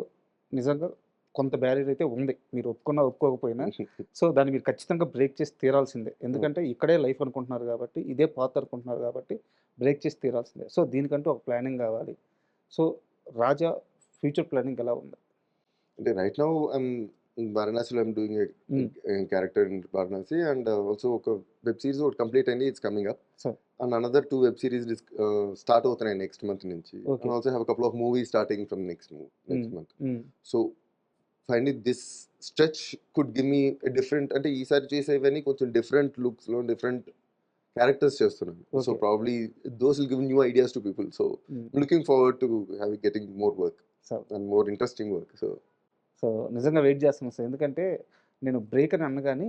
నిజంగా కొంత బ్యారియర్ అయితే ఉంది, మీరు ఒప్పుకున్నా ఒప్పుకోకపోయినా. సో దాన్ని మీరు ఖచ్చితంగా బ్రేక్ చేసి తీరాల్సిందే. ఎందుకంటే ఇక్కడే లైఫ్ అనుకుంటున్నారు కాబట్టి, ఇదే పాత్ అనుకుంటున్నారు కాబట్టి బ్రేక్ చేసి తీరాల్సిందే. సో దీనికంటూ ఒక ప్లానింగ్ కావాలి. సో రాజా ఫ్యూచర్ ప్లానింగ్ ఎలా ఉంది? అంటే రైట్ నౌ వారణాసిలో I'm doing a character in Varanasi, and also ఒక వెబ్ సిరీస్ ఒకటి కంప్లీట్ అయింది, it's coming up. And another 2 web series start అవుతున్నాయి నెక్స్ట్ మంత్ నుంచి. And also have couple of movies starting from next month. So finally this stretch could give me different, అంటే ఈసారి చేసేవన్నీ కొంచెం different లుక్స్లో different characters చేస్తున్నాను. So probably those will give new ideas to people. So looking forward to getting more work and more interesting work. So నిజంగా wait చేస్తున్నాను sir. ఎందుకంటే నేను break అని అన్నగాని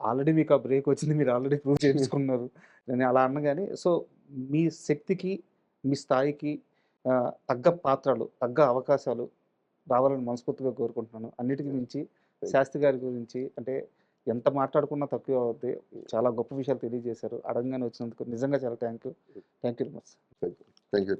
ఆల్రెడీ మీకు ఆ బ్రేక్ వచ్చింది, మీరు ఆల్రెడీ ప్రూవ్ చేసుకున్నారు. నేను అలా అన్నగాని, సో మీ శక్తికి, మీ స్థాయికి తగ్గ పాత్రలు, తగ్గ అవకాశాలు రావాలని మనస్ఫూర్తిగా కోరుకుంటున్నాను. అన్నిటికీ మించి శాస్త్రి గారి గురించి అంటే ఎంత మాట్లాడుకున్నా తక్కువ అవుద్ది. చాలా గొప్ప విషయాలు తెలియజేశారు. అడగగానే వచ్చినందుకు నిజంగా చాలా thank you very much. Thank you.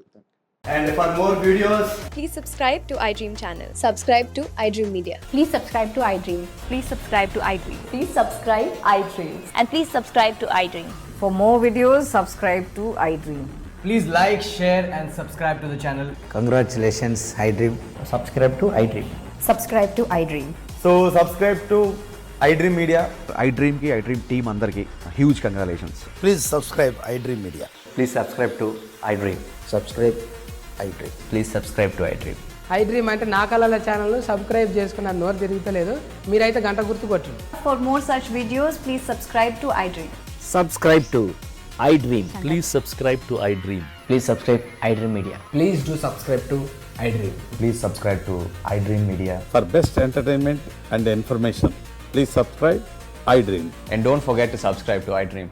And for more videos, please subscribe to iDream channel. Subscribe to iDream Media. Please subscribe to iDream. Please subscribe to iDream. Please subscribe iDream. And please subscribe to iDream. For more videos, subscribe to iDream. please like, share and subscribe to the channel. Congratulations, iDream. Subscribe to iDream. Subscribe to iDream. So subscribe to iDream Media. iDream ki iDream team andarki huge congratulations. Please subscribe iDream Media. Please subscribe to iDream. Subscribe iDream. Please subscribe to iDream. I dream అంటే నా కళల channel subscribe చేసుకున్న నోరు తిరుగుతలేదు. మీరైతే గంట గుర్తు కొట్టండి. For more such videos, please subscribe to iDream. Subscribe to iDream. Please subscribe to iDream. Please subscribe iDream Media. Please do subscribe to iDream. Please subscribe to iDream Media. For best entertainment and information, please subscribe iDream. And don't forget to subscribe to iDream.